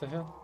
the hell?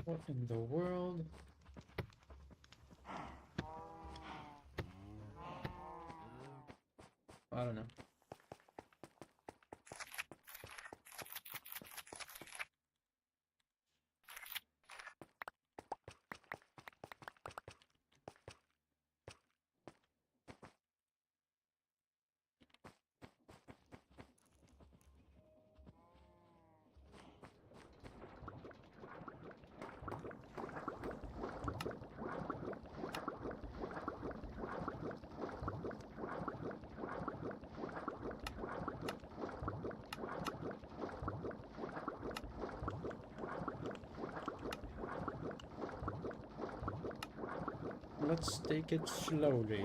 What in the world? I don't know. Let's take it slowly.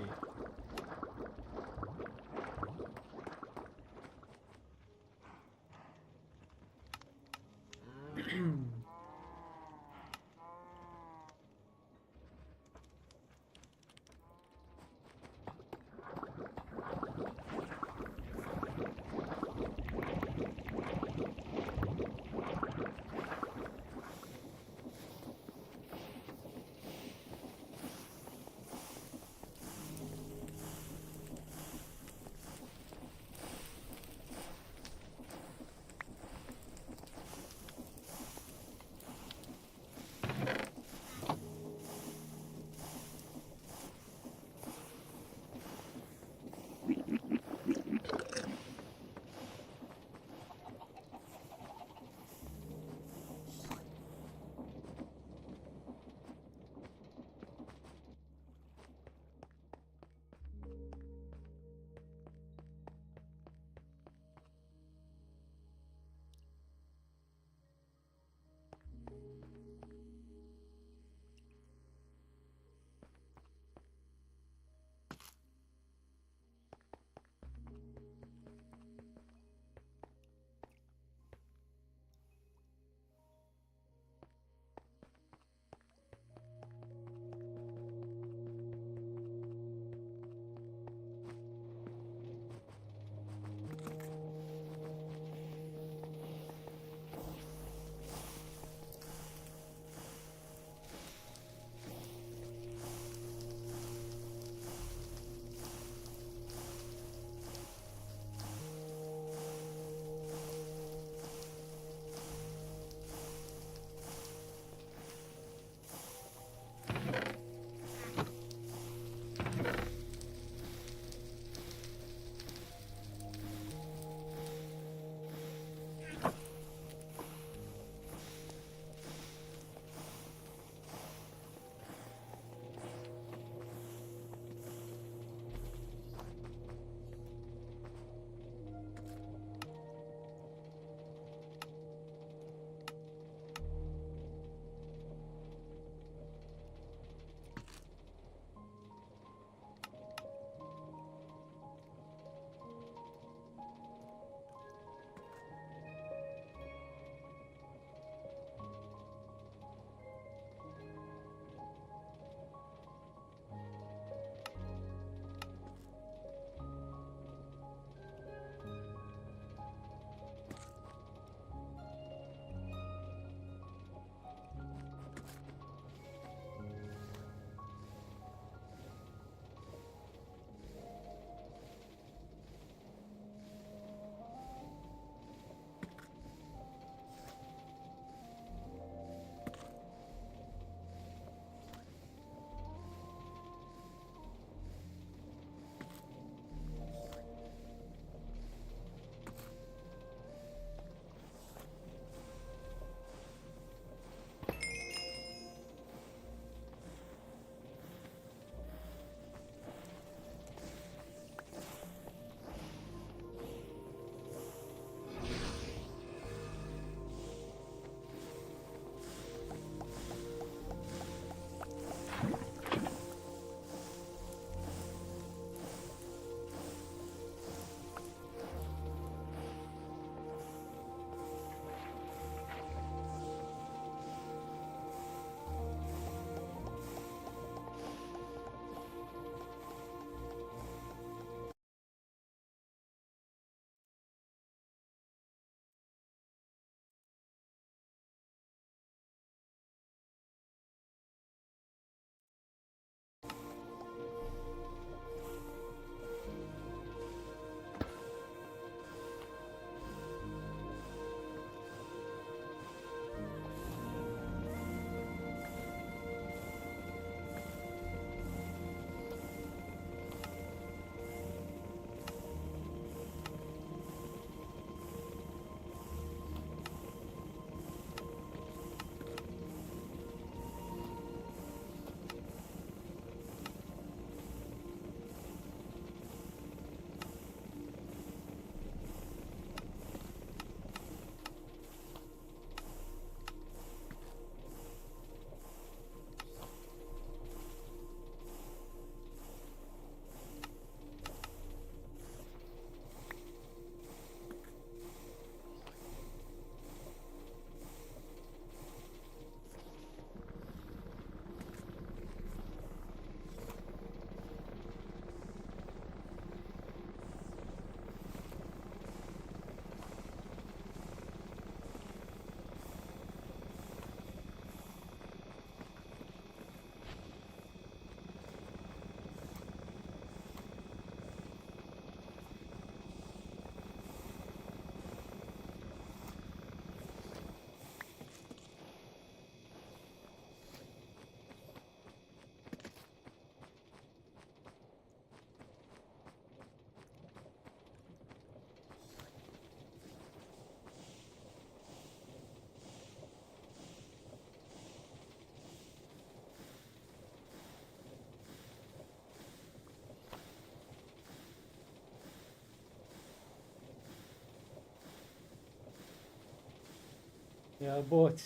يا بوت.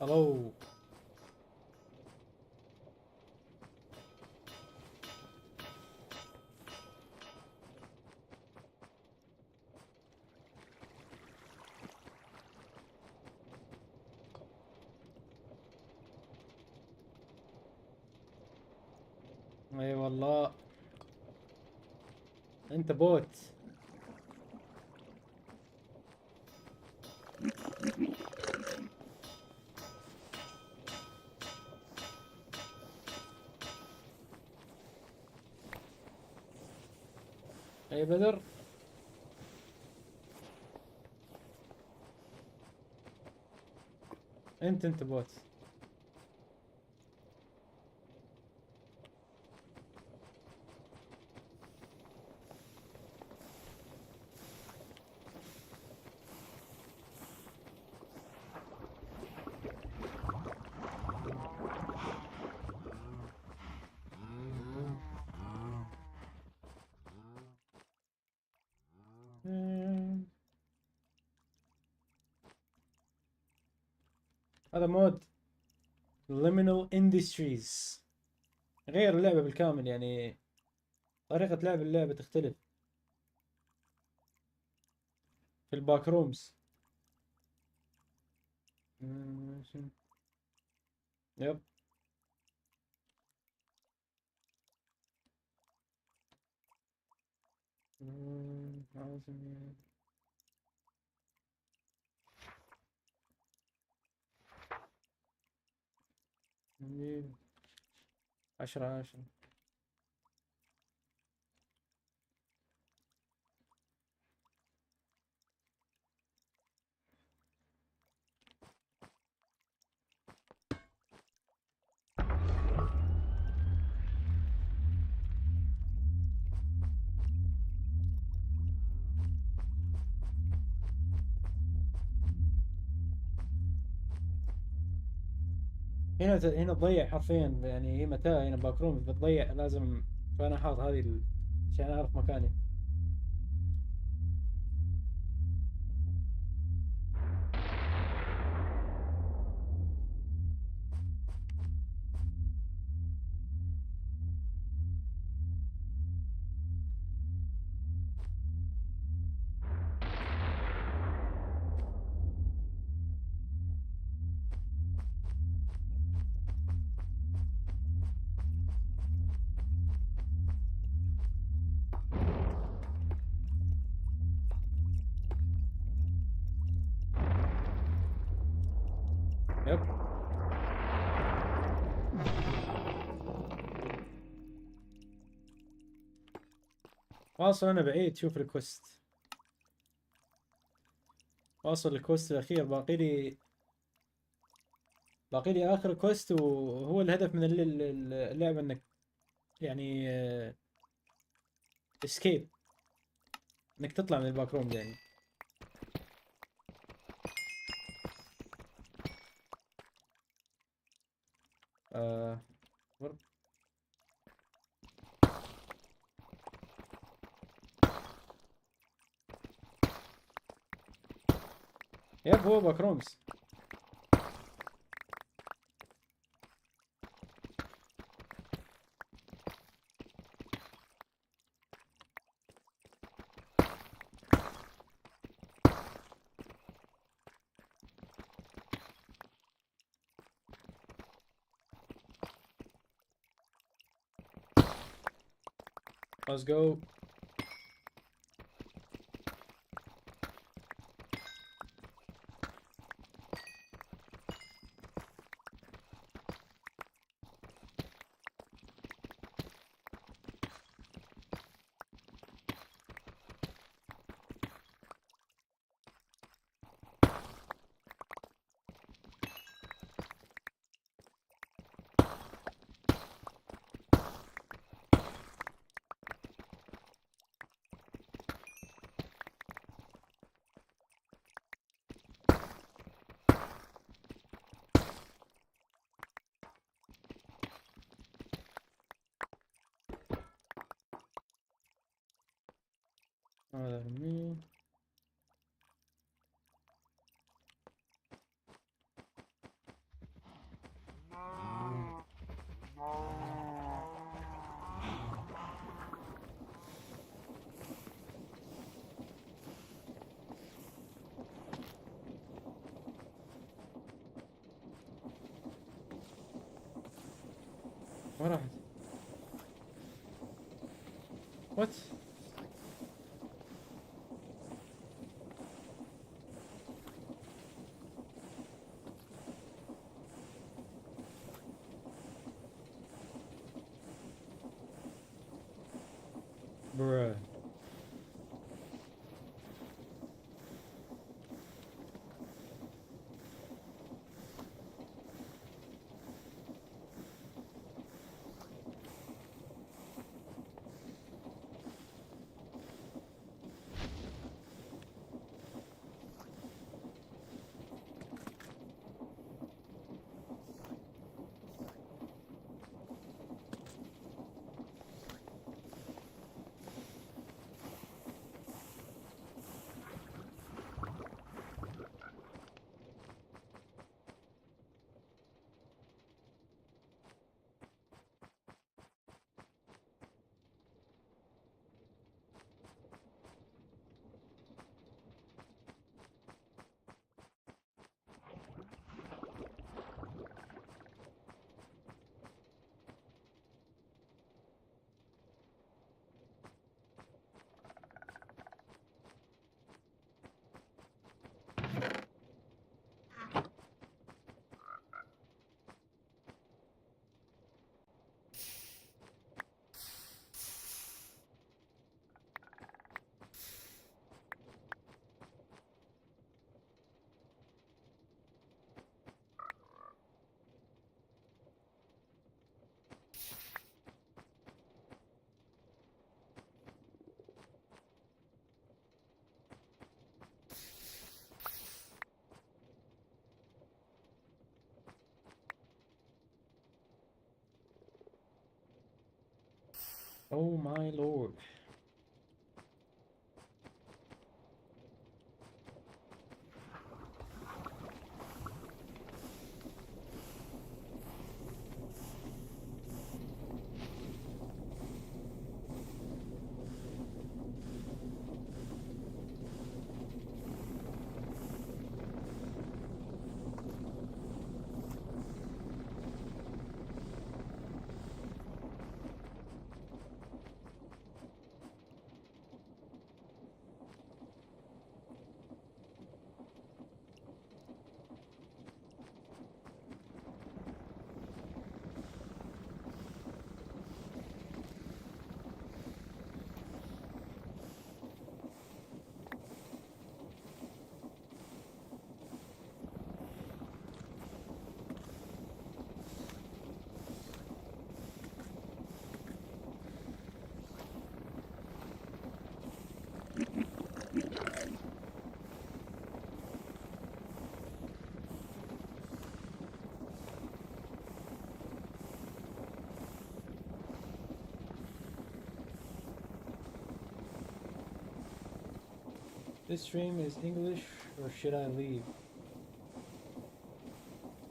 الو. اي والله انت بوت. اي بدر. انت بوت. هذا مود Liminal Industries، غير اللعبة بالكامل يعني، طريقة لعب اللعبة تختلف في الباك رومز. يب. عشرة عشرة. هنا تضيع حرفيا يعني، هي متى هنا باك رومز بتضيع، لازم. فانا حاط هذه عشان اعرف مكاني. يب. واصل انا بعيد، شوف الكوست. واصل الكوست الاخير، باقي لي اخر كوست، وهو الهدف من اللعبة انك يعني اسكيب، انك تطلع من الباك روم يعني. آه يب، هو باك رومز. Let's go. هذا مين؟ وين راحت؟ وات؟ Bruh. Oh my lord. This stream is English, or should I leave?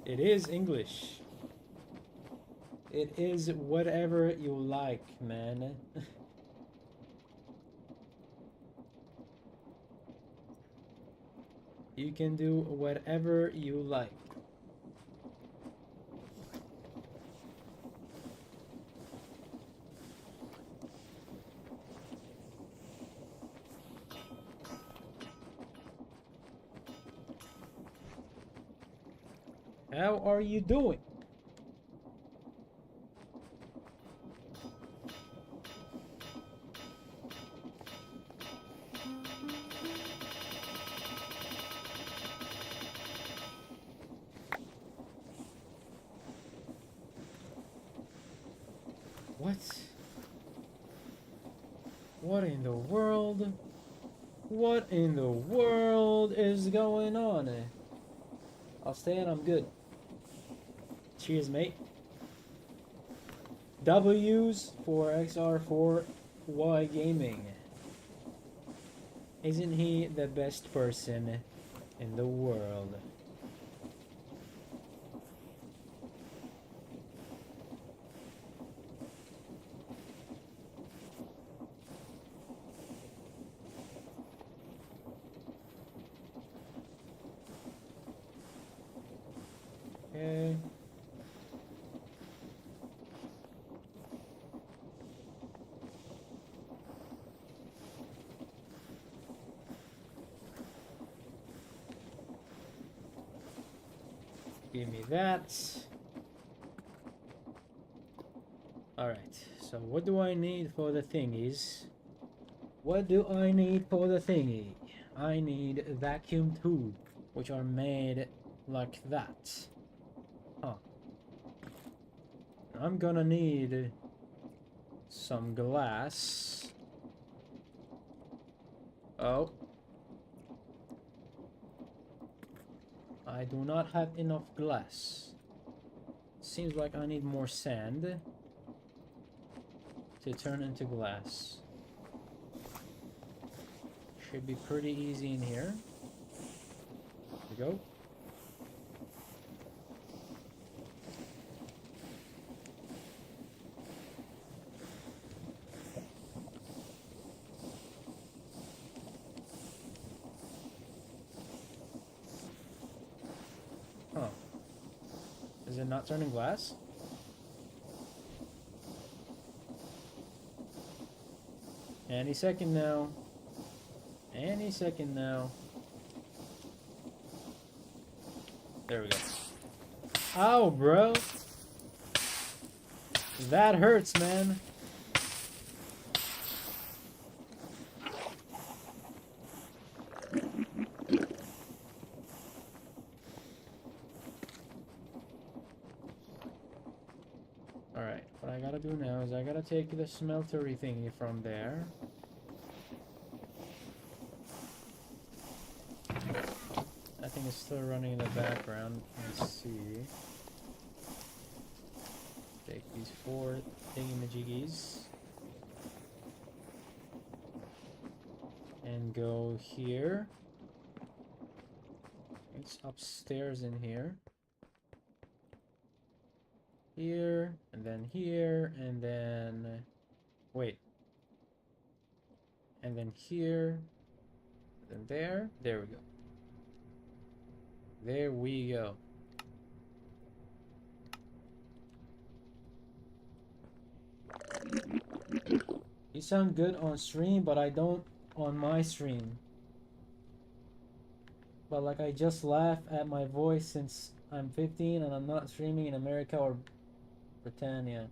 It is English. It is whatever you like, man. You can do whatever you like. How are you doing? What? What in the world? What in the world is going on? I'll stay and I'm good. Cheers, mate. W's for XR4Y Gaming. Isn't he the best person in the world? Okay. Give me that. Alright, so what do I need for the thingies? What do I need for the thingy? I need a vacuum tube, which are made like that. Huh. I'm gonna need some glass. Oh. I do not have enough glass. Seems like I need more sand to turn into glass. Should be pretty easy in here. There we go. Huh. Is it not turning glass? Any second now. Any second now. There we go. Ow, bro. That hurts, man. Alright, what I gotta do now is I gotta take the smeltery thingy from there. That thing is still running in the background. Let's see. Take these 4 thingamajiggies. And go here. It's upstairs in here. Here, and then here, and then... Wait. And then here. And then there. There we go. There we go. You sound good on stream, but I don't on my stream. But like I just laugh at my voice since I'm 15 and I'm not streaming in America or Britannia.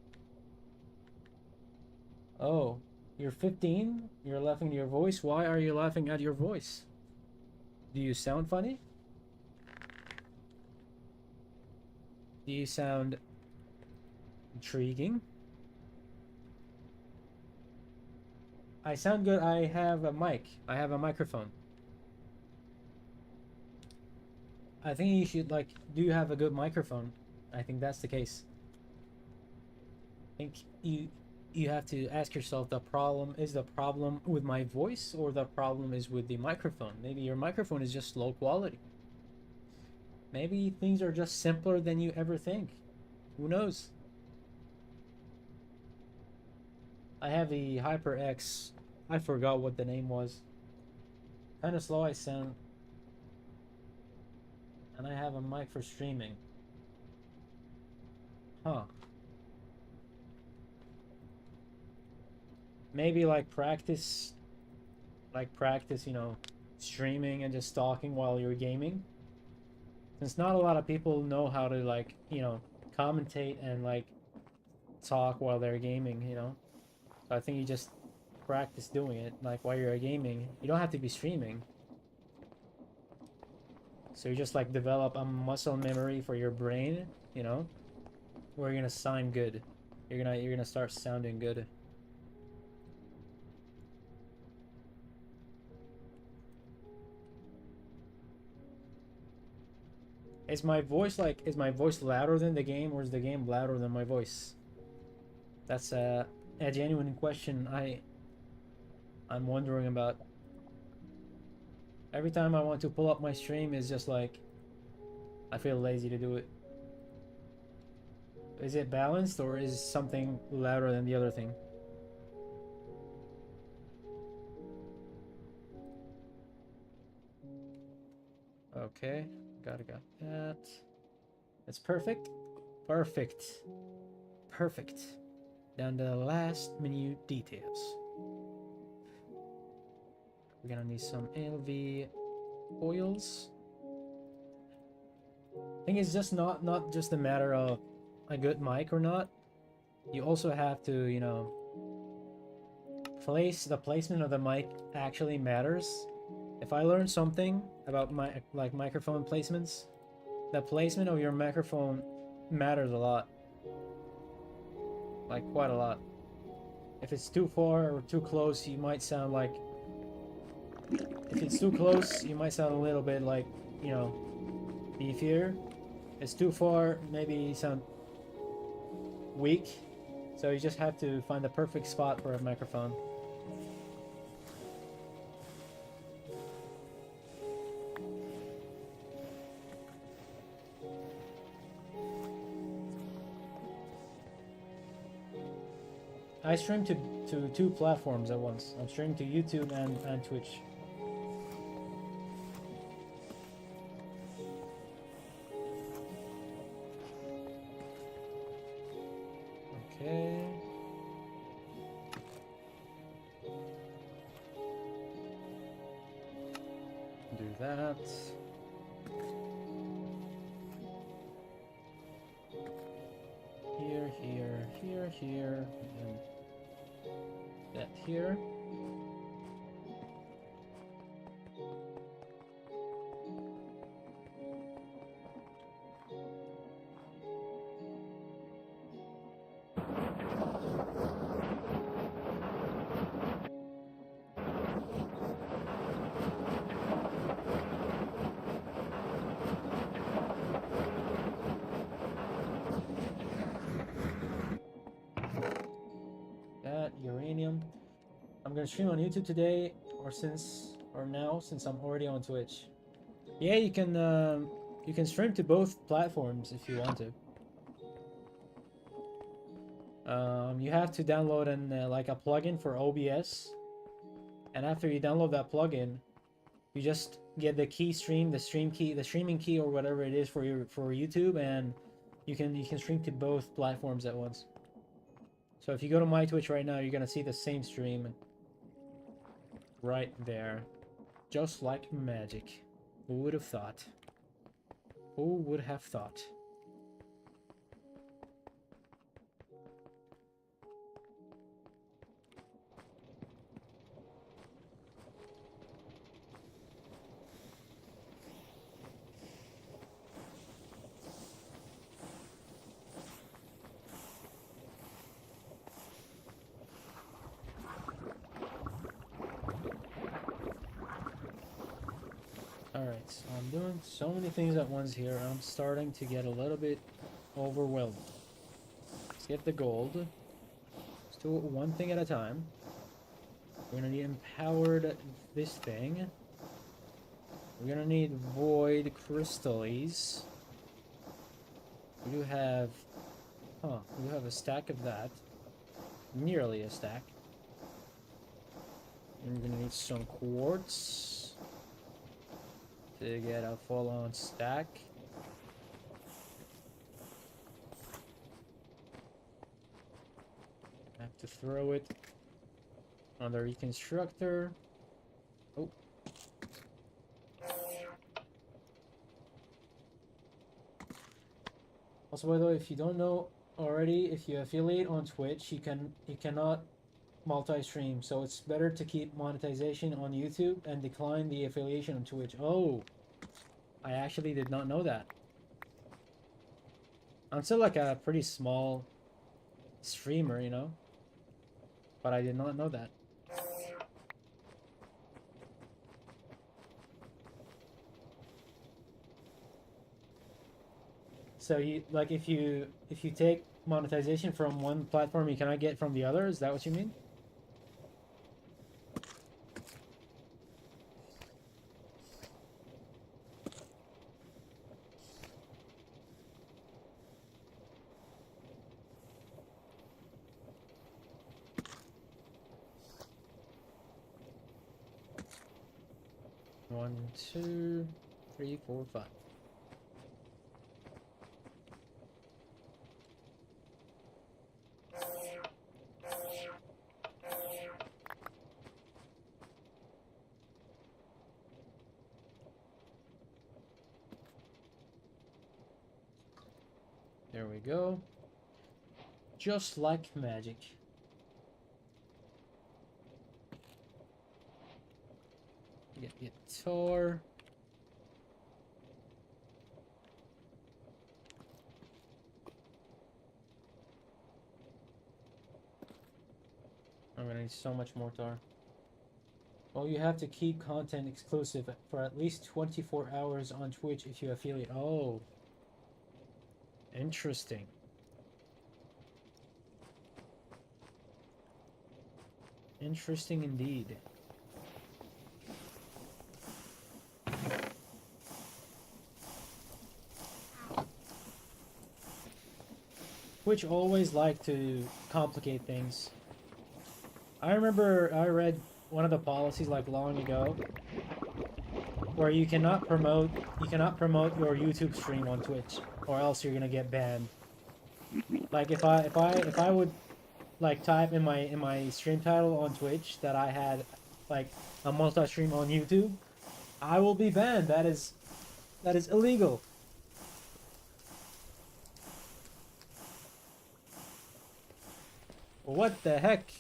Oh, you're 15? You're laughing at your voice? Why are you laughing at your voice? Do you sound funny? Do you sound intriguing? I sound good. I have a mic. I have a microphone. I think you should, like, do you have a good microphone? I think that's the case. I think you have to ask yourself, the problem with my voice, or the problem is with the microphone? Maybe your microphone is just low quality. Maybe things are just simpler than you ever think. Who knows? I have the HyperX. I forgot what the name was. Kind of slow I sound. And I have a mic for streaming. Huh. Maybe like practice, you know, streaming and just talking while you're gaming. Since not a lot of people know how to, like, you know, commentate and like talk while they're gaming, you know. So I think you just practice doing it like while you're gaming. You don't have to be streaming. So you just like develop a muscle memory for your brain, you know, where you're gonna sound good. You're gonna start sounding good. Is my voice louder than the game, or is the game louder than my voice? That's a genuine question I'm wondering about. Every time I want to pull up my stream, is just like I feel lazy to do it. Is it balanced, or is something louder than the other thing? Okay, got that. It's perfect. Perfect. Perfect. Down to the last minute details. We're gonna need some LV oils. I think it's just not just a matter of a good mic or not. You also have to, you know, the placement of the mic actually matters. If I learn something about my microphone placements, the placement of your microphone matters a lot. Like quite a lot. If it's too far or too close, you might sound like... If it's too close, you might sound a little bit like, you know, beefier. It's too far, maybe you sound weak. So you just have to find the perfect spot for a microphone. I stream to two platforms at once. I'm streaming to YouTube and Twitch. Okay. Do that. Here, and that here. Uranium. I'm gonna stream on YouTube today, or now since I'm already on Twitch. Yeah, you can stream to both platforms if you want to. You have to download like a plugin for OBS, and after you download that plugin, you just get the key stream, the streaming key, or whatever it is for YouTube, and you can stream to both platforms at once. So if you go to my Twitch right now, you're gonna see the same stream right there. Just like magic. Who would have thought? Who would have thought? Alright, so I'm doing so many things at once here, I'm starting to get a little bit overwhelmed. Let's get the gold. Let's do it one thing at a time. We're gonna need empowered this thing. We're gonna need void crystals. We do have... we do have a stack of that. Nearly a stack. And we're gonna need some quartz to get a full-on stack. I have to throw it on the reconstructor. Oh. Also, by the way, if you don't know already, if you affiliate on Twitch, you cannot multi-stream, so it's better to keep monetization on YouTube and decline the affiliation on Twitch. Oh, I actually did not know that. I'm still like a pretty small streamer, you know, but I did not know that. So you like if you take monetization from one platform, you cannot get from the other. Is that what you mean? One, two, three, four, five. we go. Just like magic. Get guitar. I'm gonna need so much more tar. Well, you have to keep content exclusive for at least 24 hours on Twitch if you affiliate. Oh. Interesting. Interesting indeed. Twitch always like to complicate things. I remember I read one of the policies like long ago where you cannot promote your YouTube stream on Twitch or else you're gonna get banned. Like if I would like type in my stream title on Twitch that I had like a multi-stream on YouTube, I will be banned. That is illegal. What the heck?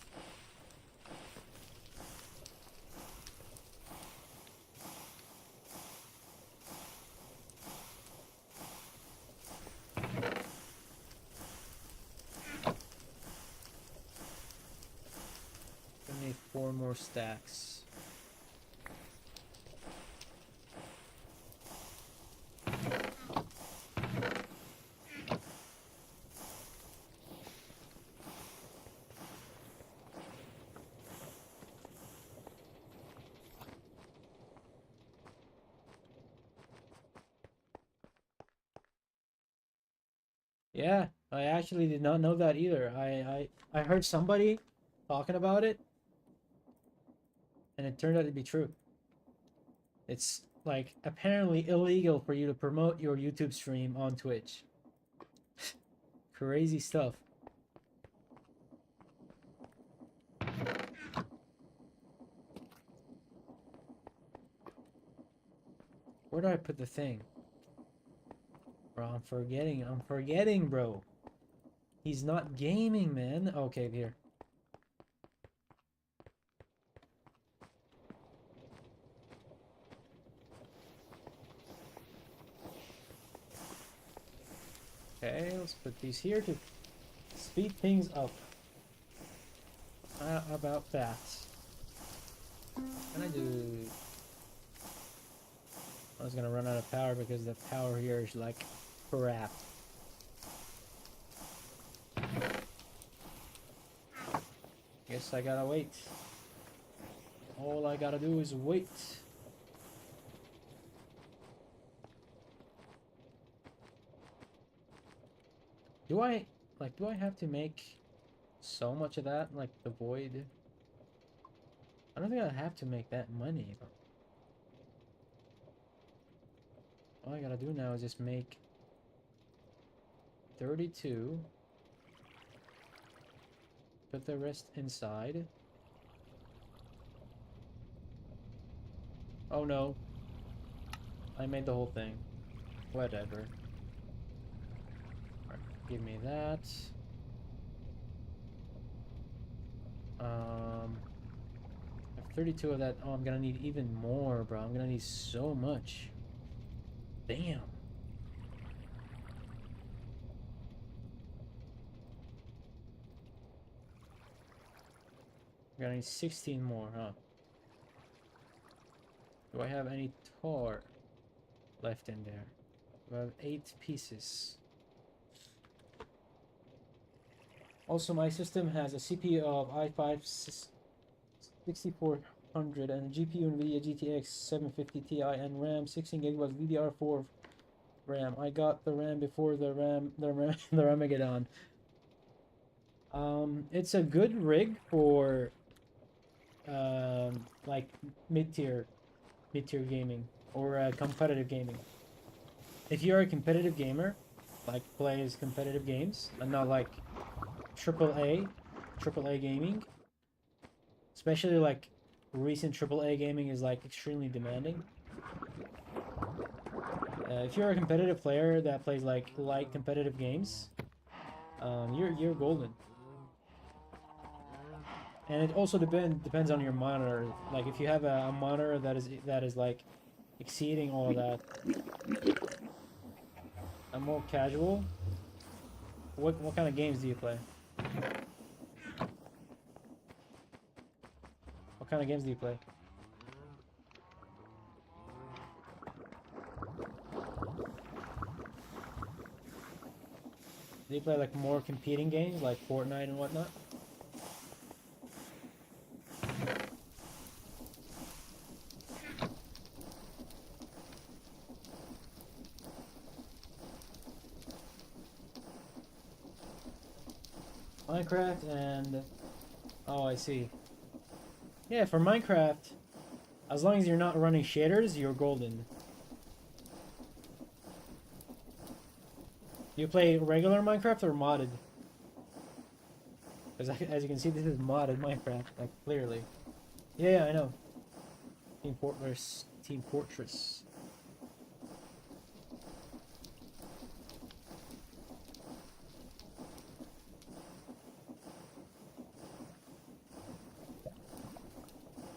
I need 4 more stacks. Yeah, I actually did not know that either. I heard somebody talking about it, and it turned out to be true. It's like apparently illegal for you to promote your YouTube stream on Twitch. Crazy stuff. Where do I put the thing? Bro, I'm forgetting, bro. He's not gaming, man. Okay, here. Okay, let's put these here to speed things up. How about that? Can I do... I was gonna run out of power because the power here is like crap. Guess I gotta wait. All I gotta do is wait. Do I have to make so much of that, like the void? I don't think I have to make that money. All I gotta do now is just make 32. Put the rest inside. Oh no. I made the whole thing. Whatever. Alright, give me that. I have 32 of that. Oh, I'm gonna need even more, bro. I'm gonna need so much. Damn. I'm gonna need 16 more, huh? Do I have any tar left in there? Do I have 8 pieces? Also, my system has a CPU of i5 6400 and a GPU NVIDIA GTX 750 Ti and RAM 16 gigabytes DDR4 RAM. I got the RAM before the Ramageddon. It's a good rig for like mid-tier gaming or competitive gaming. If you're a competitive gamer, like plays competitive games and not like AAA gaming, especially like recent AAA gaming is like extremely demanding. If you're a competitive player that plays like light competitive games, you're golden. And it also depends on your monitor. Like if you have a monitor that is like exceeding all of that, a more casual. What kind of games do you play? What kind of games do you play? Do you play like more competing games like Fortnite and whatnot? Minecraft and... Oh, I see. Yeah, for Minecraft, as long as you're not running shaders, you're golden. Do you play regular Minecraft or modded? Because as you can see, this is modded Minecraft, like clearly. Yeah, I know. Team Fortress. Team Fortress.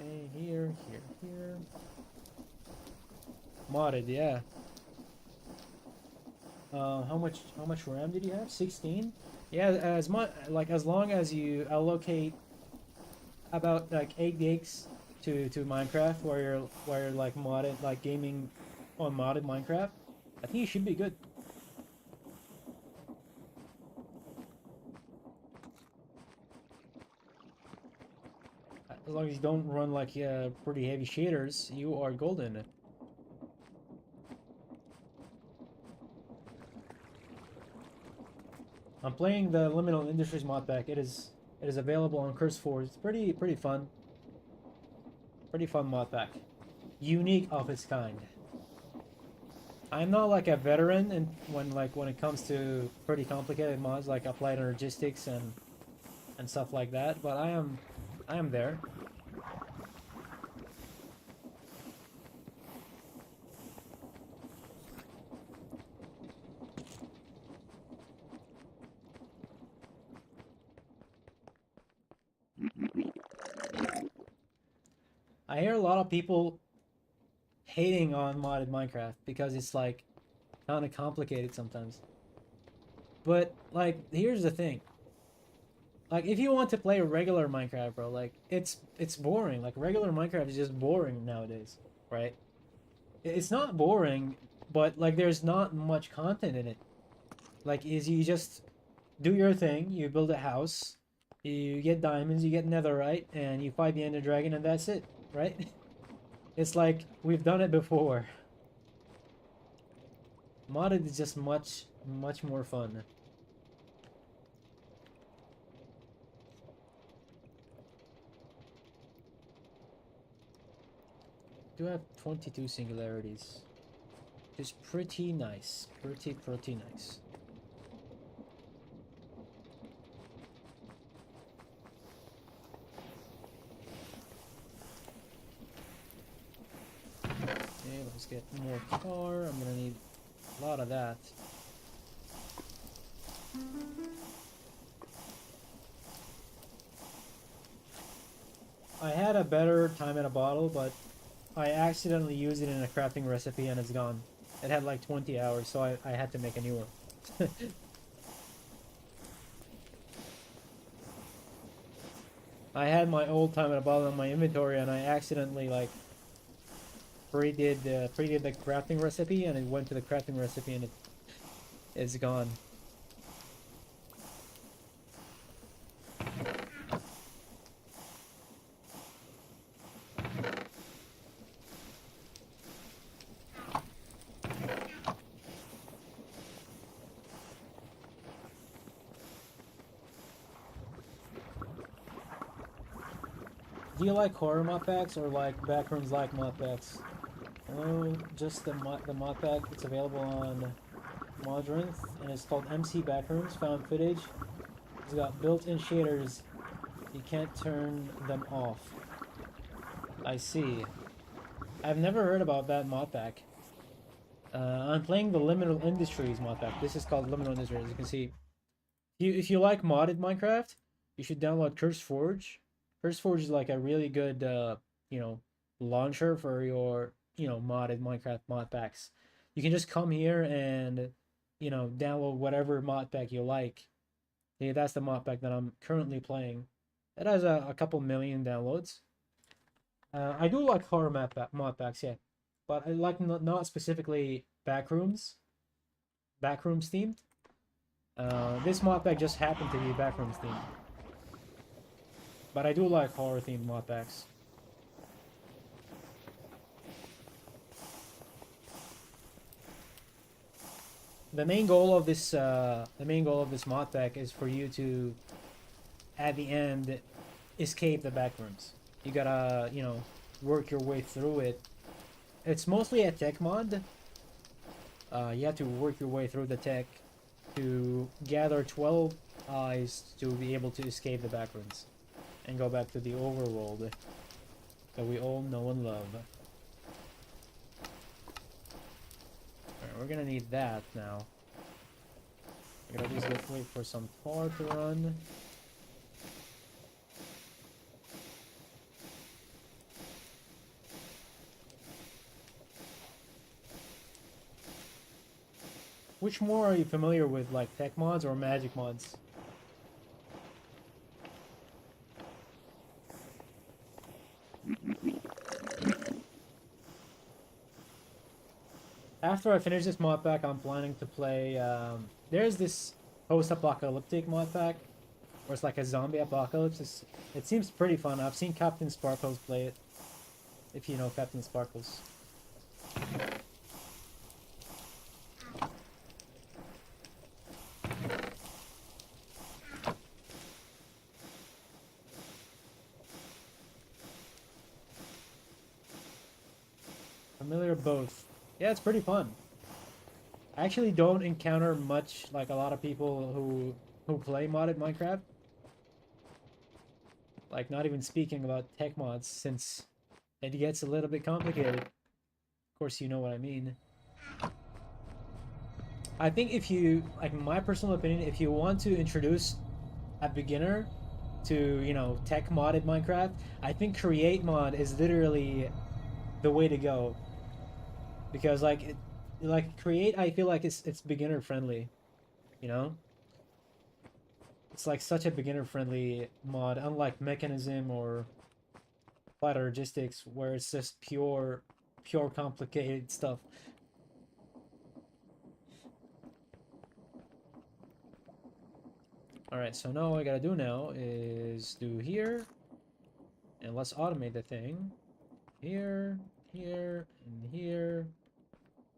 Okay, here. Modded, yeah. How much RAM did you have? 16? Yeah, as long as you allocate about like 8 gigs to Minecraft where you're like modded, like gaming on modded Minecraft, I think you should be good. As long as you don't run like pretty heavy shaders, you are golden. I'm playing the Liminal Industries mod pack. It is available on Curse4. It's pretty fun. Pretty fun mod pack. Unique of its kind. I'm not like a veteran and when it comes to pretty complicated mods like applied energistics and stuff like that, but I am there. I hear a lot of people hating on modded Minecraft because it's like kind of complicated sometimes. But like, here's the thing. Like, if you want to play regular Minecraft, bro, like it's boring. Like regular Minecraft is just boring nowadays, right? It's not boring, but like there's not much content in it. Like, is you just do your thing, you build a house, you get diamonds, you get netherite, and you fight the ender dragon, and that's it, right? It's like we've done it before. Modded is just much more fun. Do have 22 singularities. It's pretty nice. Pretty nice. Okay, let's get more tar. I'm gonna need a lot of that. I had a better time in a bottle, but I accidentally used it in a crafting recipe and it's gone. It had like 20 hours, so I had to make a new one. I had my old time in a bottle in my inventory and I accidentally like predid the crafting recipe and it went to the crafting recipe and it's gone. Do you like horror mod packs or like backrooms like mod packs? Oh, just the mod pack. It's available on Modrinth and it's called MC Backrooms. Found footage. It's got built-in shaders. You can't turn them off. I see. I've never heard about that mod pack. I'm playing the Liminal Industries mod pack. This is called Liminal Industries, as you can see. If you like modded Minecraft, you should download CurseForge. CurseForge is like a really good you know launcher for your modded Minecraft mod packs. You can just come here and download whatever mod pack you like. Yeah, that's the mod pack that I'm currently playing. It has a couple million downloads. I do like horror mod packs, yeah, but I like not specifically backrooms themed. This mod pack just happened to be backrooms themed, but I do like horror themed mod packs. The main goal of this mod pack is for you to, at the end, escape the backrooms. You gotta work your way through it. It's mostly a tech mod. You have to work your way through the tech to gather 12 eyes to be able to escape the backrooms and go back to the overworld that we all know and love. Alright, we're gonna need that now. I gotta just wait for some tar to run. Which more are you familiar with, like tech mods or magic mods? After I finish this mod pack, I'm planning to play. There's this post-apocalyptic mod pack, where it's like a zombie apocalypse. It seems pretty fun. I've seen Captain Sparkles play it. If you know Captain Sparkles. Familiar both. Yeah, it's pretty fun. I actually don't encounter much like a lot of people who play modded Minecraft. Like not even speaking about tech mods since it gets a little bit complicated. Of course you know what I mean. I think if you like my personal opinion, if you want to introduce a beginner to tech modded Minecraft, I think create mod is literally the way to go. Because like create, I feel like it's beginner friendly, you know. It's like such a beginner friendly mod, unlike Mechanism or Flat Logistics, where it's just pure complicated stuff. All right, so now what I gotta do now is do here, and let's automate the thing. Here, here, and here.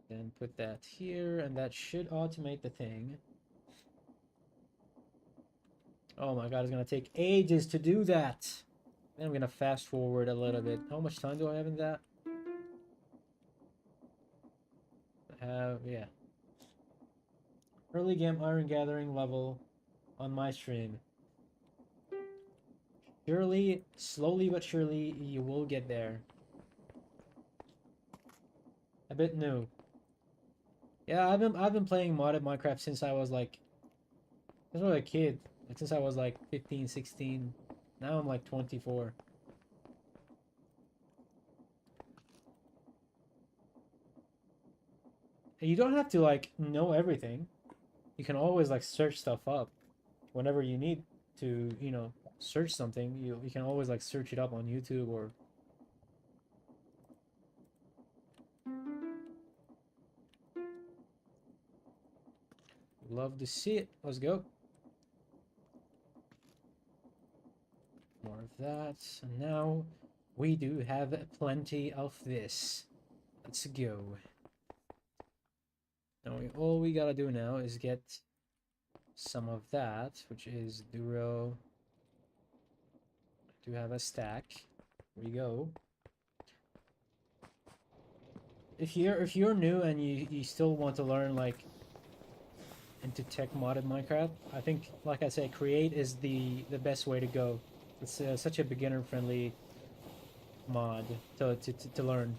Then put that here, and that should automate the thing. Oh my god, it's gonna take ages to do that. Then I'm gonna fast forward a little bit. How much time do I have in that? I have, yeah. Early game iron gathering level on my stream. Surely, slowly but surely, you will get there. A bit new. Yeah, I've been playing modded Minecraft since I was a kid. Like since I was like 15, 16. Now I'm like 24. And you don't have to like know everything. You can always like search stuff up whenever you need to search something. You can always like search it up on YouTube or love to see it. Let's go. More of that. And now we do have plenty of this. Let's go. Now all we gotta do now is get some of that, which is Duro. I do have a stack. Here we go. If you're new and you still want to learn like into tech modded Minecraft, I think like I said, create is the best way to go. It's such a beginner friendly mod to learn.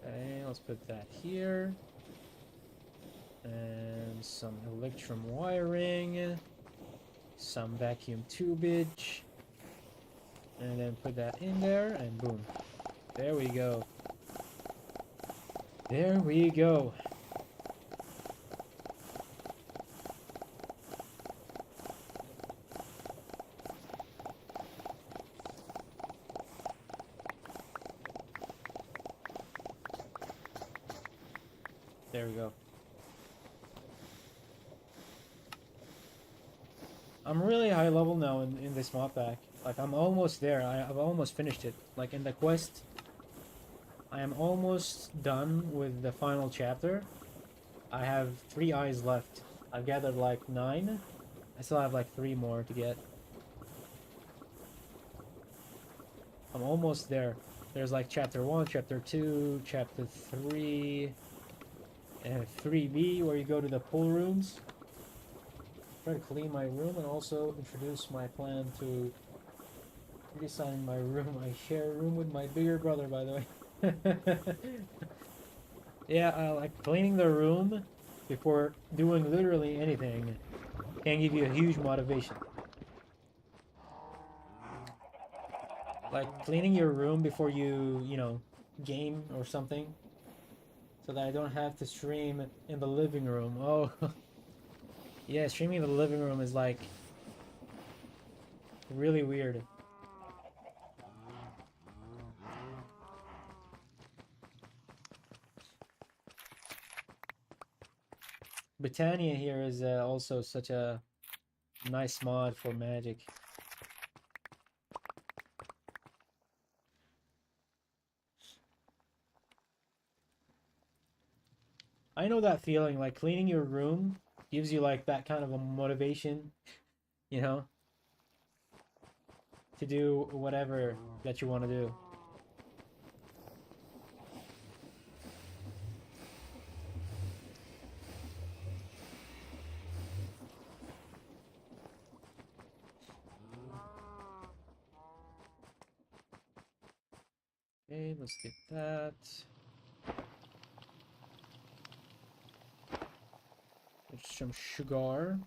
Okay, let's put that here. And some electrum wiring. Some vacuum tubage. And then put that in there, and boom. There we go. There we go. There we go. I'm really high level now in this mod pack. Like, I'm almost there. I've almost finished it. Like, in the quest, I am almost done with the final chapter. I have 3 eyes left. I've gathered like 9. I still have like 3 more to get. I'm almost there. There's like chapter 1, chapter 2, chapter 3, and 3B, where you go to the pool rooms. Try to clean my room and also introduce my plan to redesign my room. I share a room with my bigger brother, by the way. Yeah, like cleaning the room before doing literally anything can give you a huge motivation. Like cleaning your room before you know, game or something, so that I don't have to stream in the living room. Oh, yeah, streaming in the living room is like really weird. Britannia here is also such a nice mod for magic. I know that feeling, like cleaning your room gives you like that kind of a motivation, you know, to do whatever that you want to do. Okay, let's get that. There's some sugar.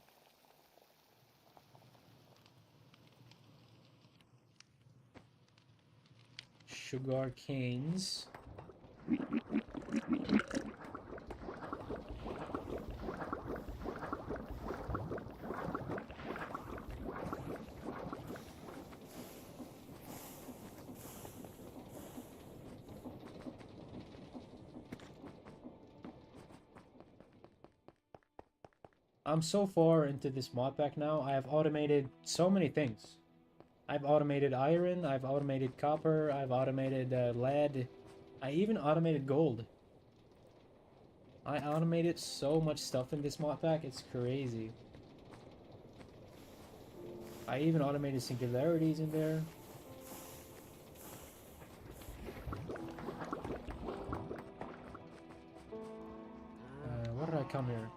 Sugar canes. I'm so far into this mod pack now, I have automated so many things. I've automated iron, I've automated copper, I've automated lead, I even automated gold. I automated so much stuff in this mod pack, it's crazy. I even automated singularities in there. Why did I come here?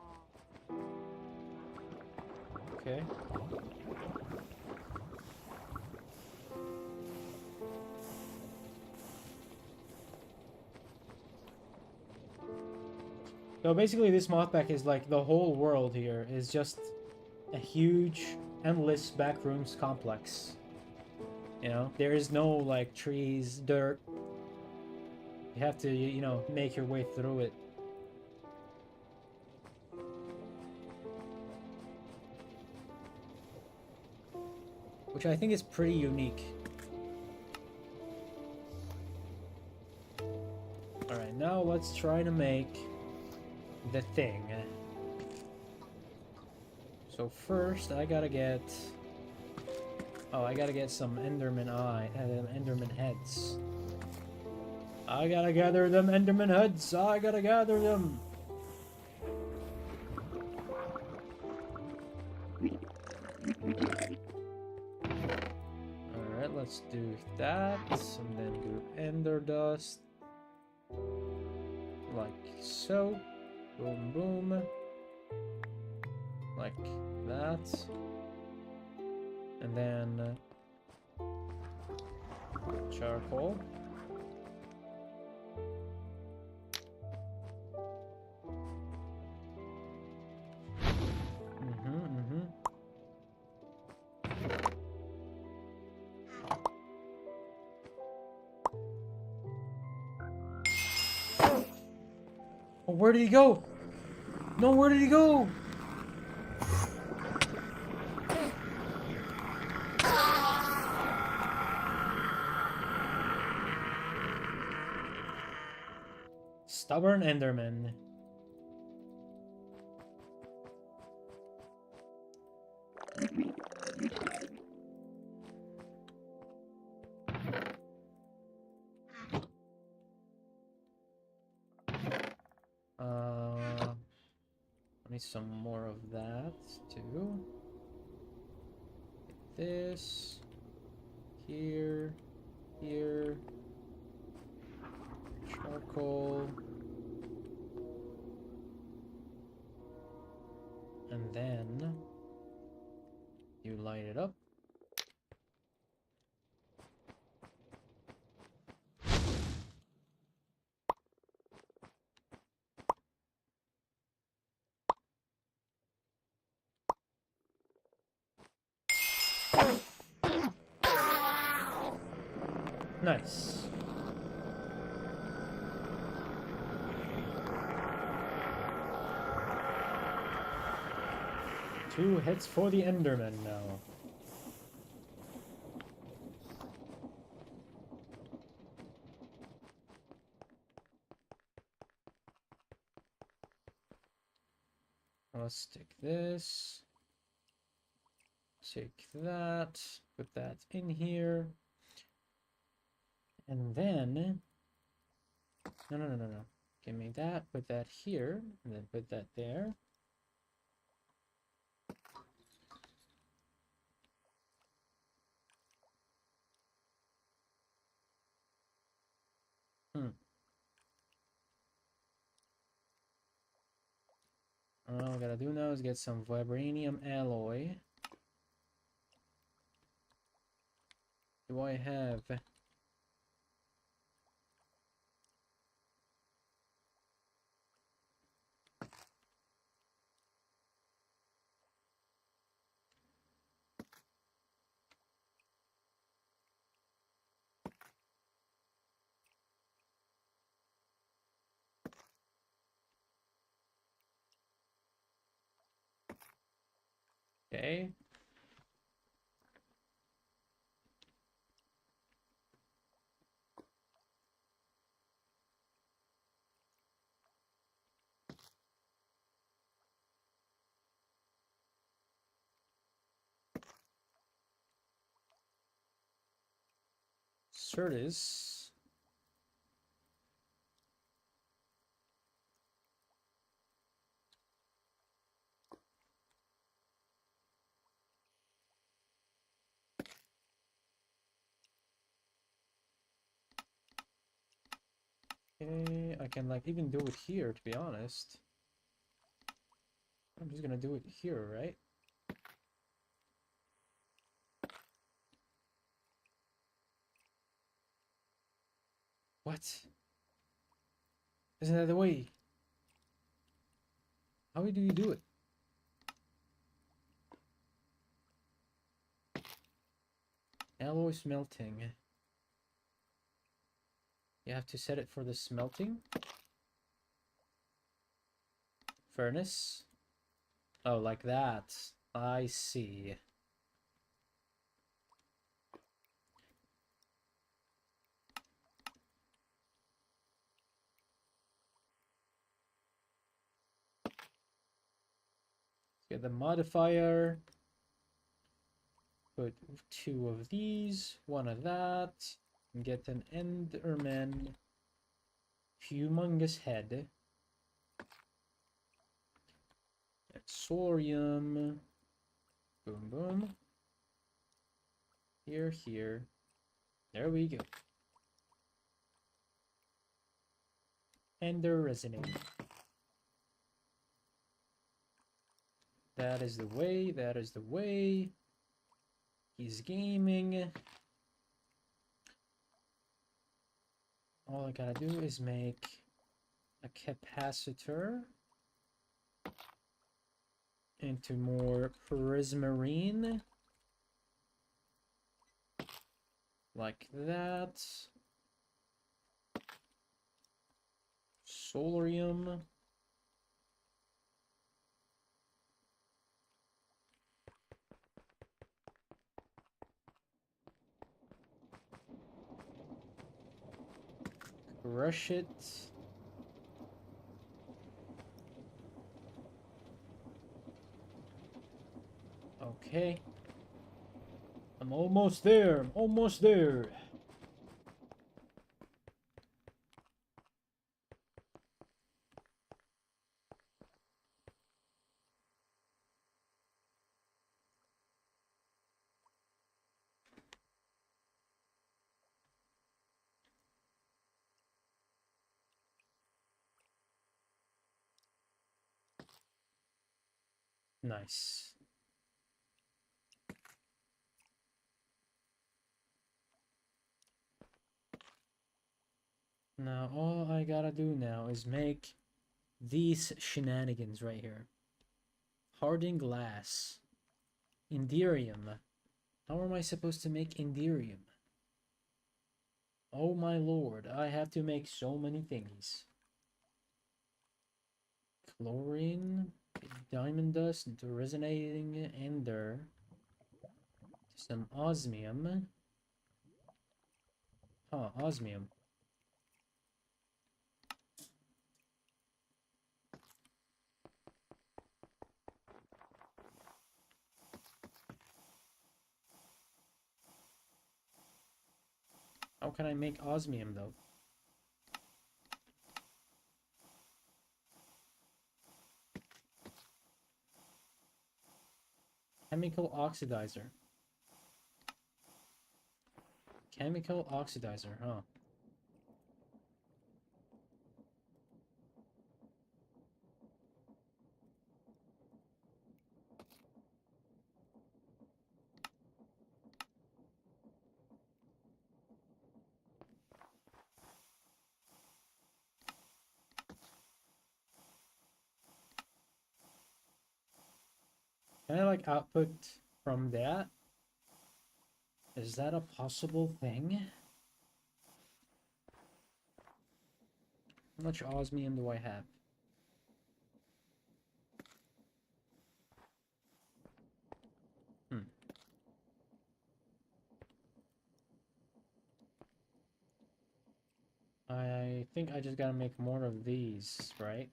Okay. So basically this mod pack is like the whole world here is just a huge, endless backrooms complex. You know, there is no like trees, dirt. You have to, you know, make your way through it. Which I think is pretty unique. Alright, now let's try to make the thing. So first I gotta get... Oh, I gotta get some Enderman Enderman heads. I gotta gather them Enderman heads! I gotta gather them! Alright, let's do that, and then do Ender Dust. Like so. Boom, boom. Like that. And then charcoal. Oh, where did he go? No, where did he go? Stubborn Enderman. I need some more of that too. Get this here, here, charcoal, and then you light it up. Nice. Two hits for the Enderman now. Let's take this. Take that. Put that in here. And then... No. Give me that. Put that here. And then put that there. All I gotta do now is get some vibranium alloy. Do I have... Okay. Certus. Okay, I can like even do it here, to be honest. I'm just gonna do it here, right? What? Isn't that the way? How do you do it? Alloy smelting. You have to set it for the smelting. Furnace. Oh, like that. I see. Get the modifier. Put 2 of these, 1 of that, and get an Enderman humongous head. And Sorium. Boom, boom. Here, here. There we go. Ender resonate. That is the way, that is the way. He's gaming. All I gotta do is make a capacitor into more prismarine. Like that. Solarium. Rush it. Okay. I'm almost there. I'm almost there. Nice. Now all I gotta do now is make these shenanigans right here. Hardened glass. Inderium. How am I supposed to make Inderium? Oh my lord, I have to make so many things. Chlorine, diamond dust into resonating ender, some osmium. Huh, osmium. How can I make osmium though? Chemical oxidizer. Chemical oxidizer, huh? Can I like output from that? Is that a possible thing? How much osmium do I have? I think I just gotta make more of these, right?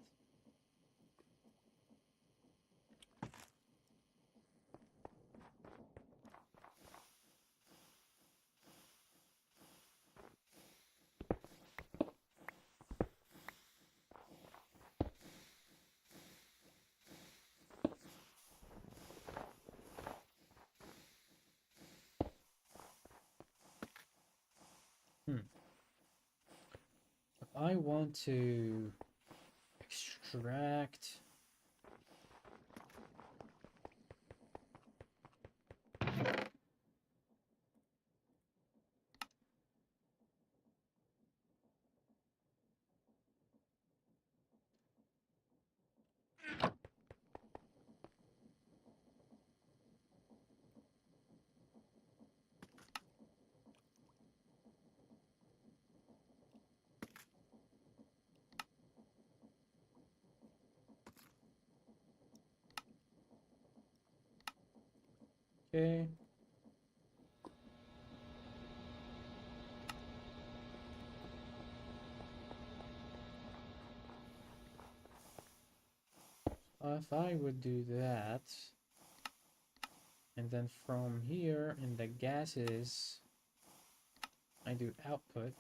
If I want to extract... Okay. If I would do that, and then from here in the gases, I do output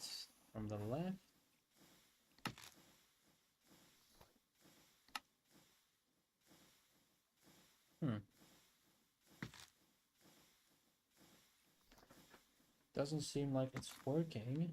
from the left. Doesn't seem like it's working.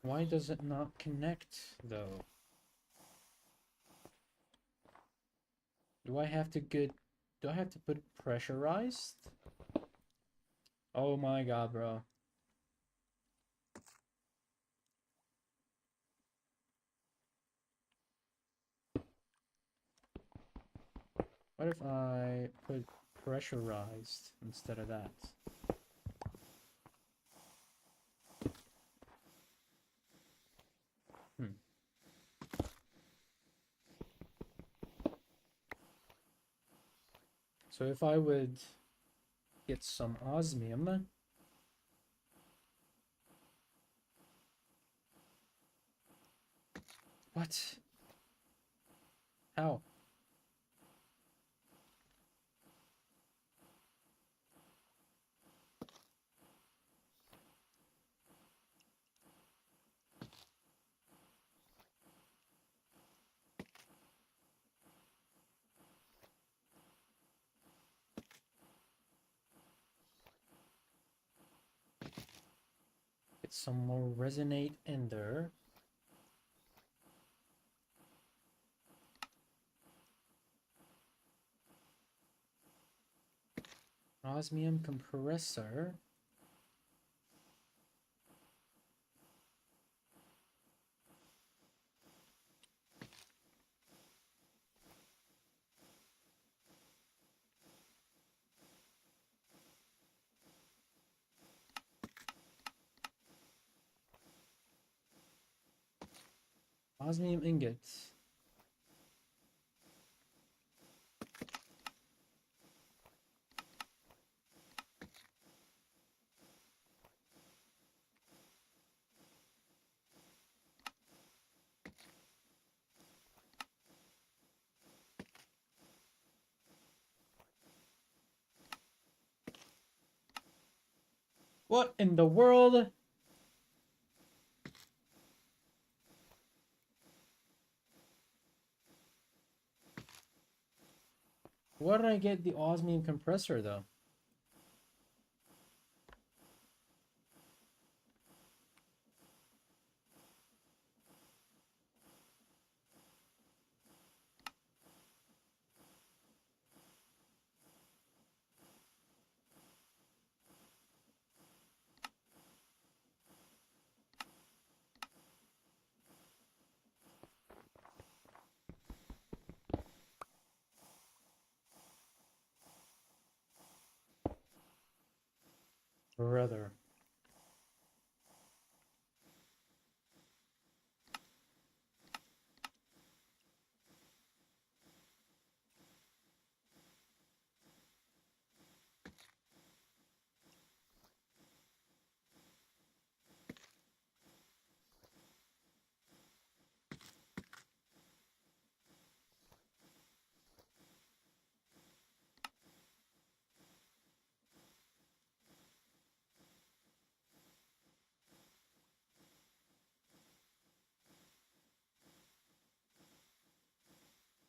Why does it not connect, though? Do I have to get Do I have to put pressurized? Oh my god, bro. What if I put pressurized instead of that? So if I would get some osmium, what? How? Get some more resonate ender. Osmium compressor. Osmium ingot. What in the world? Where did I get the osmium compressor though? Brother.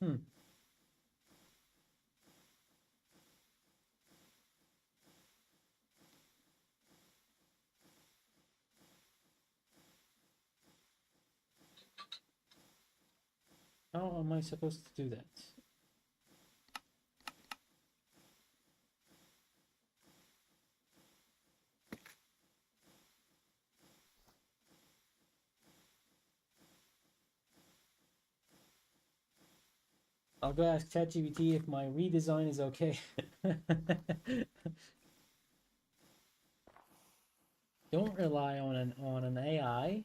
Hmm. How am I supposed to do that? I'll go ask ChatGPT if my redesign is okay. Don't rely on an AI.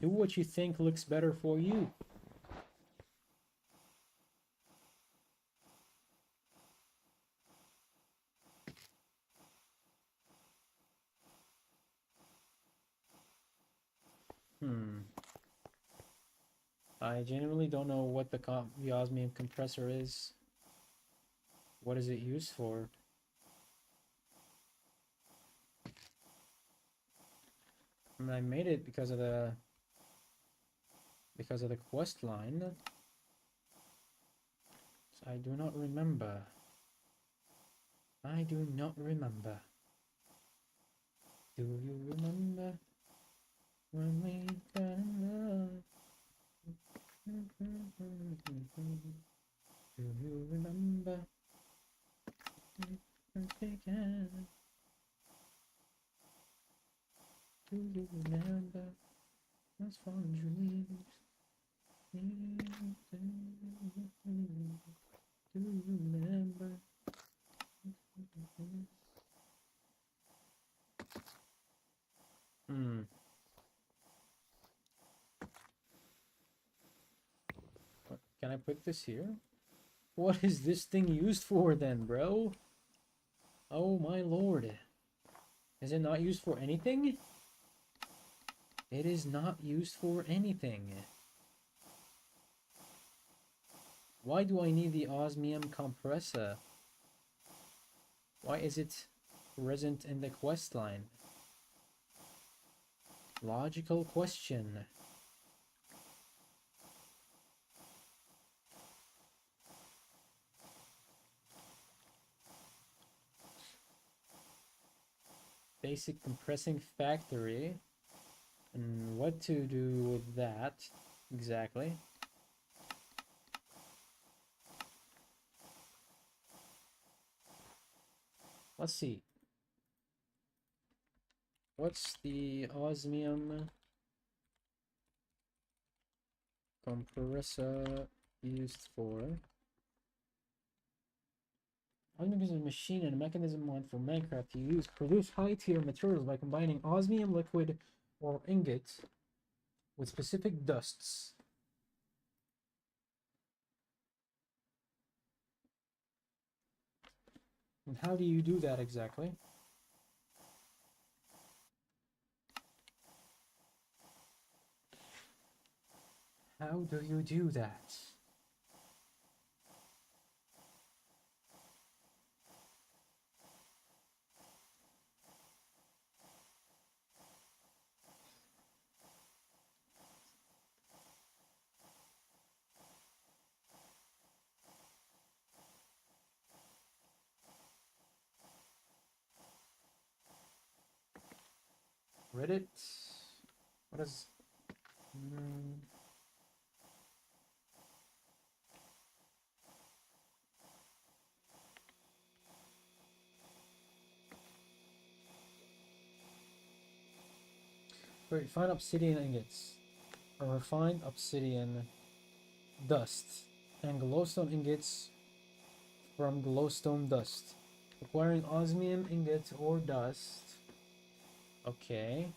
Do what you think looks better for you. I genuinely don't know what the osmium compressor is. What is it used for? I mean, I made it because of the quest line. So I do not remember. I do not remember. Do you remember when we fell in love? Do you remember? remember those fond dreams? Do you remember? Can I put this here? What is this thing used for then, bro? Oh my lord. Is it not used for anything? It is not used for anything. Why do I need the osmium compressor? Why is it present in the quest line? Logical question. Basic compressing factory. And what to do with that exactly? Let's see. What's the osmium compressor used for? Osmium is a machine and a mechanism mod for Minecraft to produce high-tier materials by combining osmium liquid or ingot with specific dusts. And how do you do that exactly? How do you do that? Reddit? What is... Refined obsidian ingots. Or refined obsidian dust. And glowstone ingots from glowstone dust. Requiring osmium ingots or dust. Okay.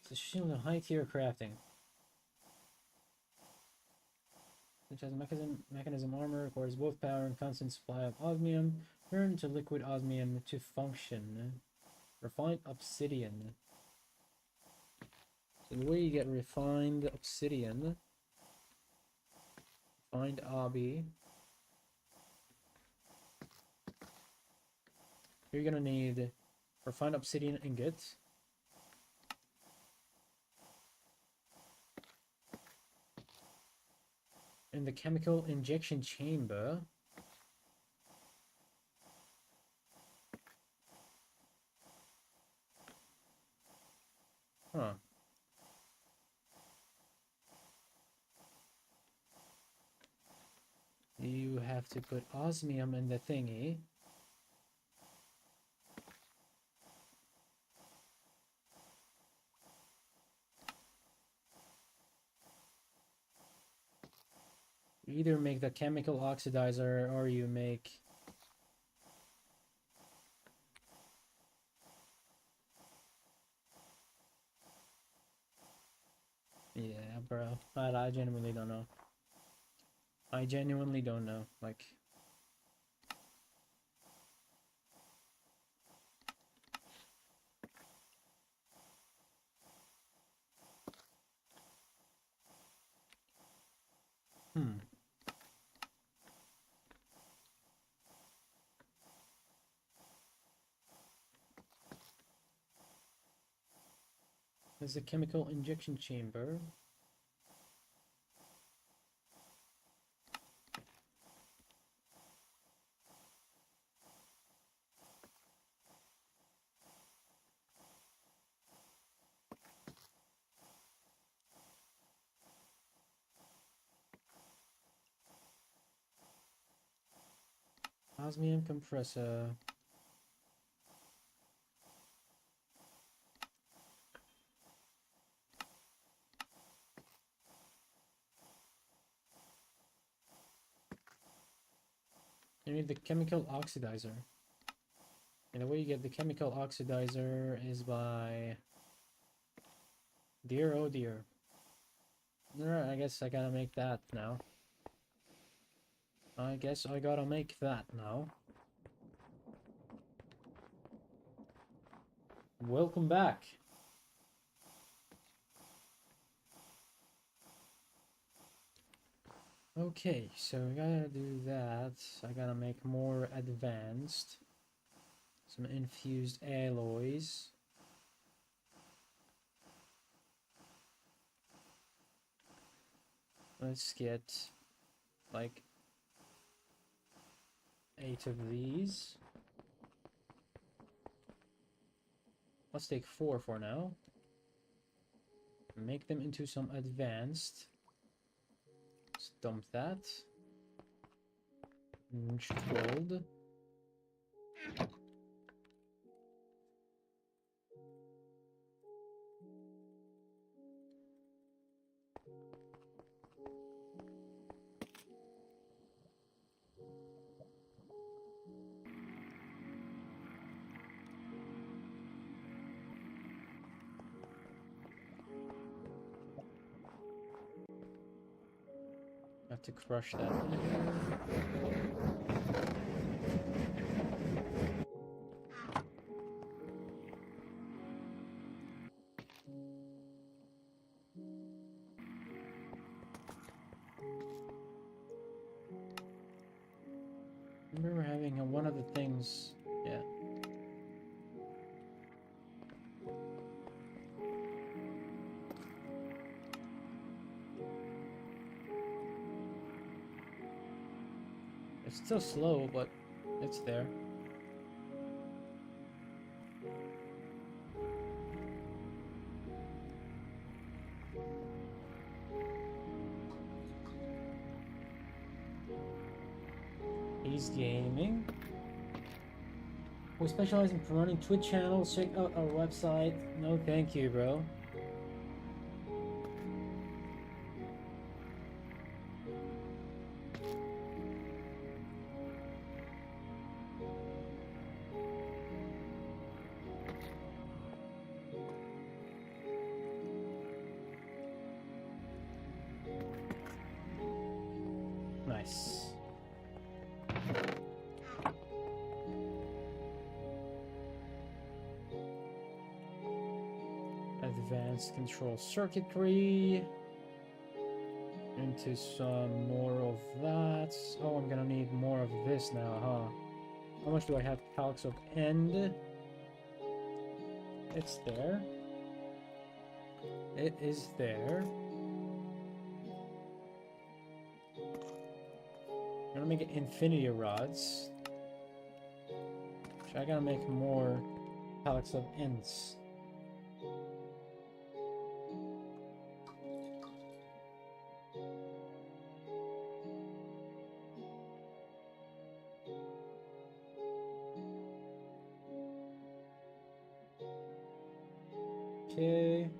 It's a shield and high tier crafting. Which has mechanism armor, requires both power and constant supply of osmium. Turn to liquid osmium to function. Refined obsidian. So the way you get refined obsidian. Refined obby. You're gonna need refined obsidian ingot. In the chemical injection chamber. Huh. You have to put osmium in the thingy. You either make the chemical oxidizer or you make... Yeah, bro. I genuinely don't know. I genuinely don't know. Like... There's a chemical injection chamber. Osmium compressor. You need the chemical oxidizer. And the way you get the chemical oxidizer is by... Dear, oh dear. Alright, I guess I gotta make that now. I guess I gotta make that now. Welcome back. Okay, so we gotta do that. I gotta make more advanced. Some infused alloys. Let's get like 8 of these. Let's take 4 for now. Make them into some advanced. Let's dump that. Gold. Have to crush that in here. I remember having one of the things, yeah. It's still slow, but it's there. He's gaming. We specialize in promoting Twitch channels. Check out our website. No, thank you, bro. Nice. Advanced control circuitry. Into some more of that. Oh, I'm gonna need more of this now, huh? How much do I have? Calcs of end. It's there. It is there. I'm gonna make it infinity rods. So I gotta make more pallets of ends. Okay.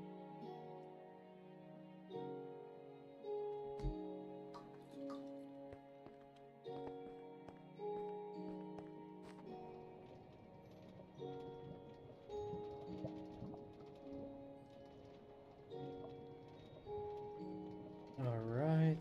All right.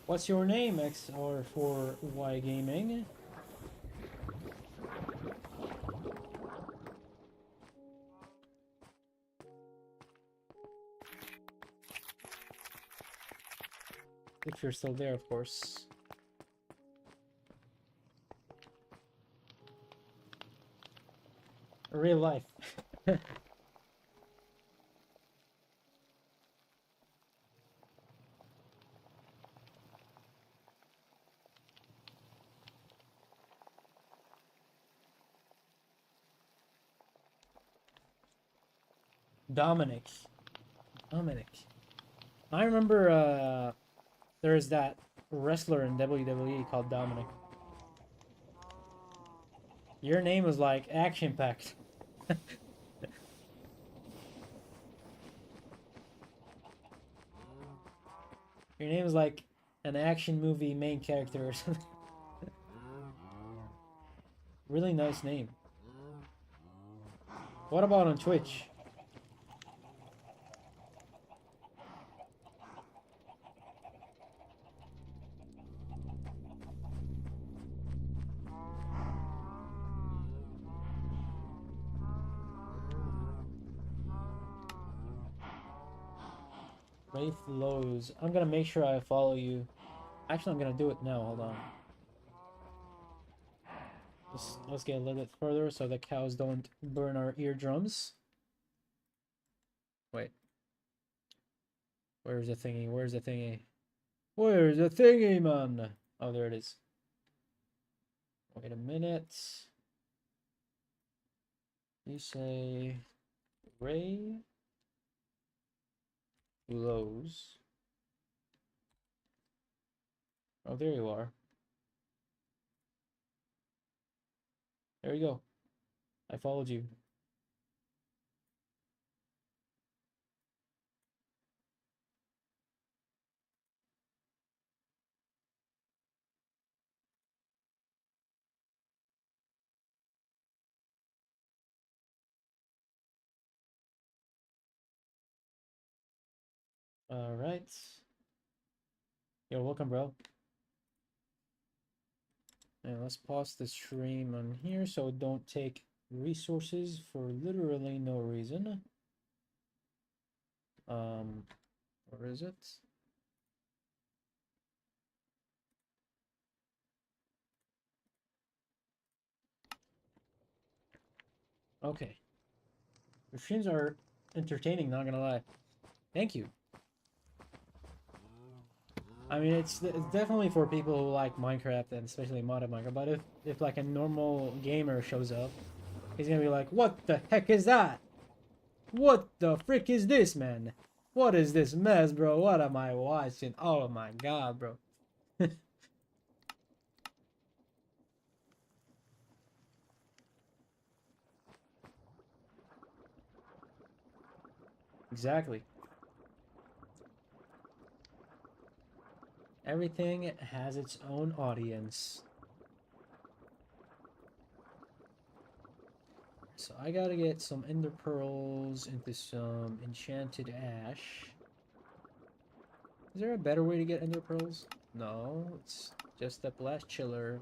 What's your name, X or for Y Gaming? If you're still there, of course. Real life. Dominic. Dominic. I remember there's that wrestler in WWE called Dominic. Your name was like action-packed. Your name is like an action movie main character or something. Really nice name. What about on Twitch? Rafe Lowe's. I'm gonna make sure I follow you. Actually, I'm gonna do it now. Hold on. Let's get a little bit further so the cows don't burn our eardrums. Wait. Where's the thingy? Where's the thingy? Where's the thingy, man? Oh, there it is. Wait a minute. You say Ray Lowe's. Oh, there you are. There you go. I followed you. All right. You're welcome, bro. And let's pause the stream on here so don't take resources for literally no reason. Where is it? Okay. Your streams are entertaining, not gonna lie. Thank you. I mean, it's definitely for people who like Minecraft and especially modded Minecraft. But if like a normal gamer shows up, he's gonna be like, "What the heck is that? What the frick is this, man? What is this mess, bro? What am I watching? Oh my god, bro." Exactly. Everything has its own audience. So I gotta get some ender pearls into some enchanted ash. Is there a better way to get ender pearls? No, it's just a blast chiller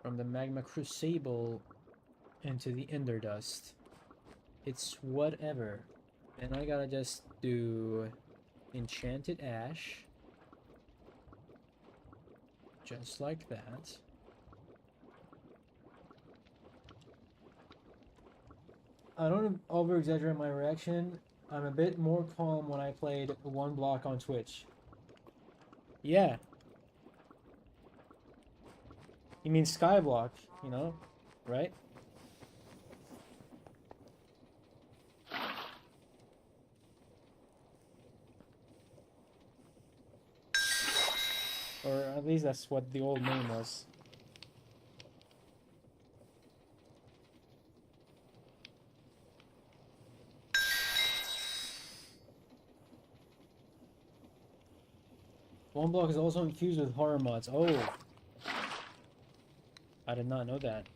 from the magma crucible into the ender dust. It's whatever. And I gotta just do enchanted ash. Just like that. I don't over exaggerate my reaction. I'm a bit more calm when I played one block on Twitch. Yeah. You mean Skyblock, you know? Right? Or at least that's what the old name was. One block is also infused with horror mods. Oh. I did not know that.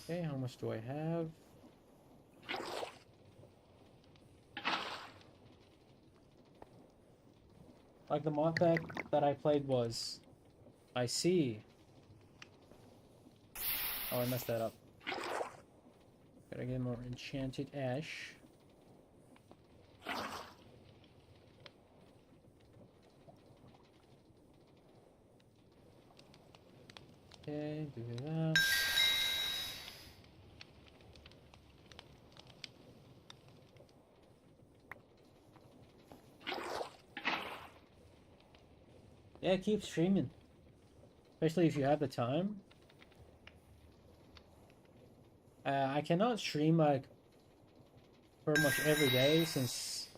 Okay, how much do I have? Like the mod pack that I played was. I see. Oh, I messed that up. Gotta get more enchanted ash. Okay, do that. Yeah, keep streaming. Especially if you have the time. I cannot stream like pretty much every day since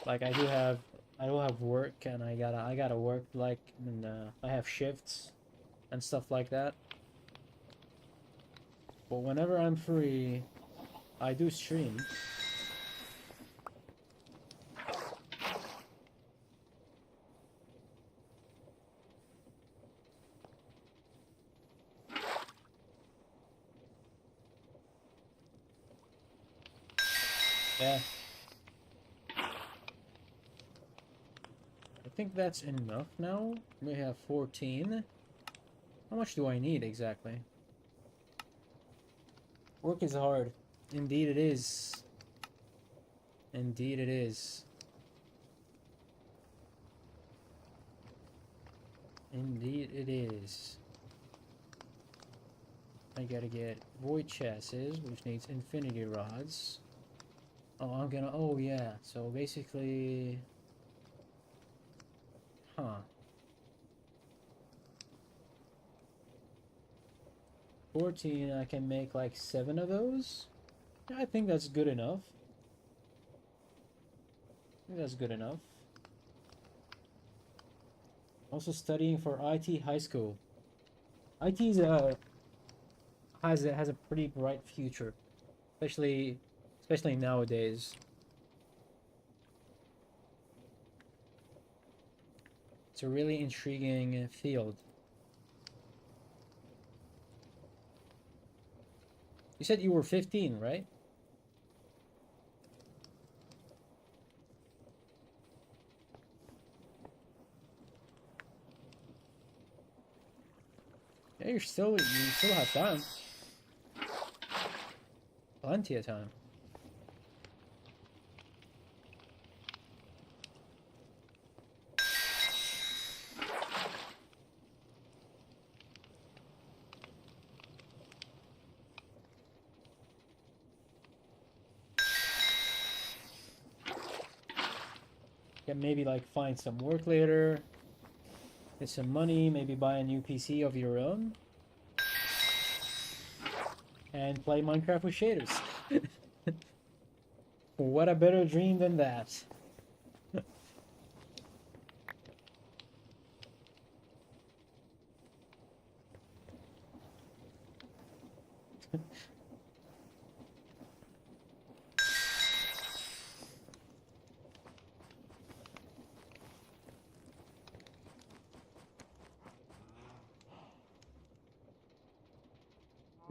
like I do have work and I gotta work like and I have shifts and stuff like that. But whenever I'm free, I do stream. Yeah. I think that's enough now. We have 14. How much do I need exactly? Work is hard. Indeed it is. Indeed it is. Indeed it is. I gotta get void chassis, which needs infinity rods. Oh yeah, so basically... Huh. 14, I can make like 7 of those? Yeah, I think that's good enough. I think that's good enough. Also studying for IT high school. IT has a pretty bright future, especially nowadays. It's a really intriguing field. You said you were 15, right? Yeah, you still have time. Plenty of time. Yeah, maybe like find some work later, get some money, maybe buy a new PC of your own, and play Minecraft with shaders. What a better dream than that.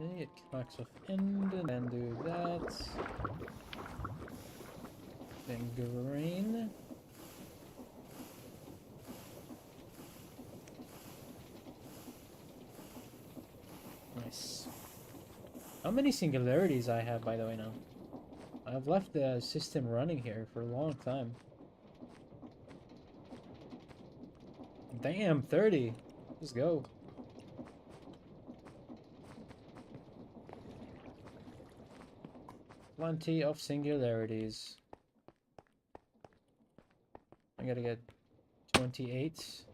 Okay, it connects with end, and then do that. Then green. Nice. How many singularities I have, by the way, now? I've left the system running here for a long time. Damn, 30. Let's go. Plenty of singularities. I gotta get 28.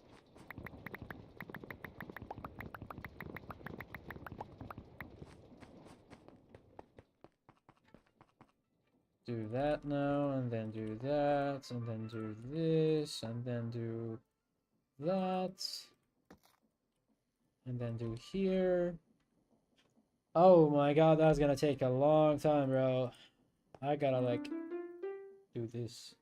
Do that now, and then do that, and then do this, and then do that, and then do here. Oh my god, that's gonna take a long time, bro. I gotta, like, do this.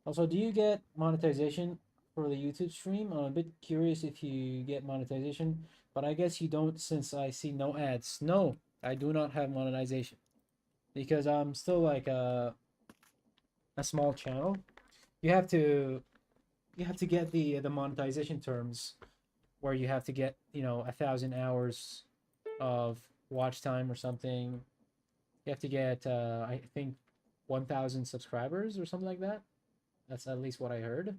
Also, do you get monetization for the YouTube stream? I'm a bit curious if you get monetization, but I guess you don't since I see no ads. No, I do not have monetization because I'm still like a small channel. You have to get the monetization terms where you have to get 1,000 hours of watch time or something. You have to get I think 1,000 subscribers or something like that. That's at least what I heard.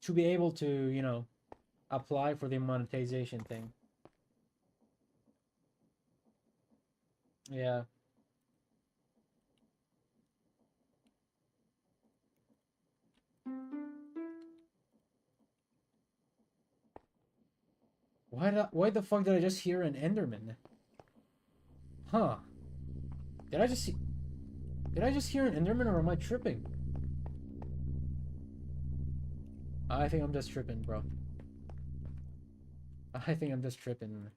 To be able to, apply for the monetization thing. Yeah. Why the fuck did I just hear an Enderman? Huh. Did I just see... Did I just hear an Enderman or am I tripping? I think I'm just tripping, bro. I think I'm just tripping.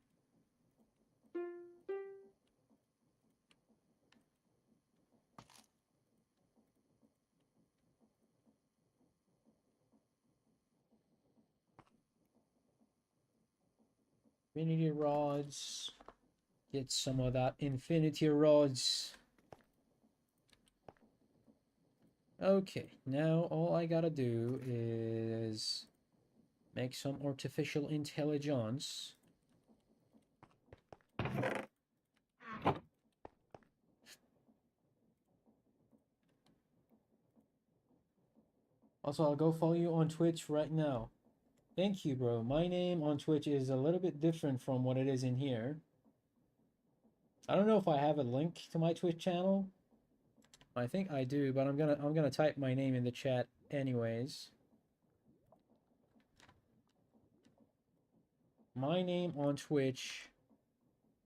Infinity rods. Get some of that infinity rods. Okay, now all I gotta do is make some artificial intelligence. Also, I'll go follow you on Twitch right now. Thank you, bro. My name on Twitch is a little bit different from what it is in here. I don't know if I have a link to my Twitch channel. I think I do, but I'm gonna type my name in the chat anyways. My name on Twitch.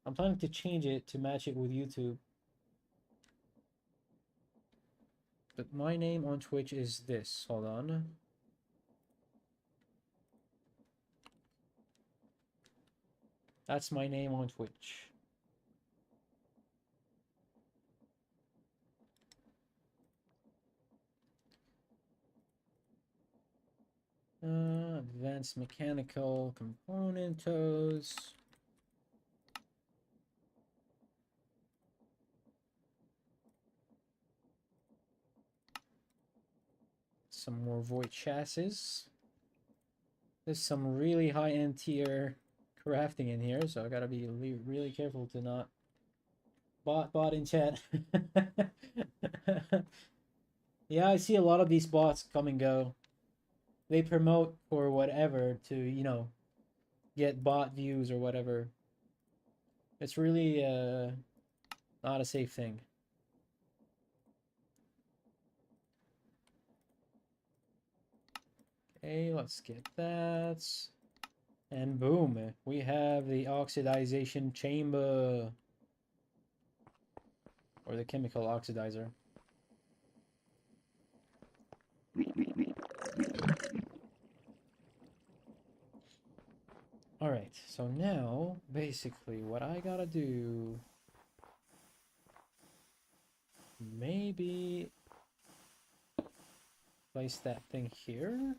I'm planning to change it to match it with YouTube. But my name on Twitch is this. Hold on. That's my name on Twitch. Advanced mechanical componentos. Some more void chassis. There's some really high-end tier crafting in here, so I gotta be really careful to not bot in chat. Yeah, I see a lot of these bots come and go. They promote for whatever to, you know, get bot views or whatever. It's really not a safe thing. Okay, let's get that. And boom, we have the oxidization chamber. Or the chemical oxidizer. Alright, so now, basically, what I gotta do... Maybe... place that thing here?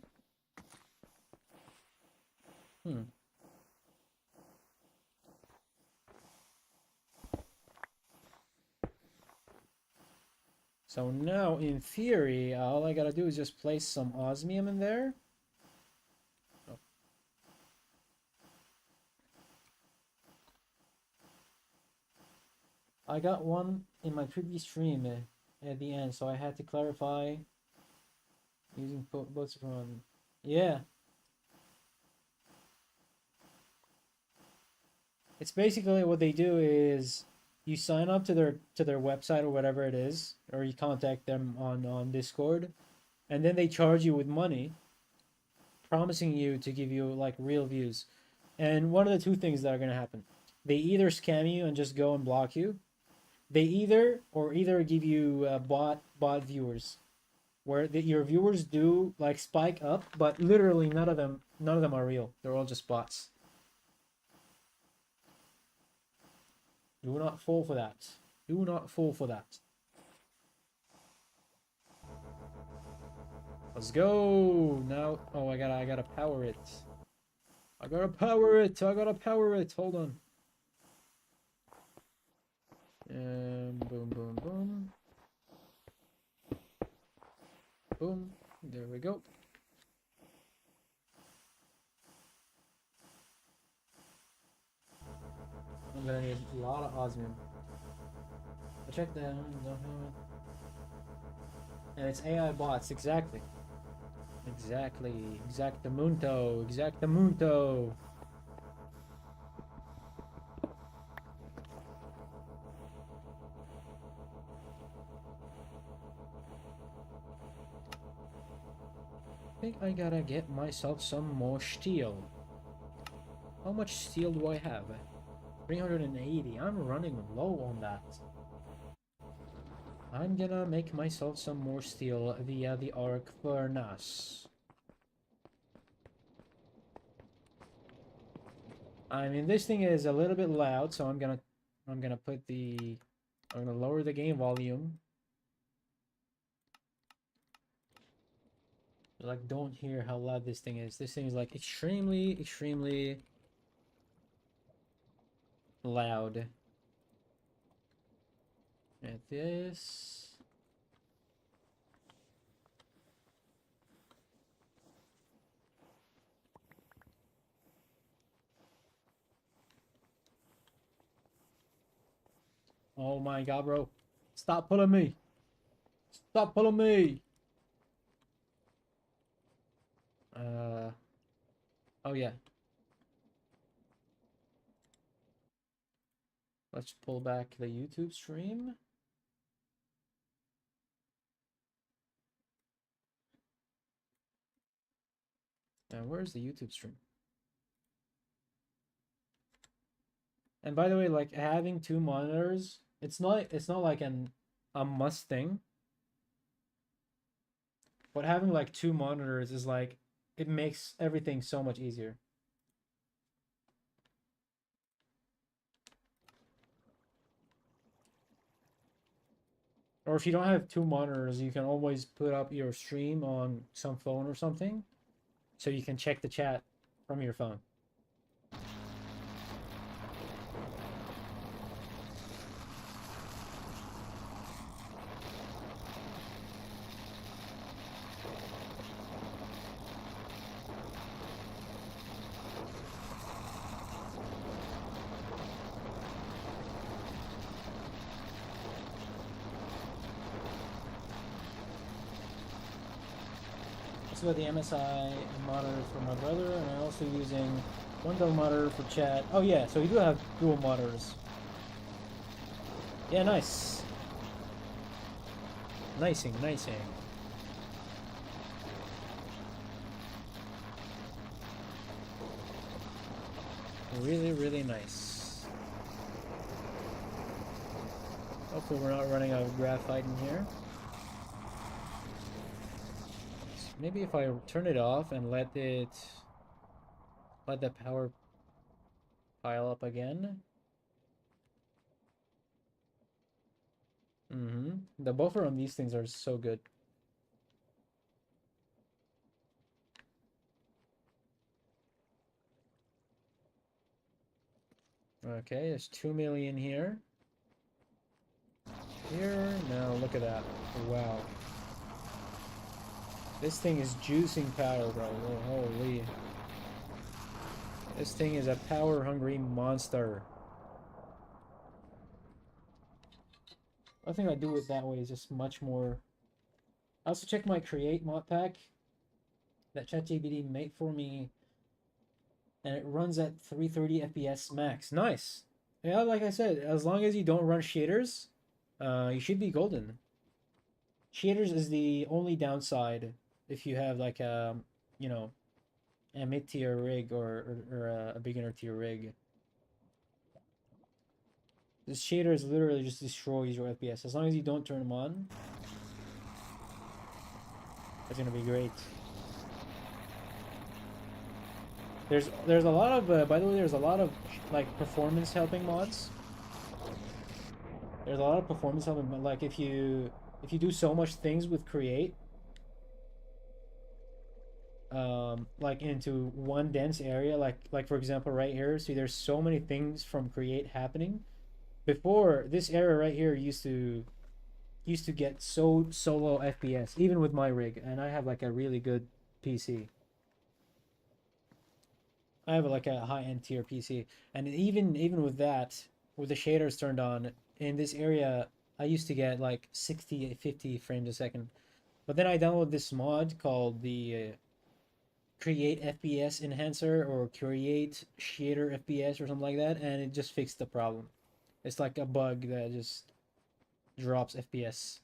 So now, in theory, all I gotta do is just place some osmium in there. Oh. I got one in my previous stream at the end, so I had to clarify using boats from... Yeah. It's basically what they do is you sign up to their website or whatever it is, or you contact them on Discord, and then they charge you with money, promising you to give you like real views. And one of the two things that are gonna happen: they either scam you and just go and block you. They either give you bot viewers, where your viewers do like spike up, but literally none of them are real. They're all just bots. Do not fall for that. Do not fall for that. Let's go now. Oh, I gotta power it. I gotta power it. Hold on. Boom, boom, boom. Boom. There we go. I'm gonna need a lot of osmium. But check that out. And it's AI bots, exactly. Exactly. Exactamundo. Exactamundo. I think I gotta get myself some more steel. How much steel do I have? 380. I'm running low on that. I'm gonna make myself some more steel via the arc furnace. I mean, this thing is a little bit loud, so I'm gonna lower the game volume. Like, don't hear how loud this thing is. This thing is like extremely, extremely loud. At this. Oh my god, bro. Stop pulling me. Stop pulling me. Oh yeah. Let's pull back the YouTube stream. And where's the YouTube stream? And by the way, like having two monitors, it's not like a must thing. But having like two monitors is like, it makes everything so much easier. Or if you don't have two monitors, you can always put up your stream on some phone or something, so you can check the chat from your phone. Got the MSI monitor for my brother, and I'm also using one Dell monitor for chat. Oh yeah, so you do have dual monitors. Yeah, nice. Nicing, nicing. Really, really nice. Hopefully we're not running out of graphite in here. Maybe if I turn it off and let the power pile up again. The buffer on these things are so good. Okay, there's 2 million here. Here, now look at that. Wow. This thing is juicing power, bro. Oh, holy. This thing is a power-hungry monster. I think I do it that way is just much more... I also checked my Create mod pack that ChatGPT made for me, and it runs at 330 FPS max. Nice! Yeah, like I said, as long as you don't run shaders, you should be golden. Shaders is the only downside if you have like a, you know, a mid-tier rig or a beginner tier rig. This shaders literally just destroys your FPS. As long as you don't turn them on, it's gonna be great. There's a lot of by the way, there's a lot of like performance helping mods. There's a lot of performance helping, like if you do so much things with Create, like into one dense area, like for example right here, see there's so many things from Create happening. Before, this area right here used to get so low FPS, even with my rig, and I have like a really good PC. I have like a high-end tier PC, and even with that, with the shaders turned on, in this area, I used to get like 60, 50 frames a second. But then I downloaded this mod called the Create FPS Enhancer or Create Shader FPS or something like that, and it just fixed the problem. It's like a bug that just drops FPS.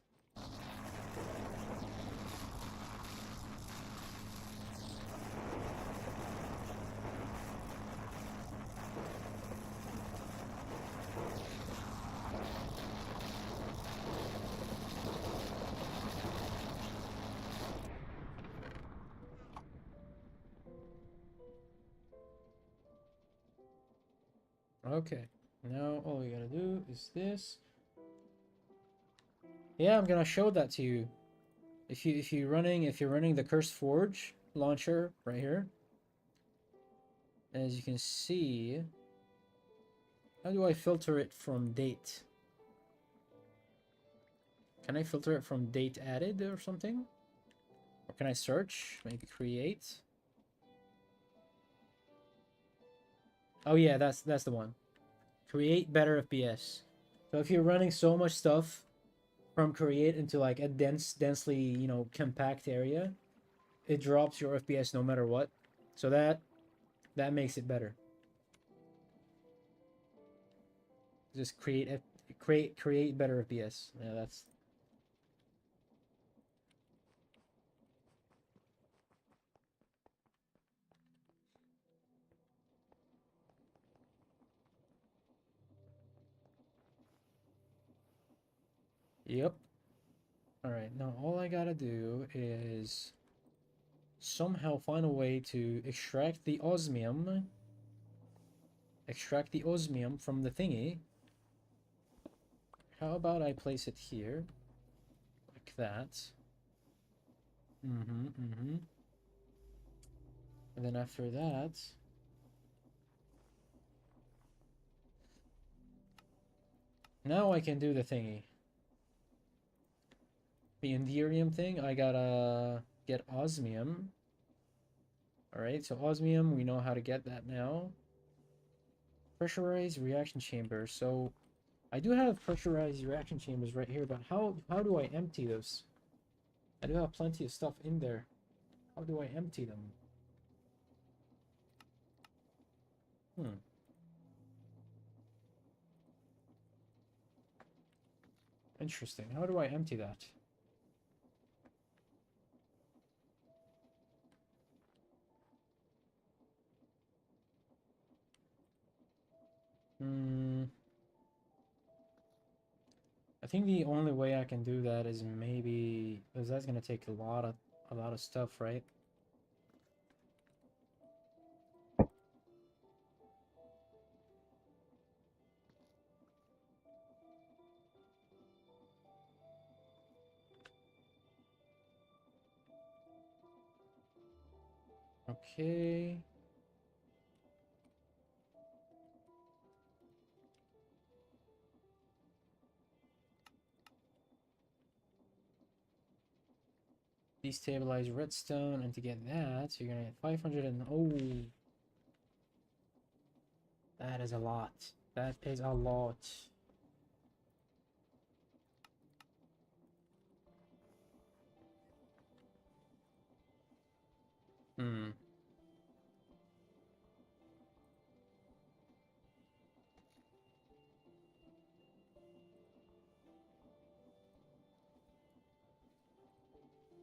Okay. Now all we gotta do is this. Yeah, I'm gonna show that to you. If you're running the Cursed Forge launcher right here, as you can see, how do I filter it from date? Can I filter it from date added or something? Or can I search? Maybe create? Oh yeah, that's the one. Create better FPS. So if you're running so much stuff from create into like a densely, you know, compact area, it drops your FPS no matter what. So that makes it better. Just create better FPS. Yeah, that's. Yep. All right. Now all I gotta do is somehow find a way to extract the osmium. Extract the osmium from the thingy. How about I place it here? Like that. And then after that... Now I can do the thingy. The Enderium thing, I gotta get osmium. Alright, so osmium, we know how to get that now. Pressurized reaction chamber. So I do have pressurized reaction chambers right here, but how do I empty those? I do have plenty of stuff in there. How do I empty them? Interesting. How do I empty that? I think the only way I can do that is maybe because that's gonna take a lot of stuff, right? Okay. Destabilize redstone, and to get that, you're gonna get 500 and oh, that is a lot. That is a lot.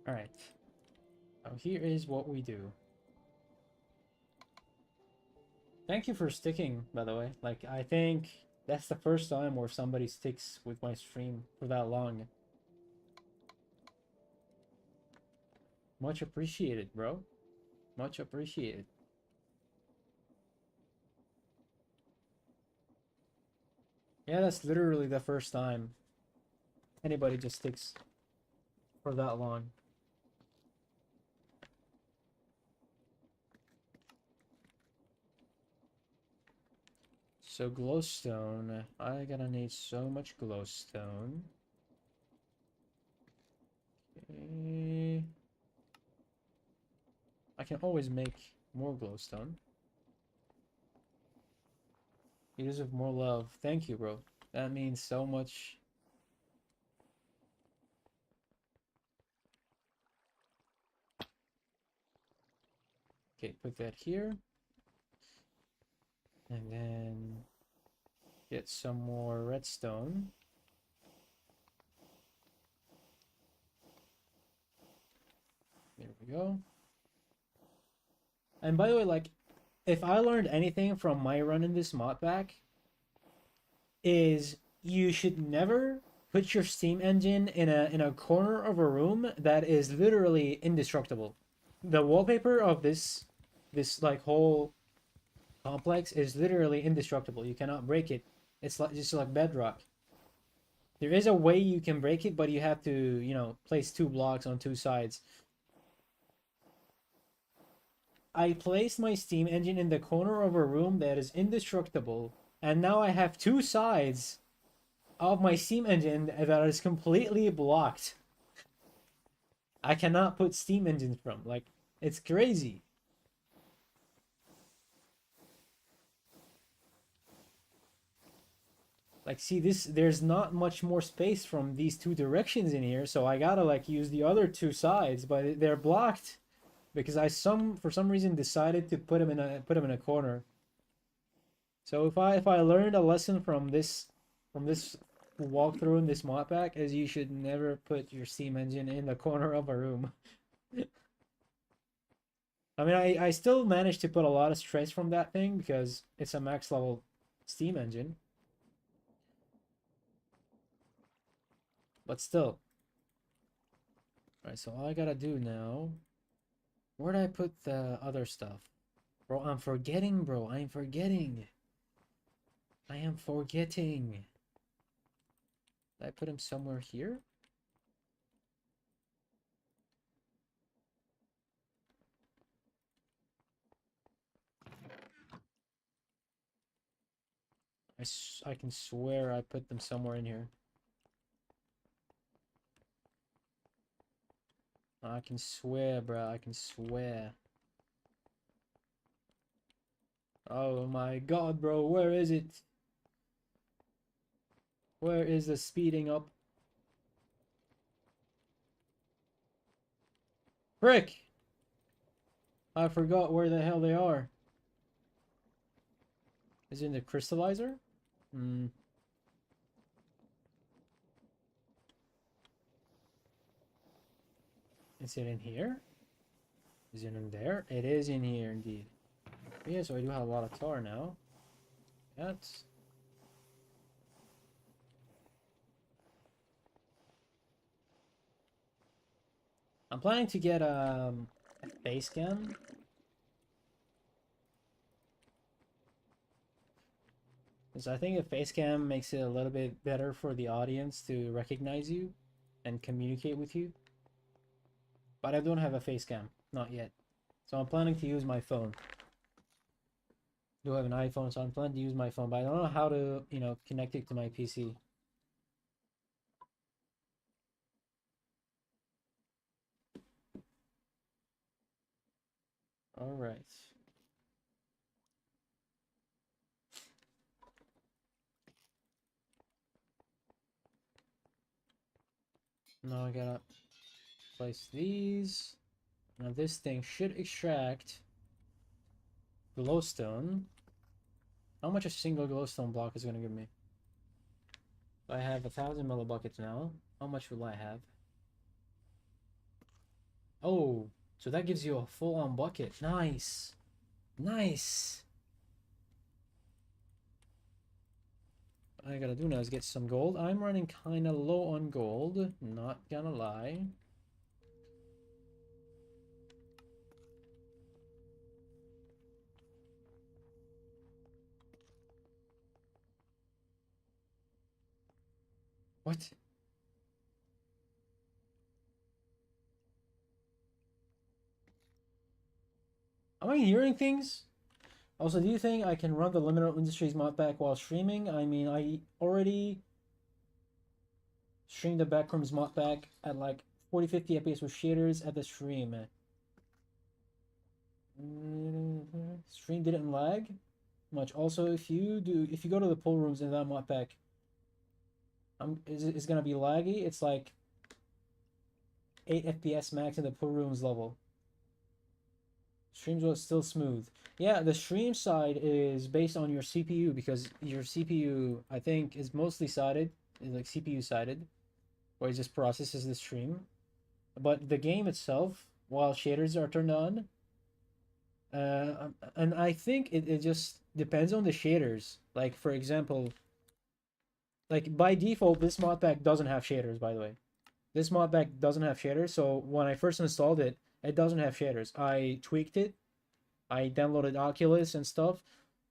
All right. Now here is what we do. Thank you for sticking, by the way. Like, I think that's the first time where somebody sticks with my stream for that long. Much appreciated, bro. Much appreciated. Yeah, that's literally the first time anybody just sticks for that long. So glowstone, I gotta need so much glowstone. Okay. I can always make more glowstone. You deserve more love. Thank you, bro. That means so much. Okay, put that here. And then get some more redstone. There we go. And by the way, like, if I learned anything from my run in this mod pack, is you should never put your Steam engine in a corner of a room that is literally indestructible. The wallpaper of this like whole complex is literally indestructible. You cannot break it. It's like just like bedrock. There is a way you can break it, but you have to, you know, place 2 blocks on 2 sides. I placed my steam engine in the corner of a room that is indestructible, and now I have 2 sides of my steam engine that is completely blocked. I cannot put steam engines from. Like, it's crazy. Like, see this, there's not much more space from these 2 directions in here, so I gotta like use the other 2 sides, but they're blocked because for some reason decided to put them in a corner. So if I learned a lesson from this walkthrough in this mod pack, is you should never put your steam engine in the corner of a room. I mean, I still managed to put a lot of stress from that thing because it's a max level steam engine. But still. Alright, so all I gotta do now... Where'd I put the other stuff? Bro, I'm forgetting, bro. I'm forgetting. I am forgetting. Did I put him somewhere here? I can swear I put them somewhere in here. I can swear, bro. I can swear. Oh my god, bro. Where is it? Where is the speeding up? Frick! I forgot where the hell they are. Is it in the crystallizer? Hmm. Is it in here? Is it in there? It is in here, indeed. Yeah, so I do have a lot of tar now. That's... I'm planning to get a face cam. Because I think a face cam makes it a little bit better for the audience to recognize you and communicate with you. But I don't have a face cam, not yet. So I'm planning to use my phone. I do have an iPhone, so I'm planning to use my phone, but I don't know how to, you know, connect it to my PC. All right. Now I gotta place these. Now this thing should extract glowstone. How much a single glowstone block is gonna give me? I have 1,000 millibuckets now. How much will I have? Oh, so that gives you a full-on bucket. Nice. Nice. What I gotta do now is get some gold. I'm running kind of low on gold. Not gonna lie. What? Am I hearing things? Also, do you think I can run the Liminal Industries mod pack while streaming? I mean, I already streamed the backrooms mod pack at like 40-50 FPS with shaders at the stream. Stream didn't lag much. Also, if you go to the pool rooms in that mod pack, it's gonna be laggy. It's like 8 FPS max in the pool rooms level. Streams was still smooth. Yeah, the stream side is based on your CPU because your CPU, I think, is mostly sided, is like CPU sided, where it just processes the stream. But the game itself, while shaders are turned on, and I think it just depends on the shaders. Like, for example, like by default, this mod pack doesn't have shaders, by the way. This mod pack doesn't have shaders, so when I first installed it, it doesn't have shaders. I tweaked it. I downloaded Oculus and stuff.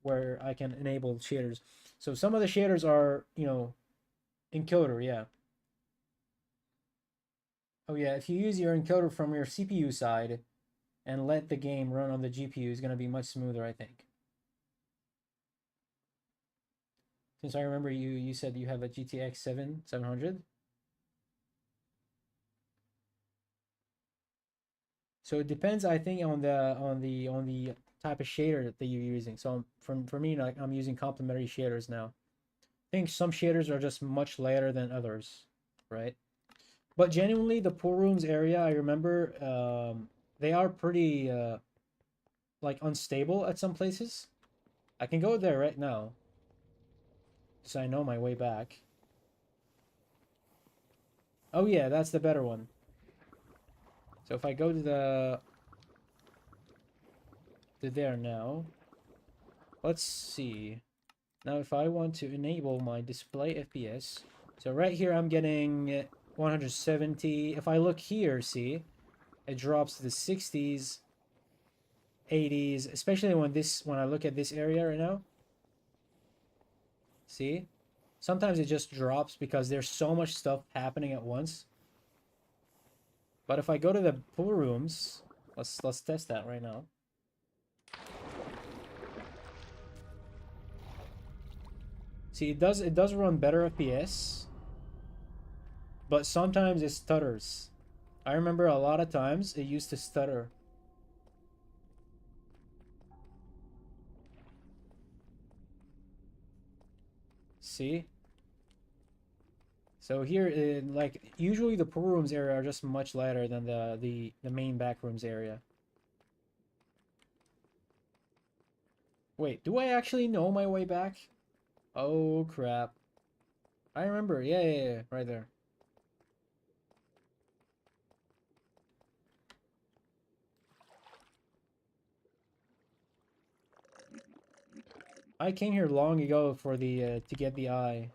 where I can enable shaders. So some of the shaders are, you know, encoder, yeah. Oh yeah, if you use your encoder from your CPU side and let the game run on the GPU, is going to be much smoother, I think. Since I remember you said you have a GTX 700. So it depends, I think, on the type of shader that you're using. So for me, like I'm using complementary shaders now. I think some shaders are just much lighter than others, right? But genuinely, the pool rooms area, I remember, they are pretty like unstable at some places. I can go there right now, so I know my way back. Oh yeah, that's the better one. So if I go to there now, let's see. Now if I want to enable my display FPS, so right here I'm getting 170. If I look here, see, it drops to the 60s, 80s, especially when I look at this area right now. See? Sometimes it just drops because there's so much stuff happening at once. But if I go to the pool rooms, let's test that right now. See, it does run better FPS, but sometimes it stutters. I remember a lot of times it used to stutter. See? So here, like usually the pool rooms area are just much lighter than the main back rooms area. Wait, do I actually know my way back? Oh crap! I remember. Yeah, yeah, yeah, right there. I came here long ago for the to get the eye.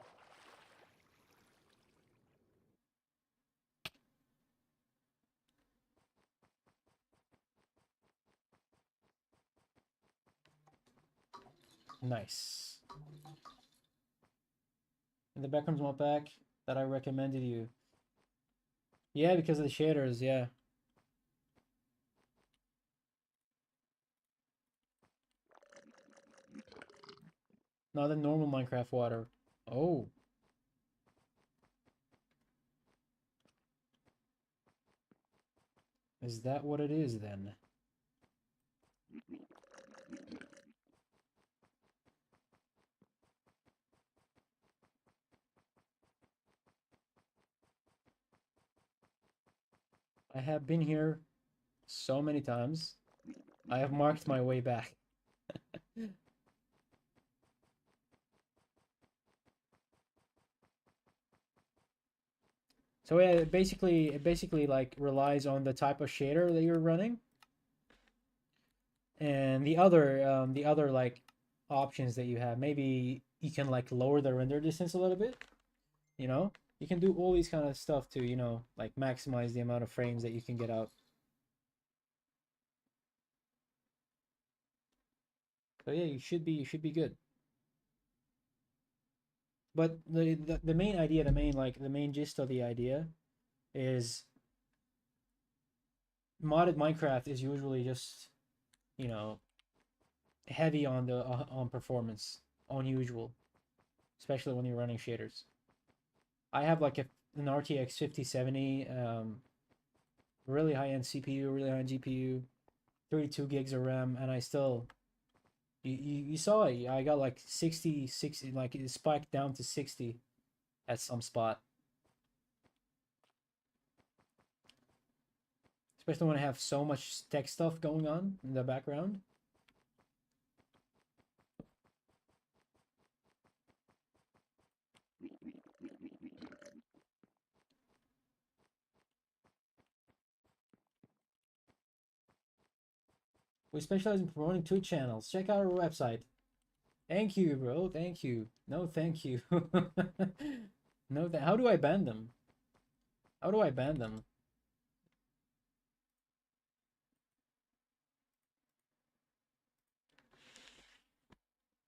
Nice. And the Beckrams went back that I recommended you. Yeah, because of the shaders, yeah. Not the normal Minecraft water. Oh. Is that what it is then? I have been here so many times. I have marked my way back. So yeah, it basically like relies on the type of shader that you're running, and the other like options that you have. Maybe you can like lower the render distance a little bit. You know, you can do all these kind of stuff to like maximize the amount of frames that you can get out. So yeah, you should be good. But the main idea, the main gist of the idea is modded Minecraft is usually just you know heavy on performance, unusual, especially when you're running shaders. I have like an RTX 5070, really high end CPU, really high end GPU, 32 gigs of RAM, and I still you saw it. I got like 60, like it spiked down to 60 at some spot. Especially when I have so much tech stuff going on in the background. We specialize in promoting two channels. Check out our website. Thank you, bro. Thank you. No, thank you. No, how do I ban them? How do I ban them?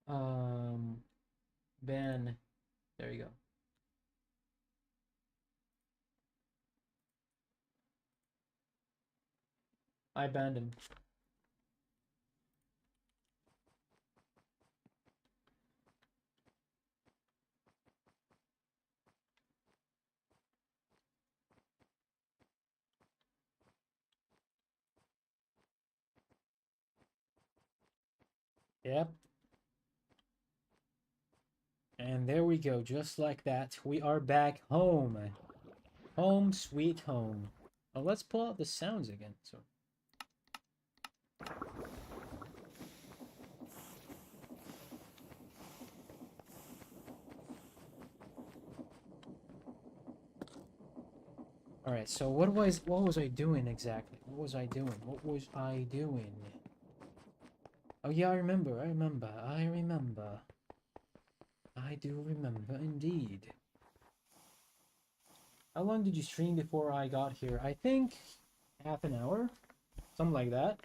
ban. There you go. I banned him. Yep. And there we go, just like that. We are back home. Home sweet home. Oh, let's pull out the sounds again. So. Alright, so what was I doing exactly? What was I doing? What was I doing? Oh yeah, I remember. I do remember indeed. How long did you stream before I got here? I think half an hour, something like that.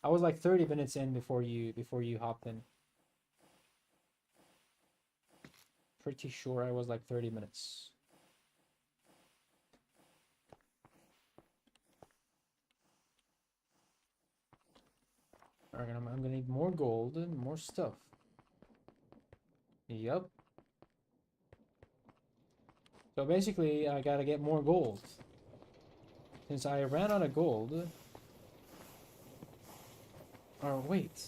I was like 30 minutes in before you hopped in. Pretty sure I was like 30 minutes. Alright, I'm gonna need more gold and more stuff. Yup. So basically, I gotta get more gold. Since I ran out of gold... Oh, wait.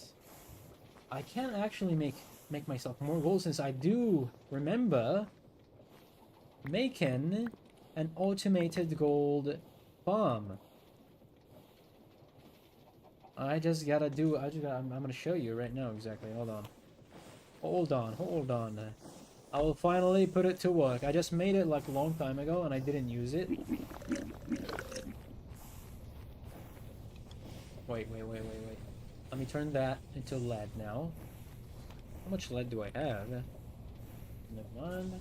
I can actually make myself more gold since I do remember making an automated gold farm. I'm gonna show you right now exactly. Hold on. I will finally put it to work. I just made it like a long time ago and I didn't use it. Wait. Let me turn that into lead now. How much lead do I have? Never mind.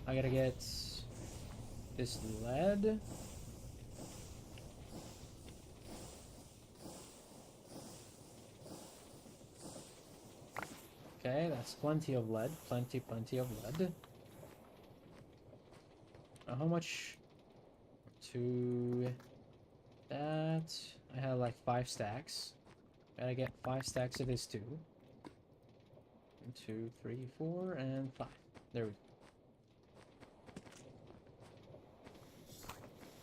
I gotta get this lead. Okay, that's plenty of lead. Plenty of lead. How much to that? I have like 5 stacks. Gotta get 5 stacks of this too. 1, 2, 3, 4, and 5. There we go.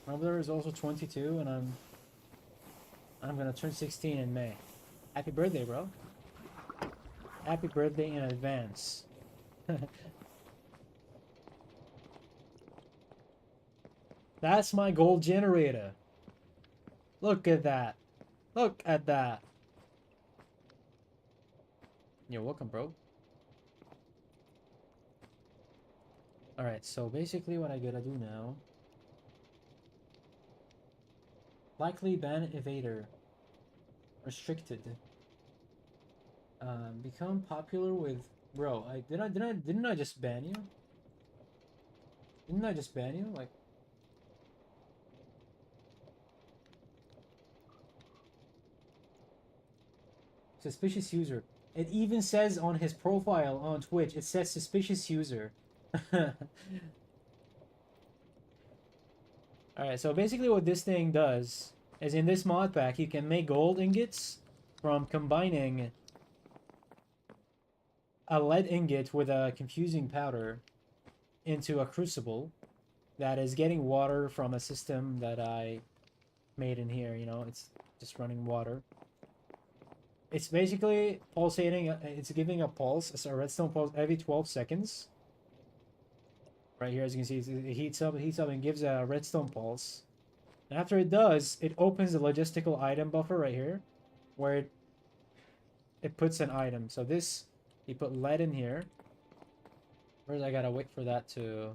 My brother is also 22, and I'm gonna turn 16 in May. Happy birthday, bro! Happy birthday in advance. That's my gold generator. Look at that. Look at that. You're welcome, bro. Alright, so basically what I gotta do now... Likely ban evader. Restricted. Become popular with... Bro, didn't I just ban you? Didn't I just ban you? Like... Suspicious user. It even says on his profile on Twitch, it says suspicious user. Alright, so basically what this thing does is in this mod pack, you can make gold ingots from combining a lead ingot with a confusing powder into a crucible that is getting water from a system that I made in here, you know, it's just running water. It's basically pulsating, it's giving a pulse, a redstone pulse every 12 seconds. Right here, as you can see, it heats up and gives a redstone pulse. And after it does, it opens the logistical item buffer right here, where it puts an item. So this, you put lead in here. First, I gotta wait for that to...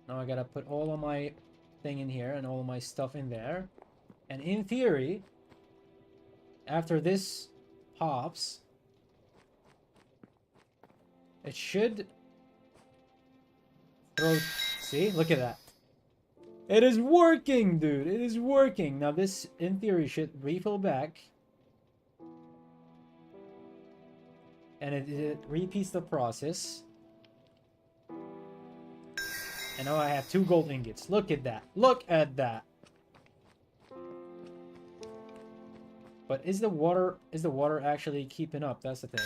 Now I gotta put all of my thing in here and all of my stuff in there. And in theory, after this pops, it should throw... See? Look at that. It is working, dude. It is working. Now this, in theory, should refill back. And it repeats the process. And now I have 2 gold ingots. Look at that. Look at that. But is the water actually keeping up? That's the thing.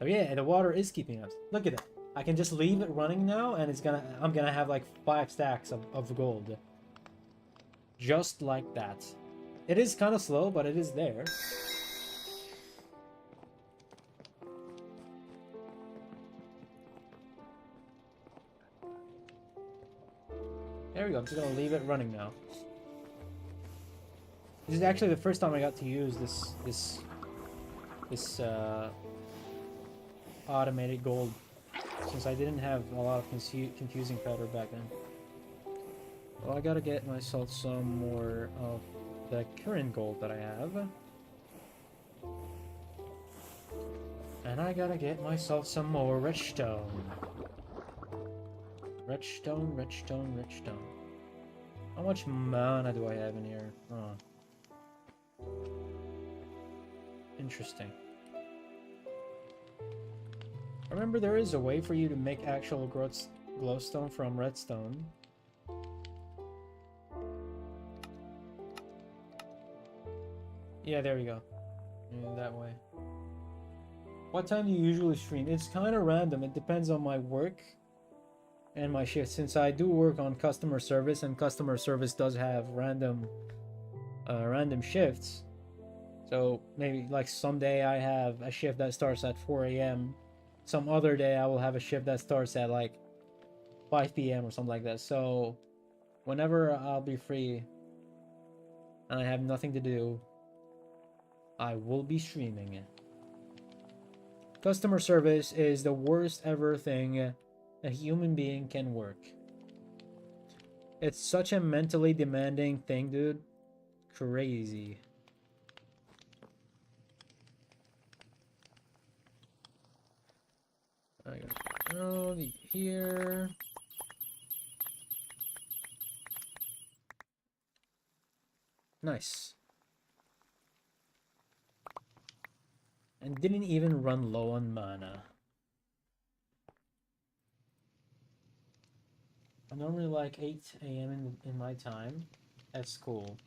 Oh yeah, the water is keeping up. Look at that. I can just leave it running now, and I'm gonna have like 5 stacks of gold. Just like that. It is kind of slow, but it is there. There we go. I'm just gonna leave it running now. This is actually the first time I got to use this automated gold, since I didn't have a lot of confusing powder back then. Well, I gotta get myself some more of the current gold that I have. And I gotta get myself some more redstone. Redstone, redstone, redstone. How much mana do I have in here? Oh. Interesting. Remember, there is a way for you to make actual glowstone from redstone. Yeah, there we go. Yeah, that way. What time do you usually stream? It's kind of random. It depends on my work and my shift. Since I do work on customer service, and customer service does have random shifts. So maybe like someday I have a shift that starts at 4 a.m. Some other day I will have a shift that starts at like 5 p.m. or something like that. So whenever I'll be free and I have nothing to do, I will be streaming it. Customer service is the worst ever thing a human being can work. It's such a mentally demanding thing, dude. Crazy. I gotta go here. Nice. And didn't even run low on mana. I'm normally like 8 a.m. in my time at school.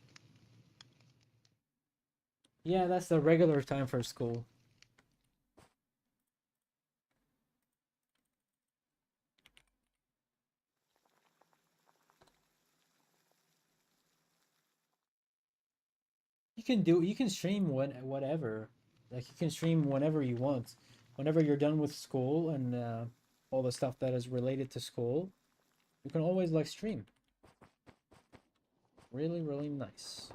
Yeah, that's the regular time for school. You can stream whatever. Like, you can stream whenever you want. Whenever you're done with school and all the stuff that is related to school, you can always like stream. Really, really nice.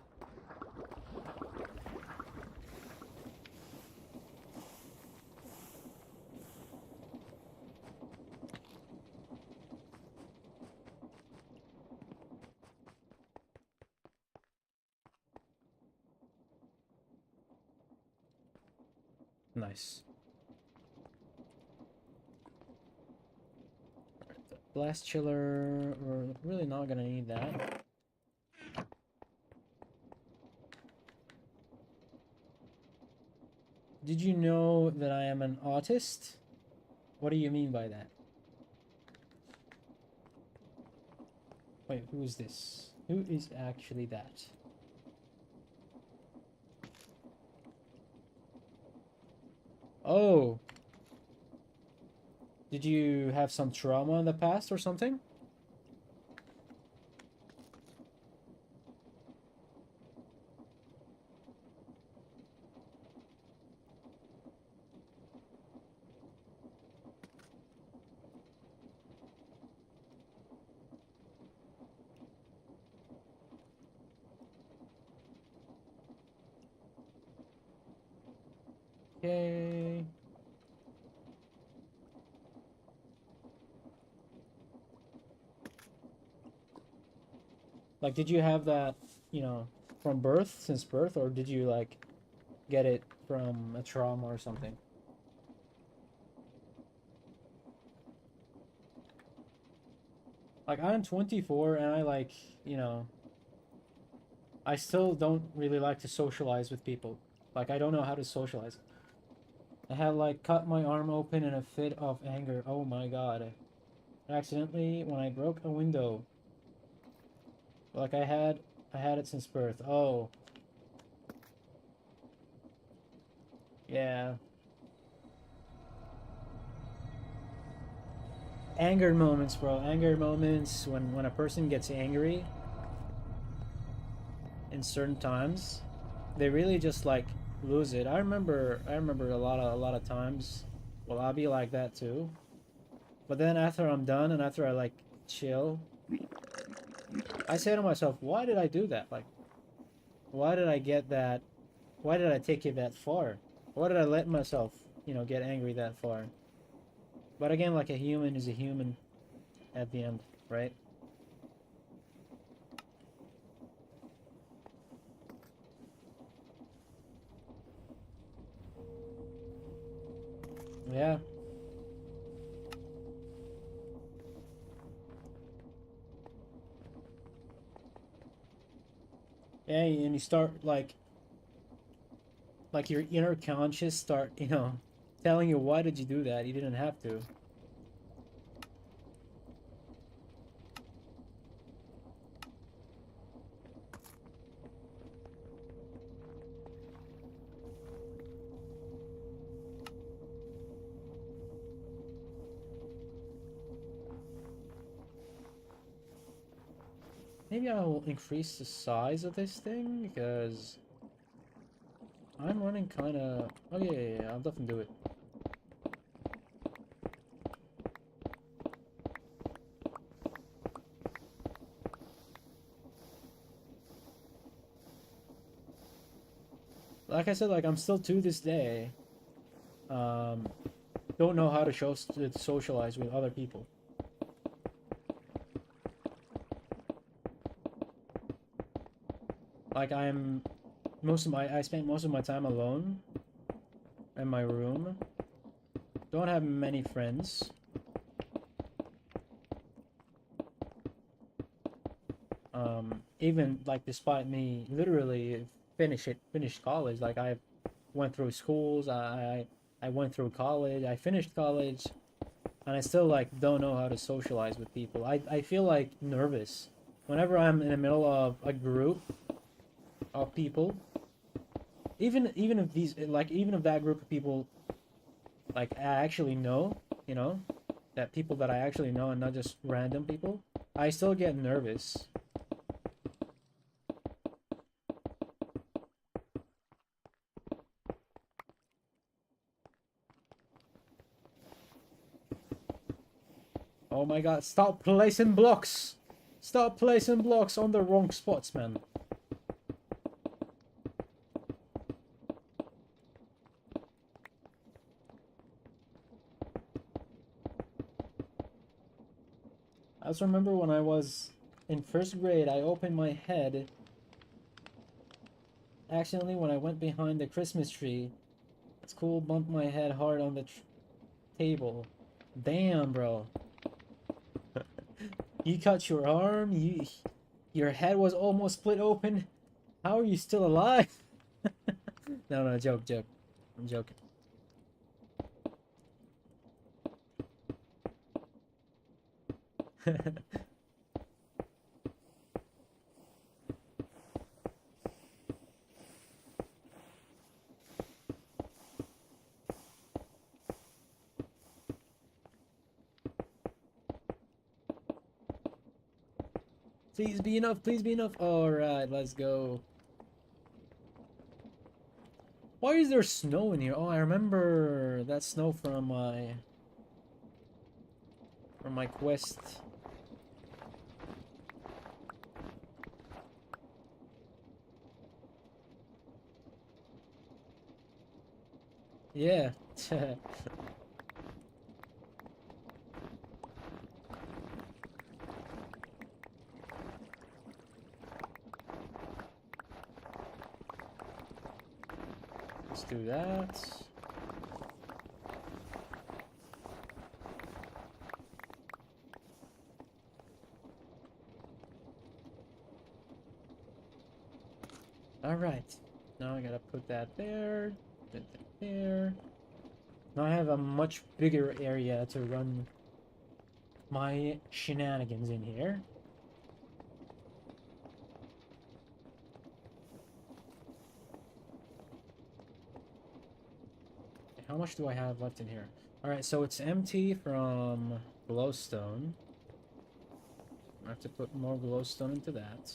Nice. Alright, the blast chiller, we're really not gonna need that. Did you know that I am an autist? What do you mean by that? Wait, who is this? Who is actually that? Oh. Did you have some trauma in the past or something? Okay. Like, did you have that, you know, from birth, since birth, or did you, like, get it from a trauma or something? Like, I'm 24 and I like, you know, I still don't really like to socialize with people. Like, I don't know how to socialize. I had like cut my arm open in a fit of anger. Oh my god. Accidentally when I broke a window. Like I had it since birth. Oh. Yeah. Anger moments, bro. Anger moments when a person gets angry in certain times, they really just like lose it. I remember a lot of times. Well, I'll be like that too. But then after I'm done and after I like chill, I say to myself, why did I do that? Like, why did I get that? Why did I take it that far? Why did I let myself, you know, get angry that far? But again, like a human is a human at the end, right? Yeah. Yeah, and you start like your inner conscious start, you know, telling you why did you do that? You didn't have to. Maybe I will increase the size of this thing because I'm running kind of. Oh yeah, I'll definitely do it. Like I said, like I'm still to this day, um, don't know how to socialize with other people. Like I spent most of my time alone in my room. Don't have many friends. Even like despite me literally finished college. Like I went through schools. I went through college. I finished college, and I still like don't know how to socialize with people. I feel like nervous whenever I'm in the middle of a group of people. Even if these like even if that group of people like I actually know, you know, that people that I actually know and not just random people, I still get nervous. Oh my god, stop placing blocks! Stop placing blocks on the wrong spots, man. I just remember when I was in first grade, I opened my head accidentally when I went behind the Christmas tree. School bumped my head hard on the table. Damn, bro. You cut your arm, your head was almost split open. How are you still alive? No, joke. I'm joking. Please be enough, please be enough. Alright, let's go. Why is there snow in here? Oh, I remember that snow from my quest. Yeah. Let's do that. Alright. Now I gotta put that there. Put that there. Now I have a much bigger area to run my shenanigans in here. How much do I have left in here? Alright, so it's empty from glowstone. I have to put more glowstone into that.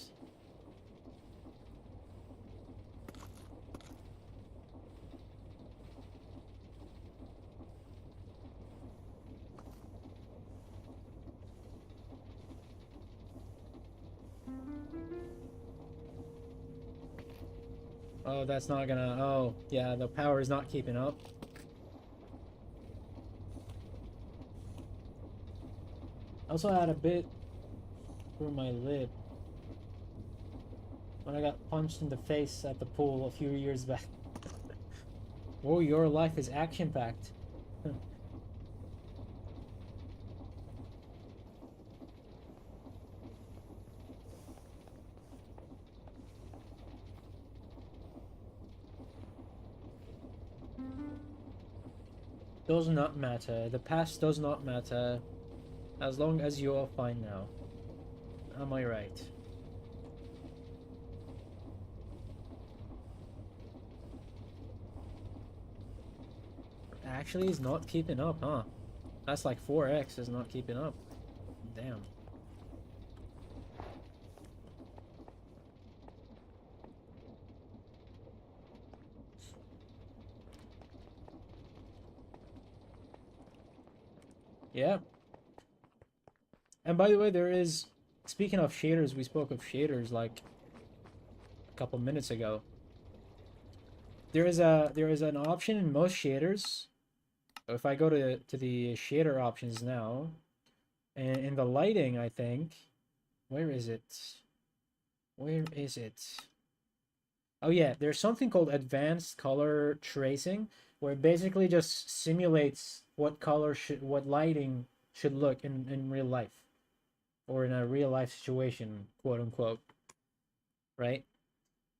Oh, that's not gonna... Oh, yeah, the power is not keeping up. I also had a bit through my lip when I got punched in the face at the pool a few years back. Oh, your life is action-packed. Does not matter. The past does not matter. As long as you are fine now. Am I right? Actually, is not keeping up, huh? That's like 4x is not keeping up. Damn. Yeah. And by the way, there is... Speaking of shaders, we spoke of shaders like a couple minutes ago. There is an option in most shaders. If I go to the shader options now, and in the lighting, I think, where is it? Where is it? Oh yeah, there's something called advanced color tracing, where it basically just simulates what lighting should look in real life, or in a real life situation, quote unquote. Right?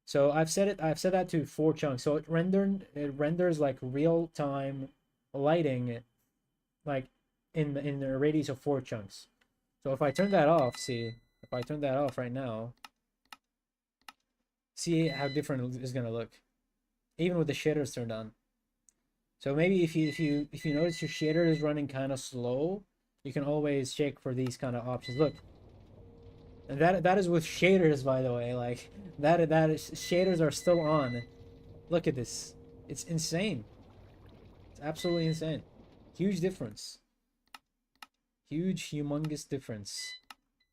So I've set that to 4 chunks. So it renders like real time lighting, like in the radius of 4 chunks. So if I turn that off, see, if I turn that off right now, see how different it's gonna look, even with the shaders turned on. So maybe if you notice your shader is running kind of slow, you can always check for these kind of options. Look, and that is with shaders, by the way. Like that is, shaders are still on. Look at this. It's insane. It's absolutely insane. Huge difference. Huge, humongous difference.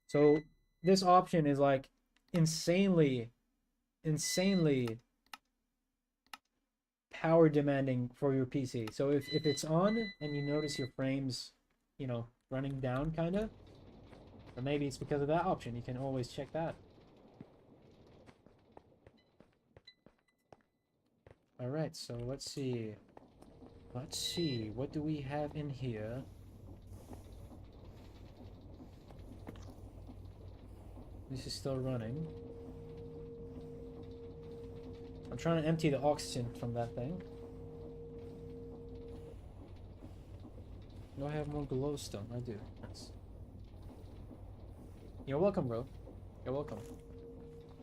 So this option is like insanely power demanding for your PC. So if it's on and you notice your frames, you know, running down kind of, or maybe it's because of that option, you can always check that. All right, so let's see. Let's see, what do we have in here? This is still running. I'm trying to empty the oxygen from that thing. Do I have more glowstone? I do. Nice. You're welcome, bro. You're welcome.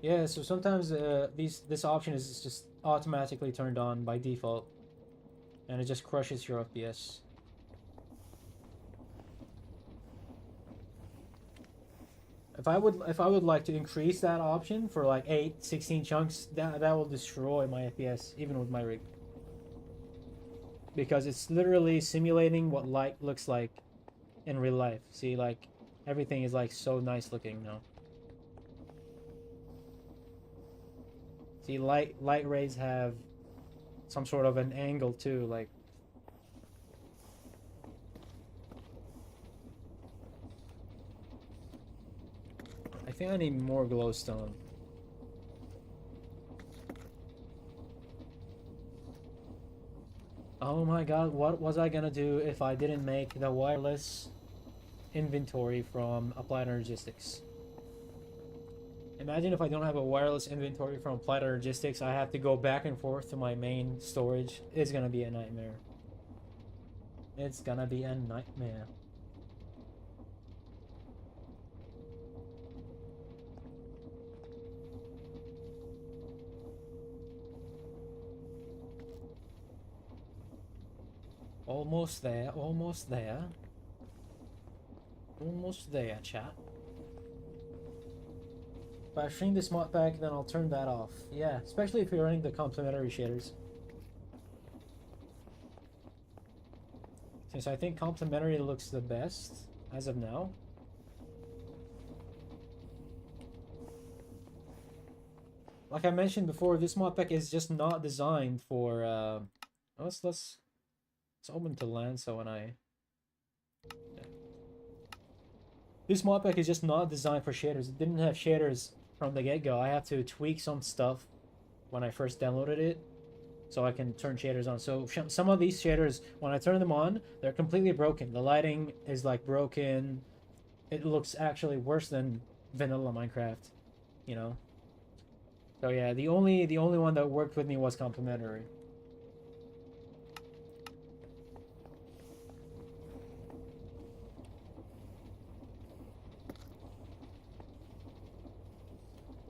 Yeah, so sometimes this option is just automatically turned on by default, and it just crushes your FPS. If I would like to increase that option for like 16 chunks, that will destroy my FPS even with my rig. Because it's literally simulating what light looks like in real life. See, like everything is like so nice looking now. See, light rays have some sort of an angle too, like I think I need more glowstone. Oh my god, what was I gonna do if I didn't make the wireless inventory from Applied Energistics? Imagine if I don't have a wireless inventory from Applied Logistics, I have to go back and forth to my main storage. It's gonna be a nightmare. It's gonna be a nightmare. Almost there, almost there. Almost there, chat. If I stream this mod pack, then I'll turn that off. Yeah, especially if you're running the complementary shaders. Since I think complementary looks the best as of now. Like I mentioned before, this mod pack is just not designed for let's open to land so when I this mod pack is just not designed for shaders. It didn't have shaders from the get-go. I have to tweak some stuff when I first downloaded it so I can turn shaders on. So some of these shaders, when I turn them on, they're completely broken. The lighting is like broken. It looks actually worse than vanilla Minecraft, you know. So yeah, the only one that worked with me was complementary.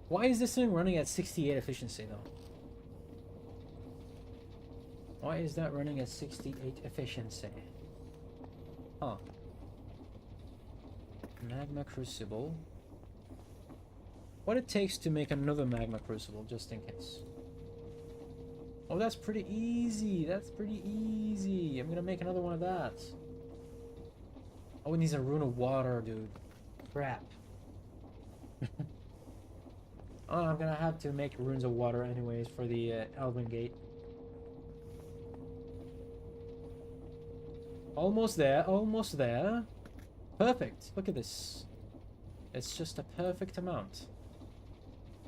Why is this thing running at 68 efficiency though? Why is that running at 68 efficiency? Huh. Magma Crucible. What it takes to make another Magma Crucible, just in case. Oh, that's pretty easy. That's pretty easy. I'm gonna make another one of that. Oh, it needs a rune of water, dude. Crap. Oh, I'm gonna have to make runes of water anyways for the Elven Gate. Almost there, almost there. Perfect. Look at this. It's just a perfect amount.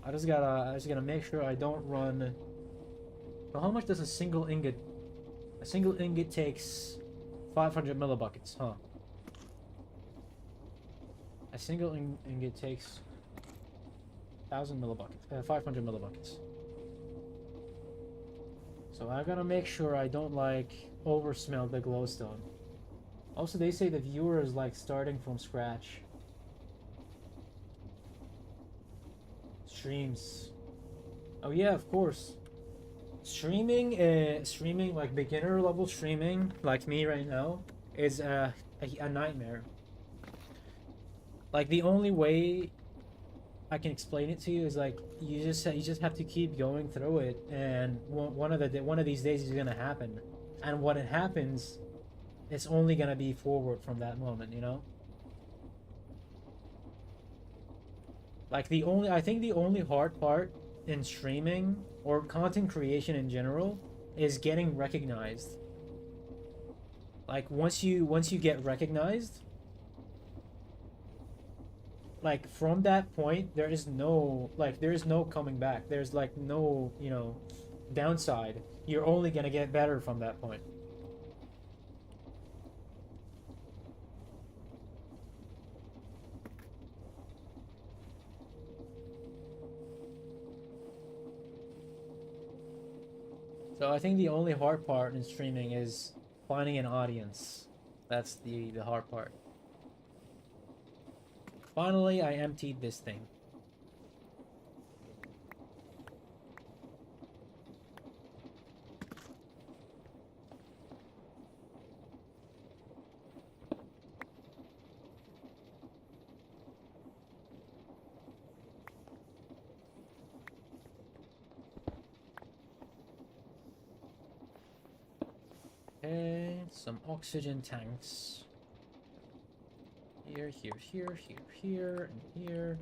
I just gotta make sure I don't run. So how much does a single ingot? A single ingot takes 500 millibuckets, huh? A single ingot takes 1,000 millibuckets, 500 millibuckets. So I gotta make sure I don't like oversmelt the glowstone. Also, they say the viewer is like starting from scratch. Streams. Oh yeah, of course. Streaming like beginner level streaming, like me right now, is a nightmare. Like the only way I can explain it to you is like you just have to keep going through it, and one of these days is gonna happen, and when it happens, it's only gonna be forward from that moment, you know. Like I think the only hard part in streaming or content creation in general is getting recognized. Like once you get recognized, like from that point there is no coming back. There's like no, you know, downside. You're only gonna get better from that point. So I think the only hard part in streaming is finding an audience. That's the hard part. Finally, I emptied this thing. Okay, some oxygen tanks. Here, and here.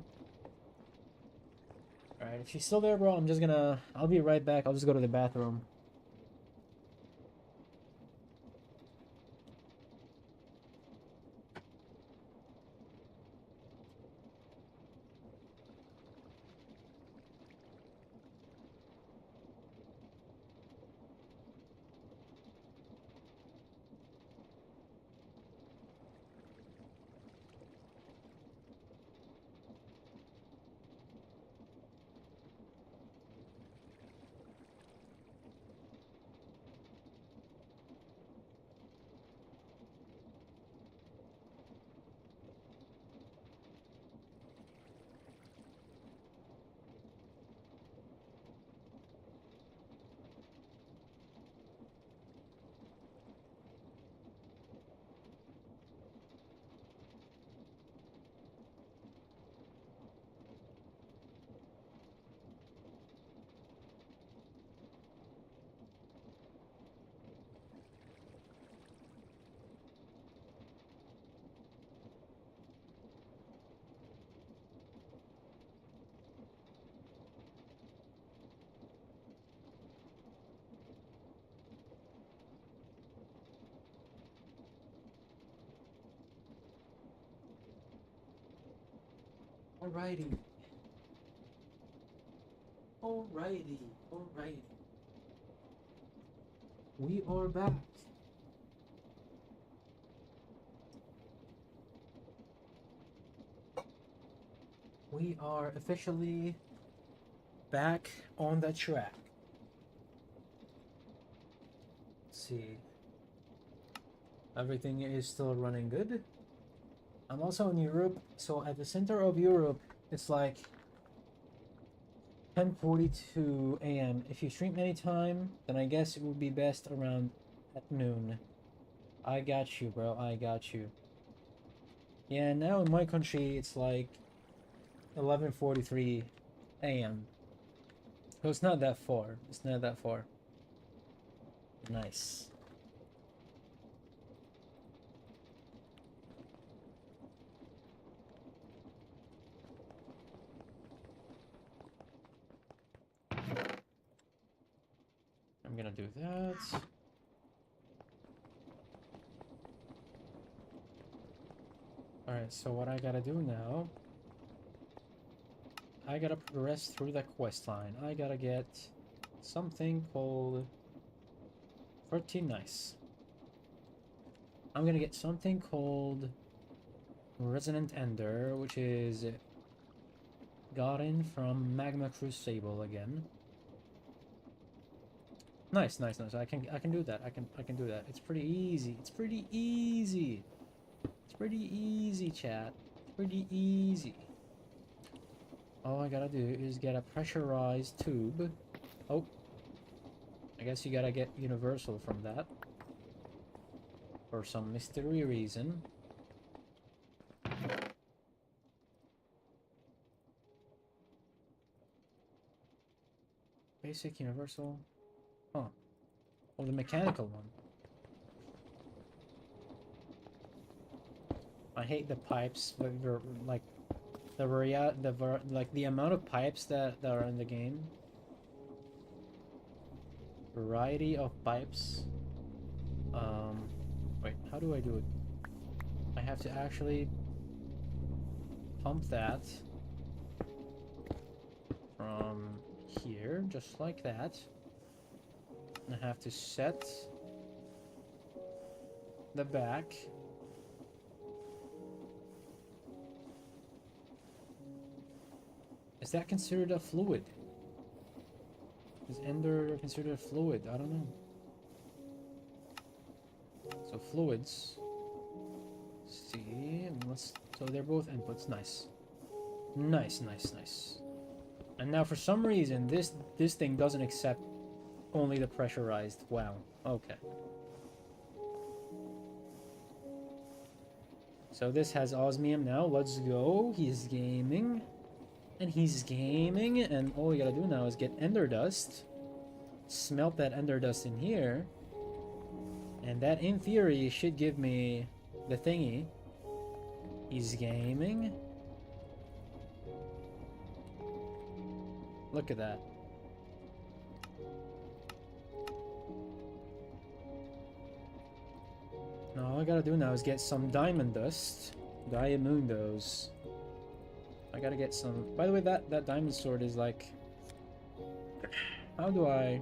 Alright, if she's still there, bro, I'll be right back. I'll just go to the bathroom. Alrighty. Alrighty. Alrighty. We are back. We are officially back on the track. Let's see. Everything is still running good. I'm also in Europe, so at the center of Europe, it's like 10:42 a.m. If you stream anytime, then I guess it would be best around at noon. I got you, bro. I got you. Yeah, now in my country, it's like 11:43 a.m. So it's not that far. It's not that far. Nice. I'm gonna do that. Alright, so what I gotta do now, I gotta progress through the quest line. I gotta get something called 13 nice. I'm gonna get something called Resonant Ender, which is gotten from Magma Crucible again. Nice, nice, nice. I can do that. I can do that. It's pretty easy. It's pretty easy. It's pretty easy, chat. It's pretty easy. All I gotta do is get a pressurized tube. Oh. I guess you gotta get universal from that. For some mystery reason. Basic universal. Huh. Oh, the mechanical one. I hate the pipes, but they're like the amount of pipes that are in the game. Variety of pipes. Wait, how do I do it? I have to actually pump that from here, just like that. And I have to set the back. Is that considered a fluid? Is Ender considered a fluid? I don't know. So fluids. See, so they're both inputs. Nice. Nice, nice, nice. And now for some reason this thing doesn't accept only the pressurized. Wow. Okay. So this has osmium now. Let's go. He's gaming. And he's gaming, and all we gotta do now is get ender dust. Smelt that ender dust in here. And that, in theory, should give me the thingy. He's gaming. Look at that. Now all I gotta do now is get some diamond dust. Diamundos. I gotta get some... By the way, that diamond sword is like... How do I...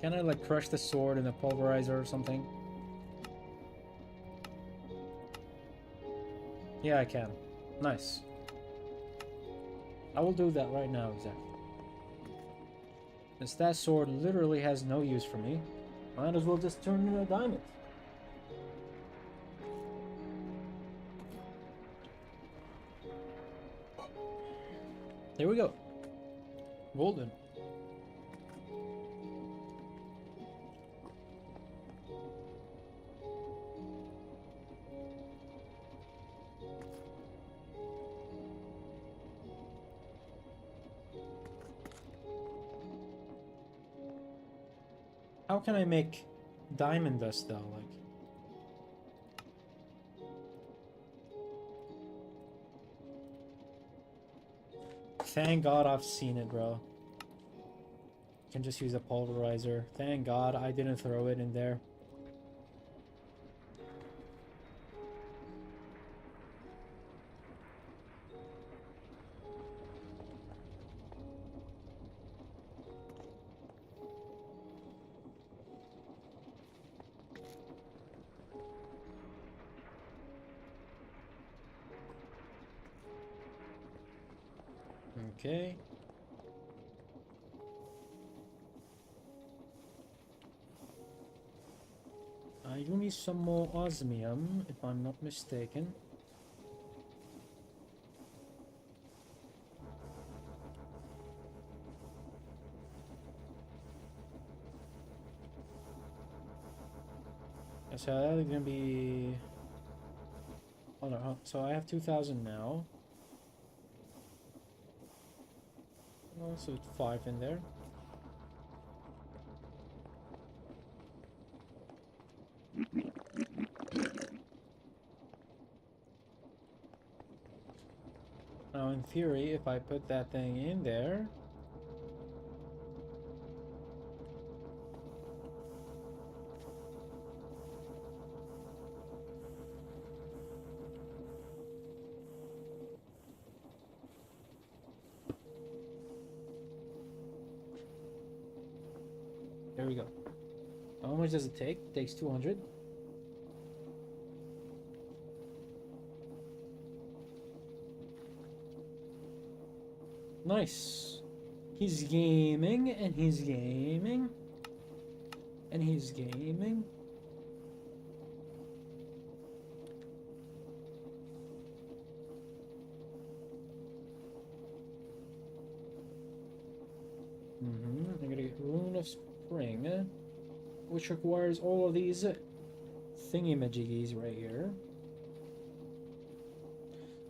Can I like crush the sword in a pulverizer or something? Yeah, I can. Nice. I will do that right now, exactly. Since that sword literally has no use for me, might as well just turn it into a diamond. Here we go. Golden. How can I make diamond dust though? Like, thank God I've seen it, bro. Can just use a pulverizer. Thank God I didn't throw it in there. Okay. You need some more osmium, if I'm not mistaken. So that's gonna be... Oh no, so I have 2,000 now. Also 5 in there. Now in theory, if I put that thing in there... There we go. How much does it take? It takes 200. Nice. He's gaming, and he's gaming. And he's gaming. I'm gonna get Rune of Spring, which requires all of these thingy-majiggies right here.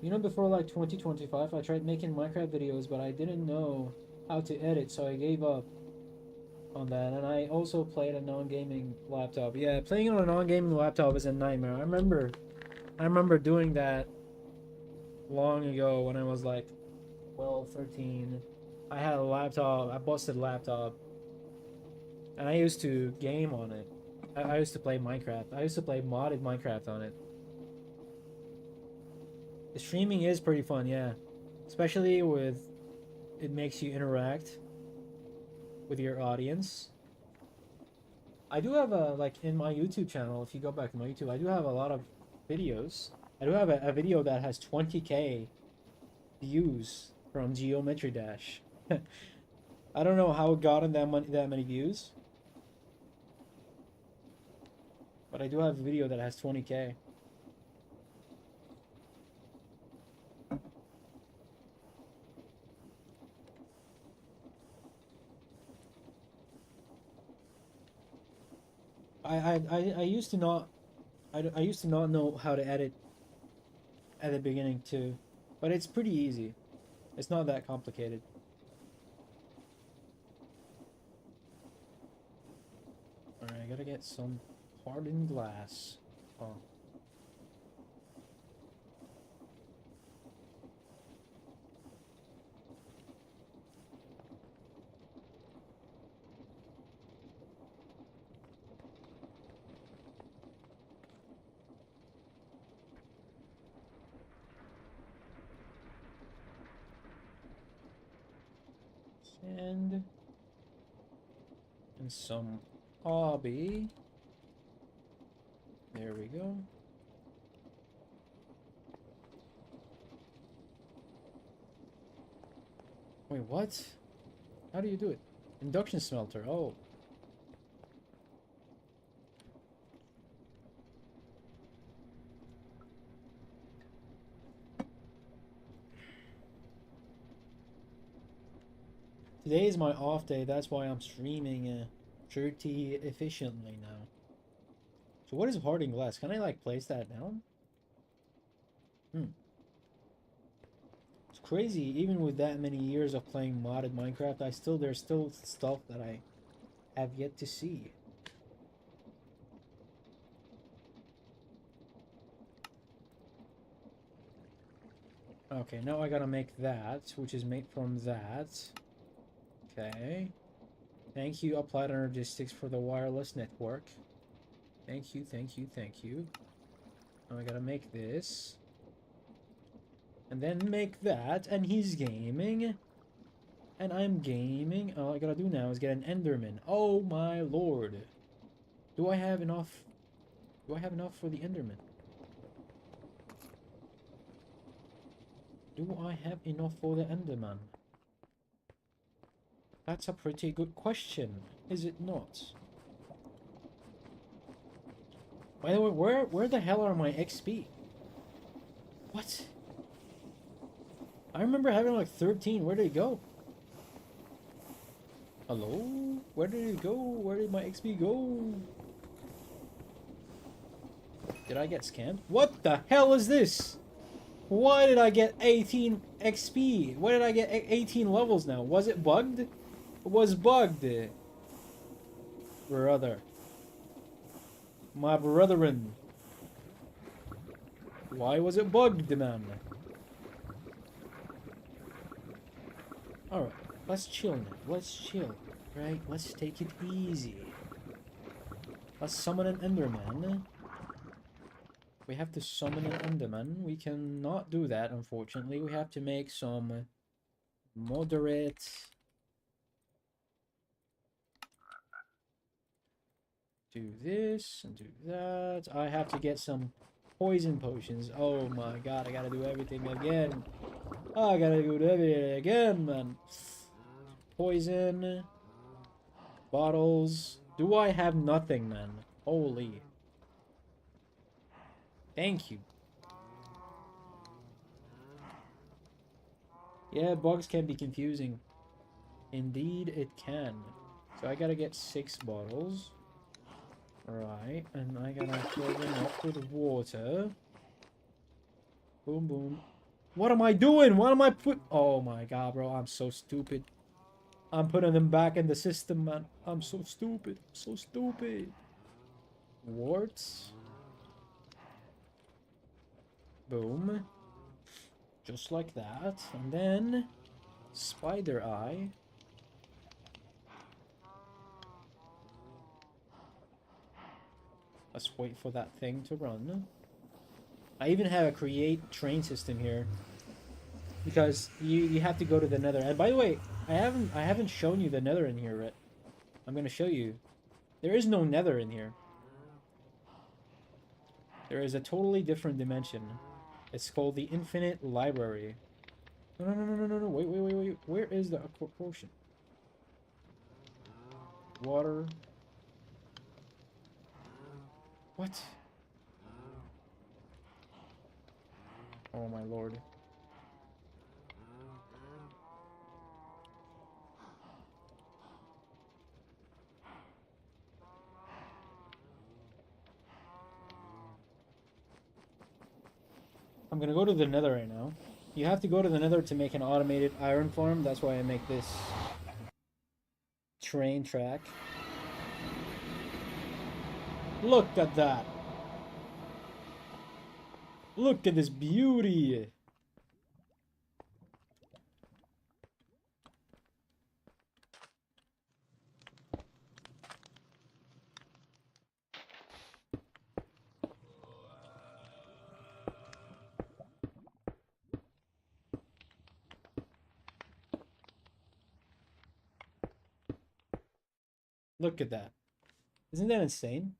You know, before like 2025, I tried making Minecraft videos, but I didn't know how to edit, so I gave up on that. And I also played a non-gaming laptop. Yeah, playing on a non-gaming laptop is a nightmare. I remember doing that long ago when I was like 12, 13. I had a laptop, a busted laptop, and I used to game on it. I used to play Minecraft. I used to play modded Minecraft on it. The streaming is pretty fun, yeah. Especially with... It makes you interact with your audience. I do have a... Like, in my YouTube channel, if you go back to my YouTube, I do have a lot of videos. I do have a video that has 20k views from Geometry Dash. I don't know how it got in that many views. But I do have a video that has 20k. I used to not... I used to not know how to edit at the beginning too. But it's pretty easy. It's not that complicated. Alright, I gotta get some hardened glass. Oh. Sand. And some hobby. There we go. Wait, what? How do you do it? Induction smelter. Oh. Today is my off day. That's why I'm streaming pretty efficiently now. So what is hardened glass? Can I like place that down? It's crazy. Even with that many years of playing modded Minecraft, there's still stuff that I have yet to see. Okay, now I gotta make that, which is made from that. Okay. Thank you, Applied Energistics, for the wireless network. Thank you, thank you, thank you. Now I gotta make this. And then make that, and he's gaming. And I'm gaming. All I gotta do now is get an Enderman. Oh my lord. Do I have enough? Do I have enough for the Enderman? Do I have enough for the Enderman? That's a pretty good question, is it not? By the way, where the hell are my XP? What? I remember having like 13. Where did it go? Hello? Where did it go? Where did my XP go? Did I get scammed? What the hell is this? Why did I get 18 XP? Why did I get 18 levels now? Was it bugged? It was bugged. Brother. My brethren. Why was it bugged, man? Alright, let's chill now. Let's chill. Right? Let's take it easy. Let's summon an Enderman. We have to summon an Enderman. We cannot do that, unfortunately. We have to make some moderate... Do this and do that. I have to get some poison potions. Oh my god, I gotta do everything again. I gotta do everything again, man. Poison. Bottles. Do I have nothing, man? Holy. Thank you. Yeah, bugs can be confusing. Indeed, it can. So I gotta get 6 bottles. Right, and I gotta fill them up with water. Boom, boom. What am I doing? What am I put? Oh my god, bro, I'm so stupid. I'm putting them back in the system, man. I'm so stupid. So stupid. Warts. Boom. Just like that. And then... Spider Eye. Let's wait for that thing to run. I even have a create train system here. Because you have to go to the nether. And by the way, I haven't shown you the nether in here yet. I'm gonna show you. There is no nether in here. There is a totally different dimension. It's called the Infinite Library. No. Wait. Where is the potion? Water. What? Oh my lord. I'm gonna go to the nether right now. You have to go to the nether to make an automated iron farm. That's why I make this train track. Look at that. Look at this beauty. Look at that. Isn't that insane?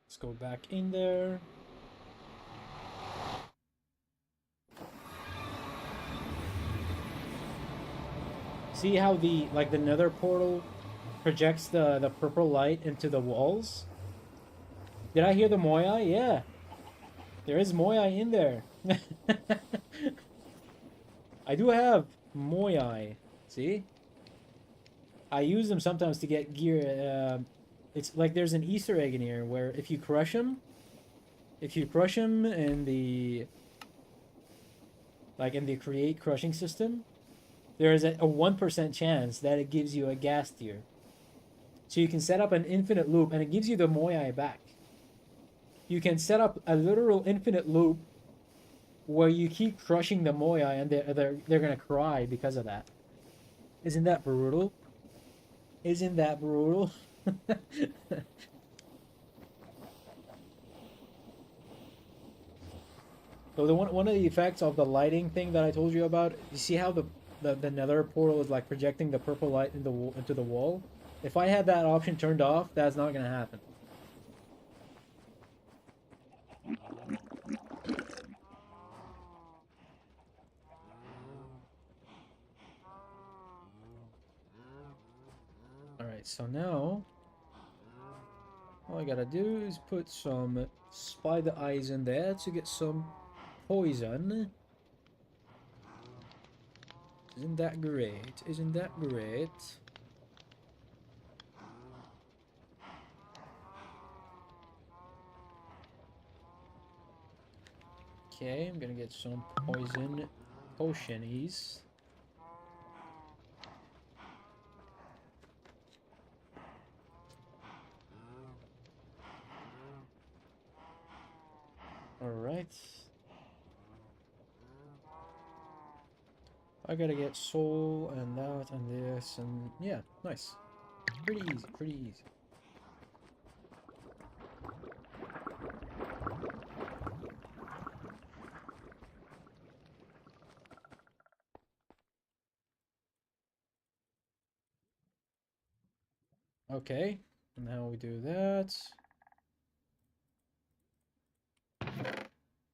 Let's go back in there. See how the nether portal projects the purple light into the walls? Did I hear the Moai? Yeah. There is Moai in there. I do have Moai. See? I use them sometimes to get gear. It's like there's an Easter egg in here where if you crush them in the create crushing system, there is a 1% chance that it gives you a gas tier. So you can set up an infinite loop and it gives you the Moai back. You can set up a literal infinite loop where you keep crushing the Moai and they're gonna cry because of that. Isn't that brutal? Isn't that brutal? So one of the effects of the lighting thing that I told you about, you see how the nether portal is like projecting the purple light into the wall. If I had that option turned off, that's not gonna happen. Alright, so now all I gotta do is put some spider eyes in there to get some poison. Isn't that great? Isn't that great? Okay, I'm gonna get some poison potionies. Alright. I gotta get soul and that and this and yeah, nice. Pretty easy, pretty easy. Okay, now we do that.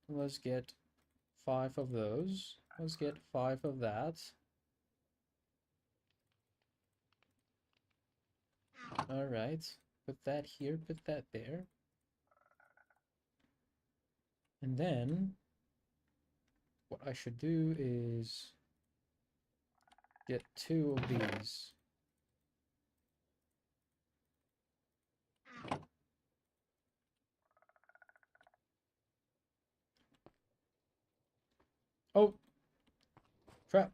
Let's get 5 of those. Let's get 5 of that. Alright, put that here, put that there. And then, what I should do is get 2 of these. Oh! Crap!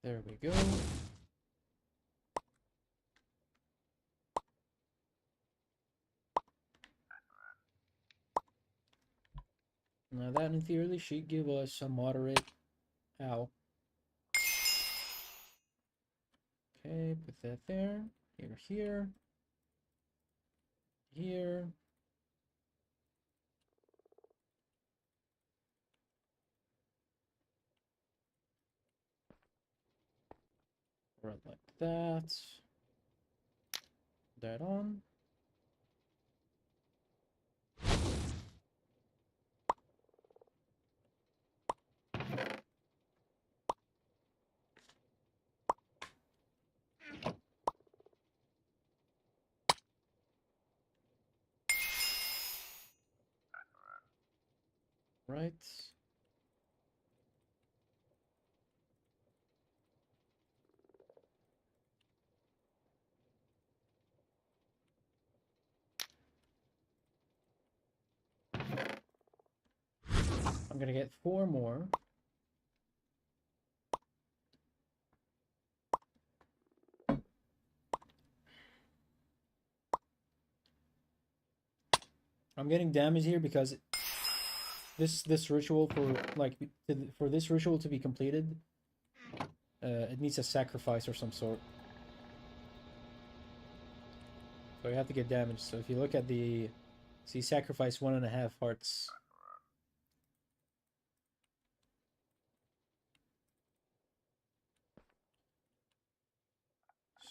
There we go. Now that in theory should give us a moderate... Ow. Okay, put that there. Here. Here. Right like that. That on. Right. I'm gonna get 4 more. I'm getting damage here because this ritual for this ritual to be completed, it needs a sacrifice or some sort. So you have to get damage. So if you look at the, see, sacrifice 1.5 hearts.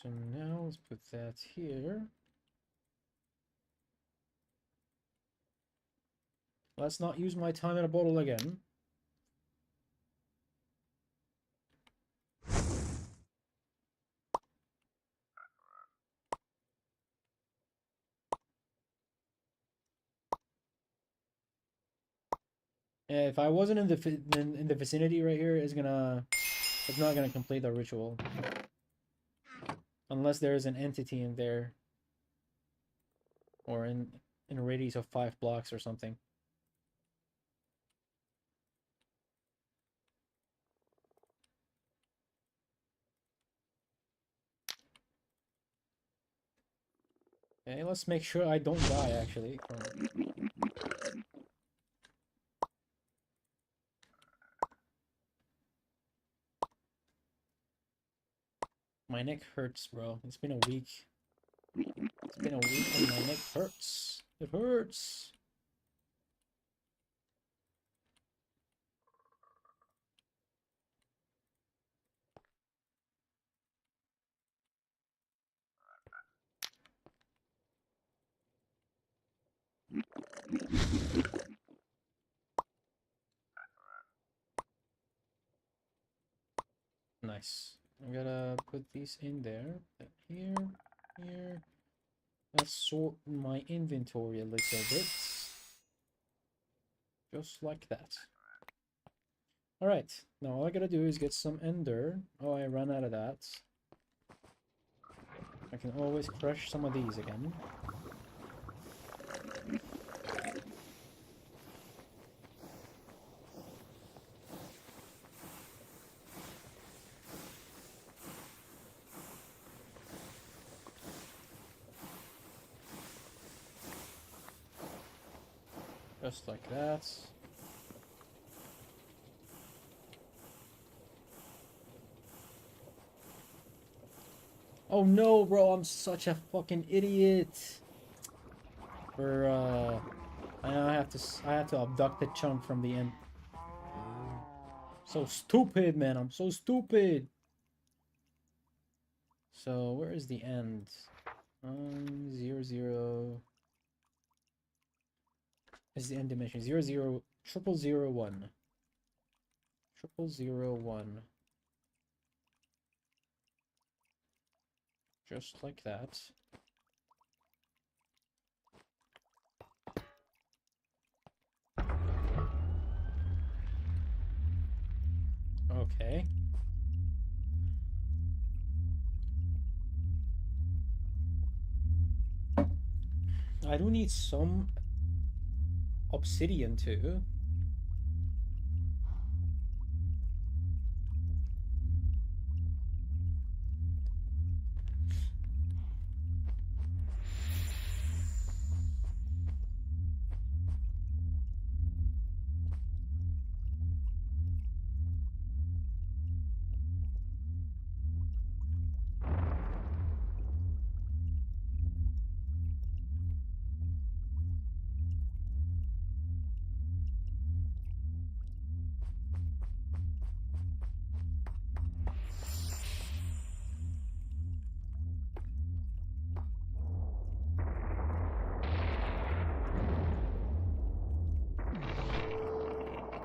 So now let's put that here. Let's not use my time in a bottle again. If I wasn't in the vicinity right here, it's not gonna complete the ritual unless there is an entity in there or in a radius of 5 blocks or something. Okay, let's make sure I don't die actually. My neck hurts, bro. It's been a week. It's It's been a week and my neck hurts. It hurts. Nice. I'm gonna put these in there. Here, here. Let's sort my inventory a little bit. Just like that. Alright, now all I gotta do is get some ender. Oh, I ran out of that. I can always crush some of these again. Just like that. Oh no, bro, I'm such a fucking idiot. I now have to abduct the chunk from the end. So stupid, man. I'm so stupid. So where is the end? 00 is the end dimension. 00 0001. 0001. Just like that. Okay. I do need some obsidian too.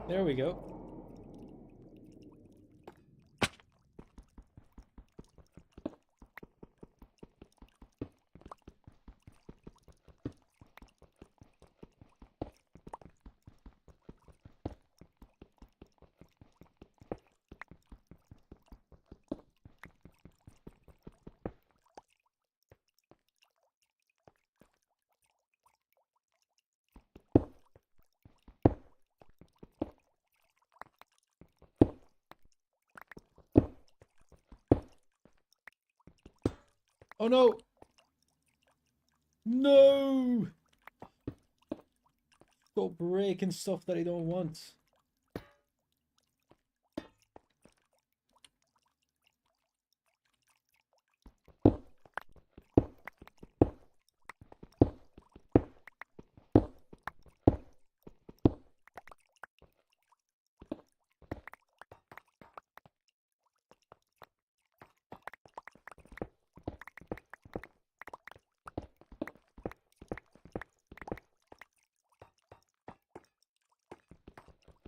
There we go. Oh no! No! Stop breaking stuff that I don't want.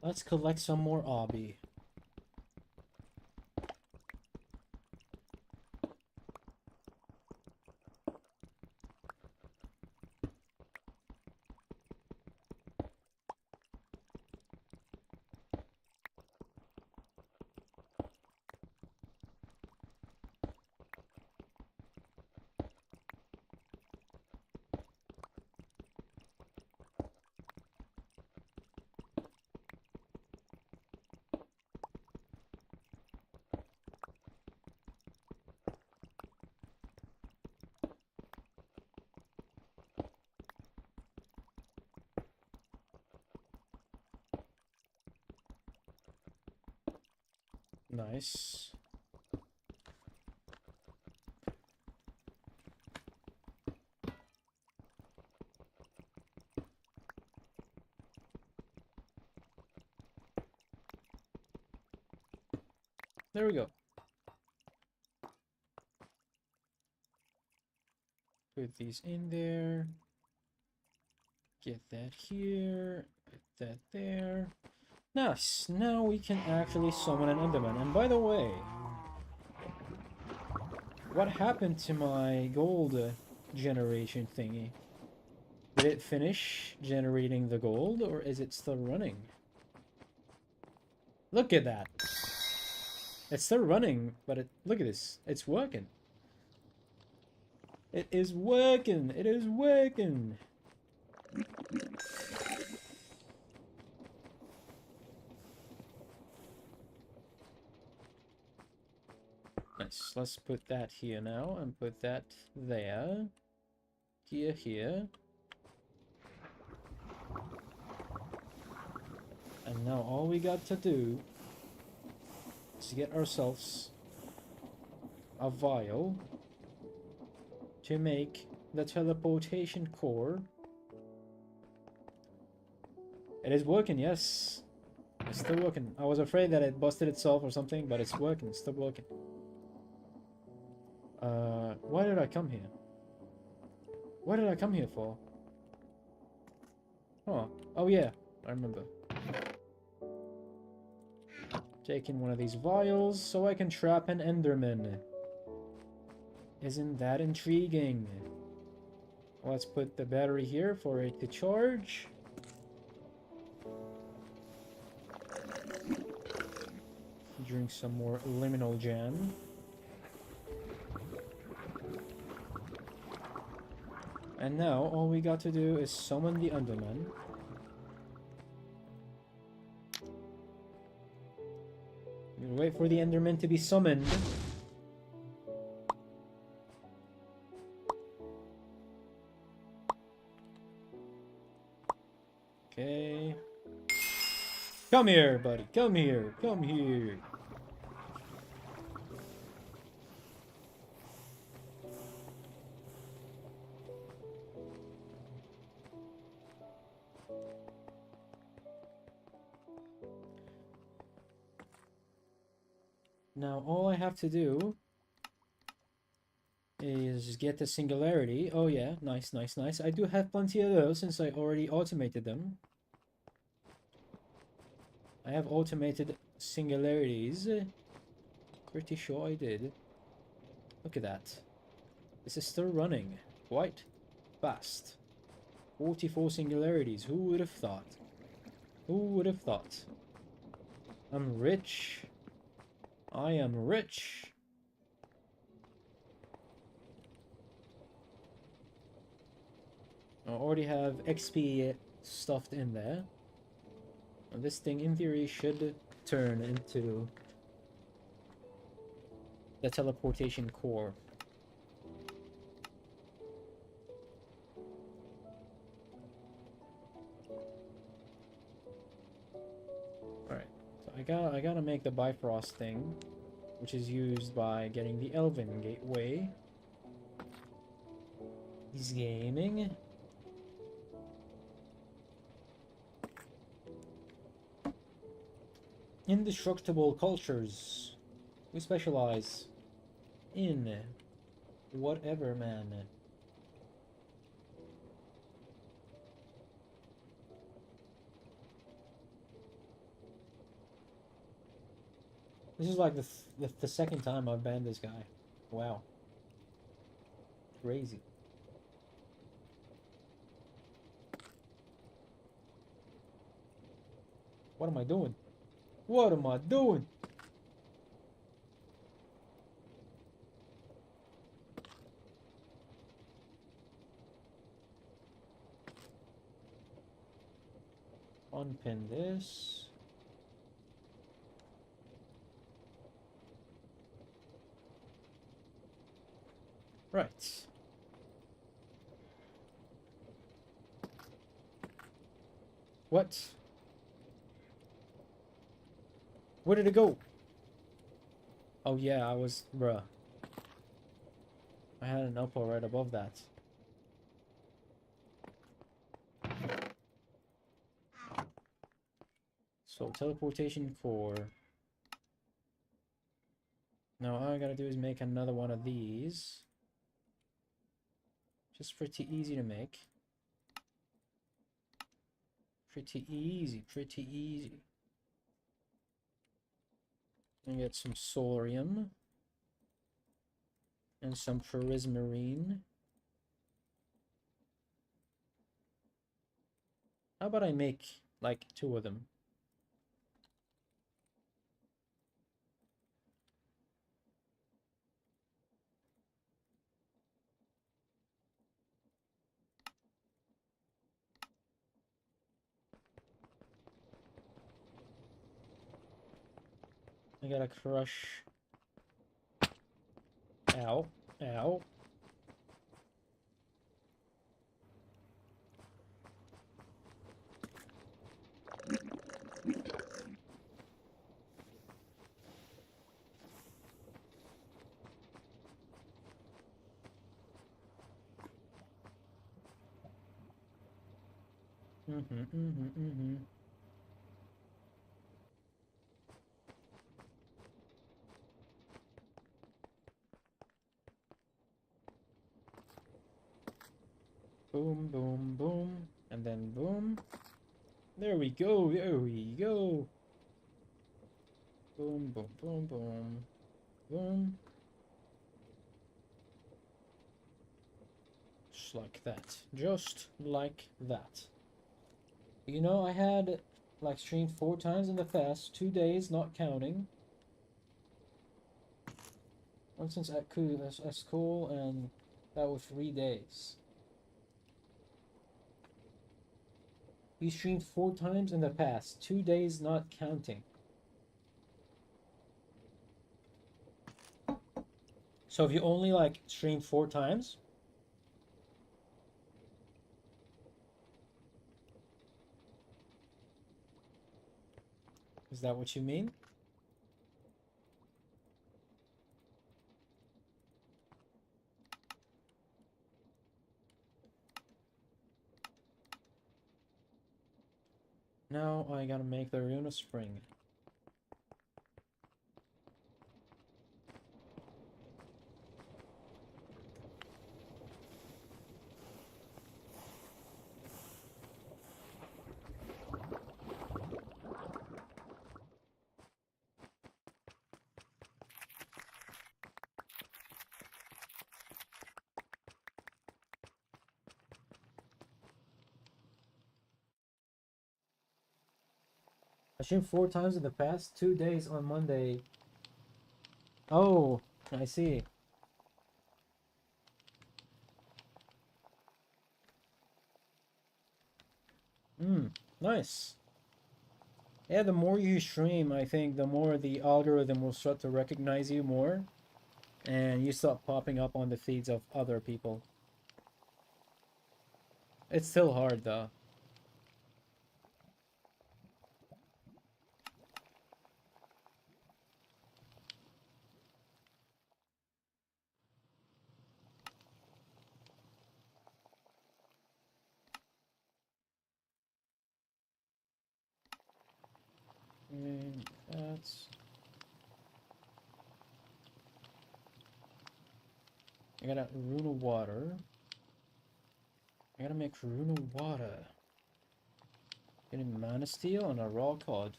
Let's collect some more obby. Nice. There we go. Put these in there. Get that here. Put that there. Nice. Now we can actually summon an Enderman. And by the way, what happened to my gold generation thingy? Did it finish generating the gold, or is it still running? Look at that. It's still running, but look at this. It's working. It is working. It is working. Nice. Let's put that here now and put that there. Here. And now all we got to do is get ourselves a vial to make the teleportation core. It is working, yes. It's still working. I was afraid that it busted itself or something, but it's working. It's still working. Why did I come here? What did I come here for? Oh yeah, I remember. Taking one of these vials so I can trap an Enderman. Isn't that intriguing? Let's put the battery here for it to charge. Drink some more Liminal jam. And now all we got to do is summon the Enderman. We'll wait for the Enderman to be summoned. Okay. Come here, buddy. Come here. Come here. Now all I have to do is get the singularity. Oh yeah, nice. I do have plenty of those since I already automated them. I have automated singularities. Pretty sure I did. Look at that. This is still running quite fast. 44 singularities. Who would have thought? Who would have thought? I'm rich. I am rich. I already have XP stuffed in there. And this thing, in theory, should turn into the teleportation core. Alright, so I gotta make the Bifrost thing, which is used by getting the Elven Gateway. He's gaming. Indestructible cultures. We specialize in whatever, man. This is like the second time I've banned this guy. Wow. Crazy. What am I doing? What am I doing? Unpin this. Right. What? Where did it go? Oh yeah, bruh. I had an upper right above that. So teleportation core. Now all I gotta do is make another one of these. Just pretty easy to make. Pretty easy, pretty easy. And get some solarium. And some prismarine. How about I make, like, 2 of them? I gotta crush. Ow. Ow. Boom, boom, boom. And then boom. There we go, there we go. Boom, boom, boom, boom. Boom. Just like that. Just like that. You know, I had, like, streamed 4 times in the past, 2 days, not counting. Once since at school, and that was 3 days. You streamed 4 times in the past, 2 days not counting. So if you only, like, stream 4 times, is that what you mean? Now I gotta make the Runa Spring. I streamed 4 times in the past, 2 days on Monday. Oh, I see. Nice. Yeah, the more you stream, I think the more the algorithm will start to recognize you more, and you start popping up on the feeds of other people. It's still hard though. That's... I gotta Runa water. I gotta make Runa water. Getting mana steel and a raw cod.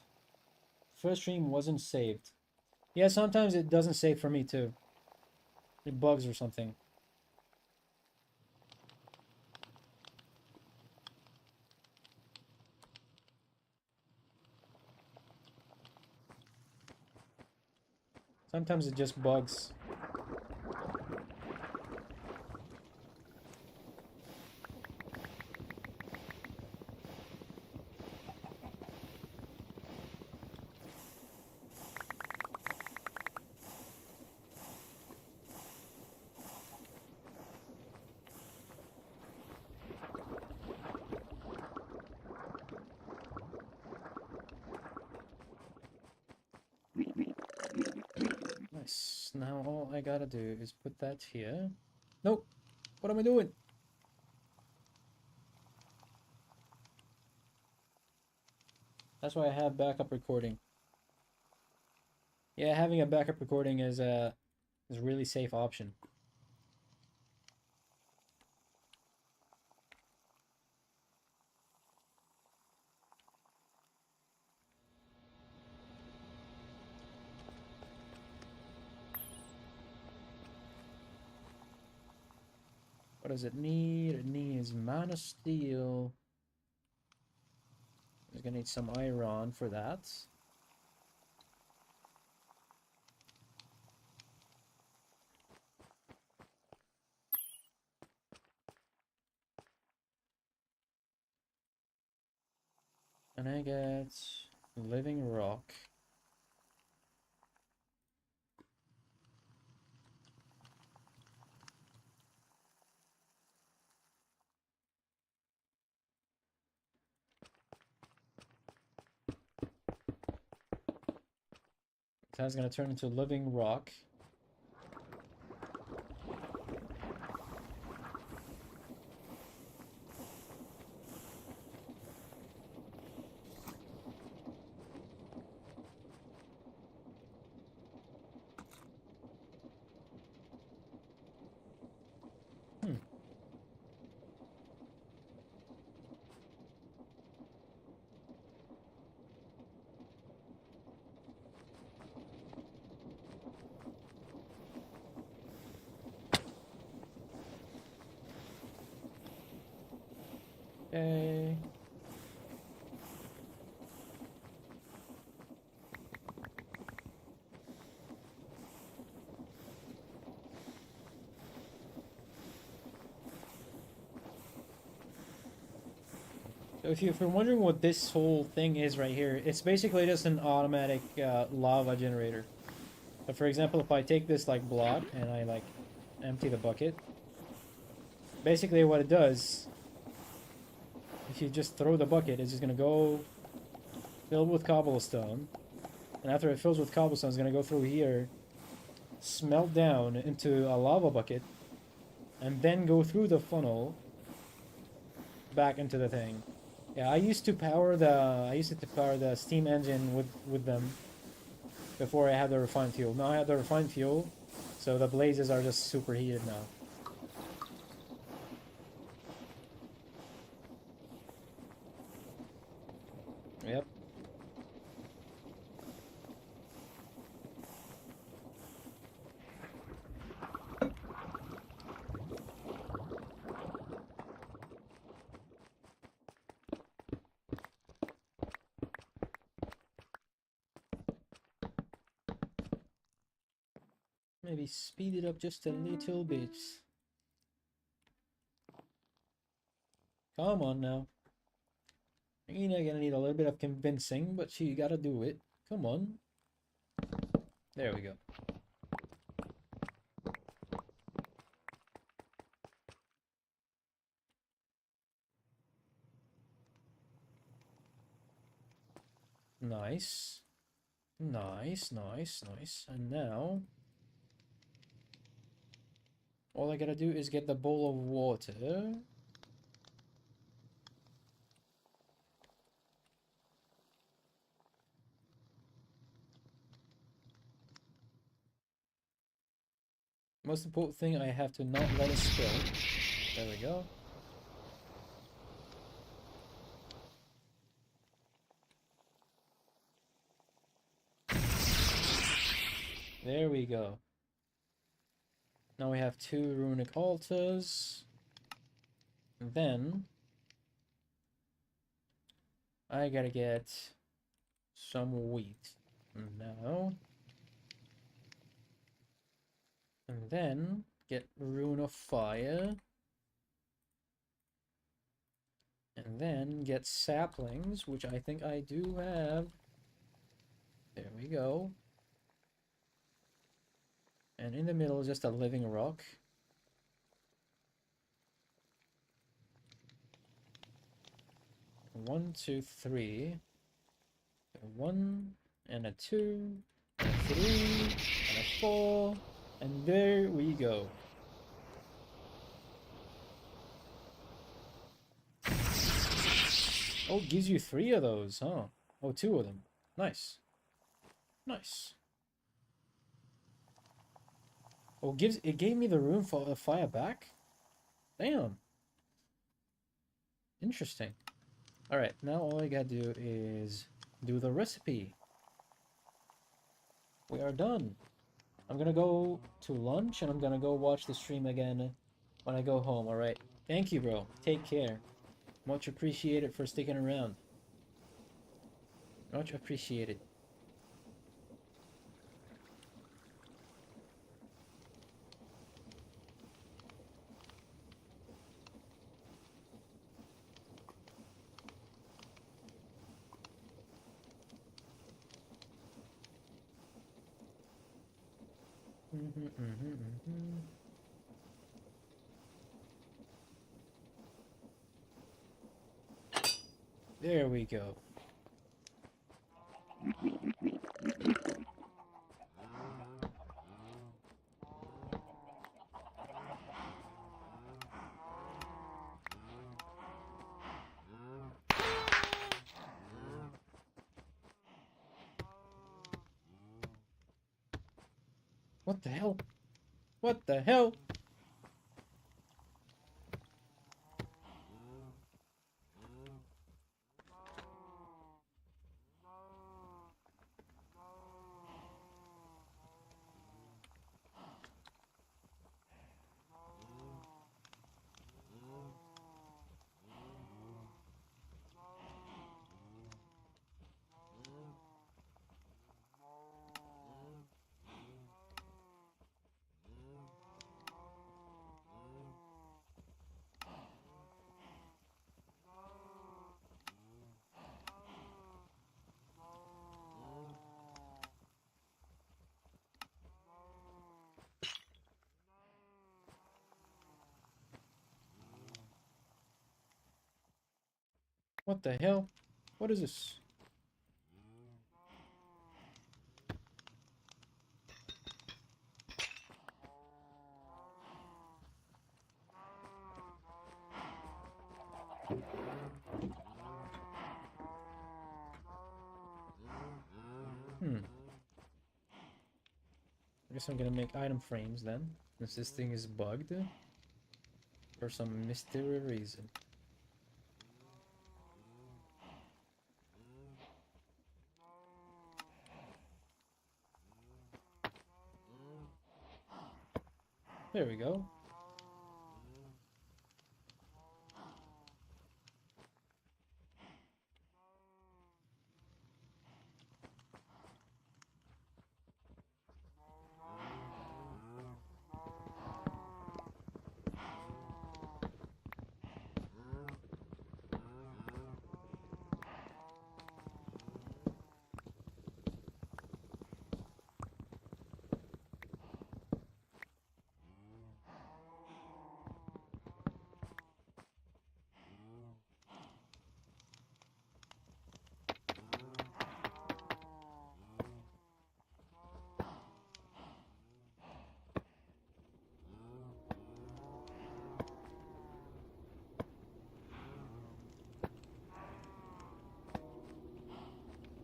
First stream wasn't saved. Yeah, sometimes it doesn't save for me too. It bugs or something. Sometimes it just bugs. Nice. Now all I gotta do is put that here. Nope. What am I doing? That's why I have backup recording. Yeah, having a backup recording is a really safe option. What does it need? It needs man of steel. It's gonna need some iron for that. And I get living rock. That's gonna turn into living rock. Okay. So if you're wondering what this whole thing is right here, it's basically just an automatic lava generator. So for example, if I take this like block and I like empty the bucket, basically what it does, if you just throw the bucket, it's just gonna go fill with cobblestone, and after it fills with cobblestone, it's gonna go through here, smelt down into a lava bucket, and then go through the funnel back into the thing. Yeah, I used to power the steam engine with them before I had the refined fuel. Now I have the refined fuel, so the blazes are just superheated now. Yep. Maybe speed it up just a little bit. Come on now. You're gonna need a little bit of convincing, but you gotta do it. Come on. There we go. Nice. Nice, nice, nice. And now, all I gotta do is get the bowl of water. Most important thing, I have to not let it spill. There we go. There we go. Now we have 2 runic altars. And then I gotta get some wheat. Now. And then get rune of fire. And then get saplings, which I think I do have. There we go. And in the middle is just a living rock. One, two, three. 1 and a 2 and a 3 and a 4, and there we go. Oh, it gives you 3 of those, huh? Oh, 2 of them. Nice. Nice. Oh, it gave me the room for a fire back? Damn. Interesting. Alright, now all I gotta do is do the recipe. We are done. I'm gonna go to lunch and I'm gonna go watch the stream again when I go home, alright? Thank you, bro. Take care. Much appreciated for sticking around. Much appreciated. There we go. What the hell? What the hell? What the hell? What is this? I guess I'm gonna make item frames then, since this thing is bugged for some mysterious reason. There we go.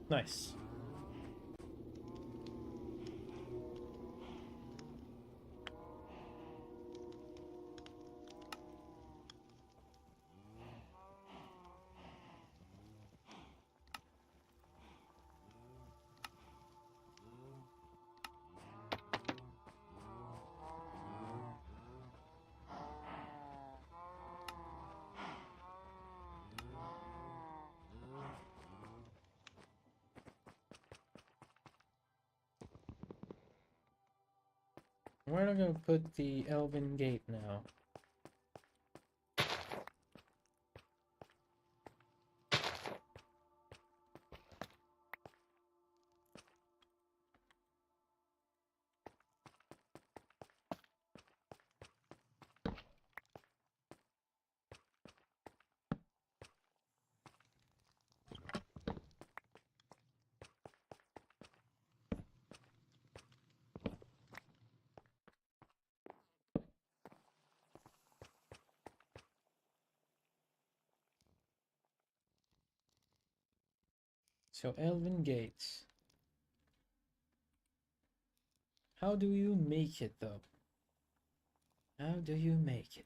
Nice. Where am I gonna put the Elven Gate now? So Elven Gates. How do you make it though? How do you make it?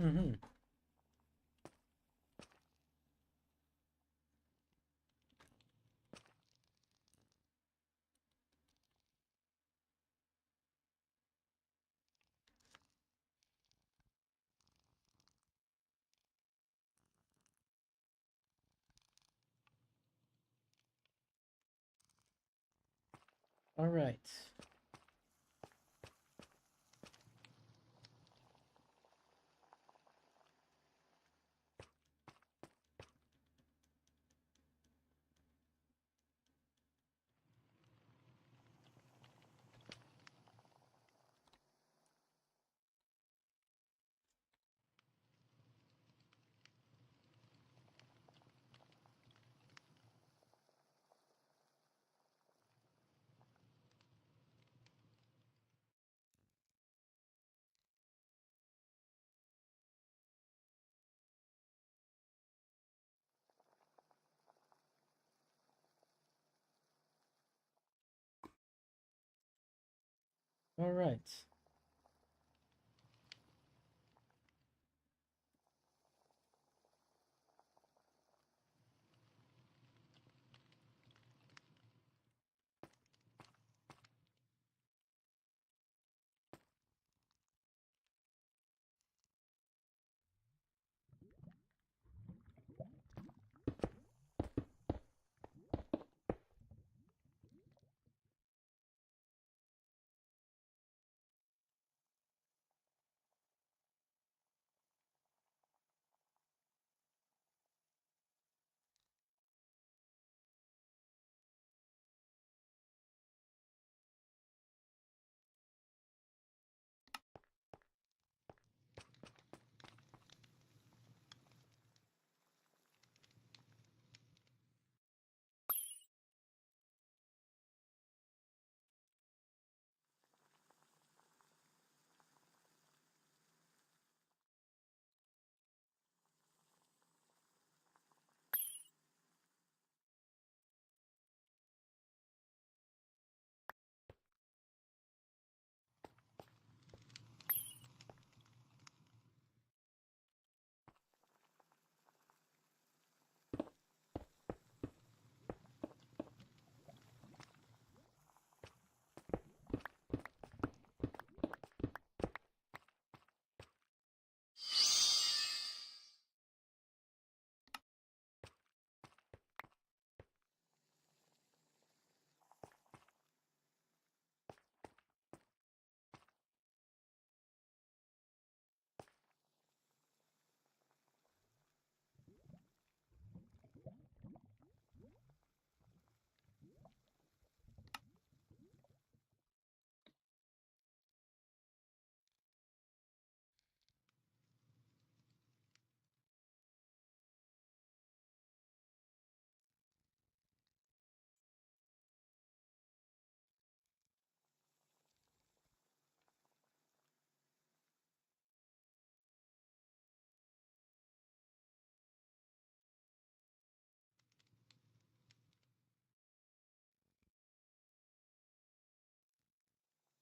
Mm-hmm. All right. All right.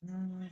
Mm.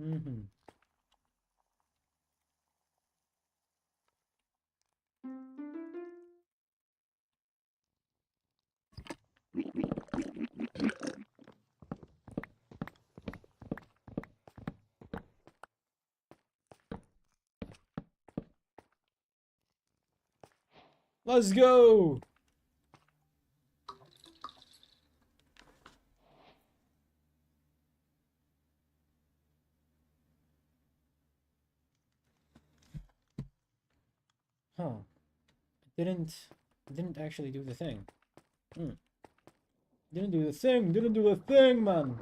Mm-hmm. Let's go! Huh. Didn't actually do the thing. Hmm. Didn't do the thing! Didn't do the thing, man!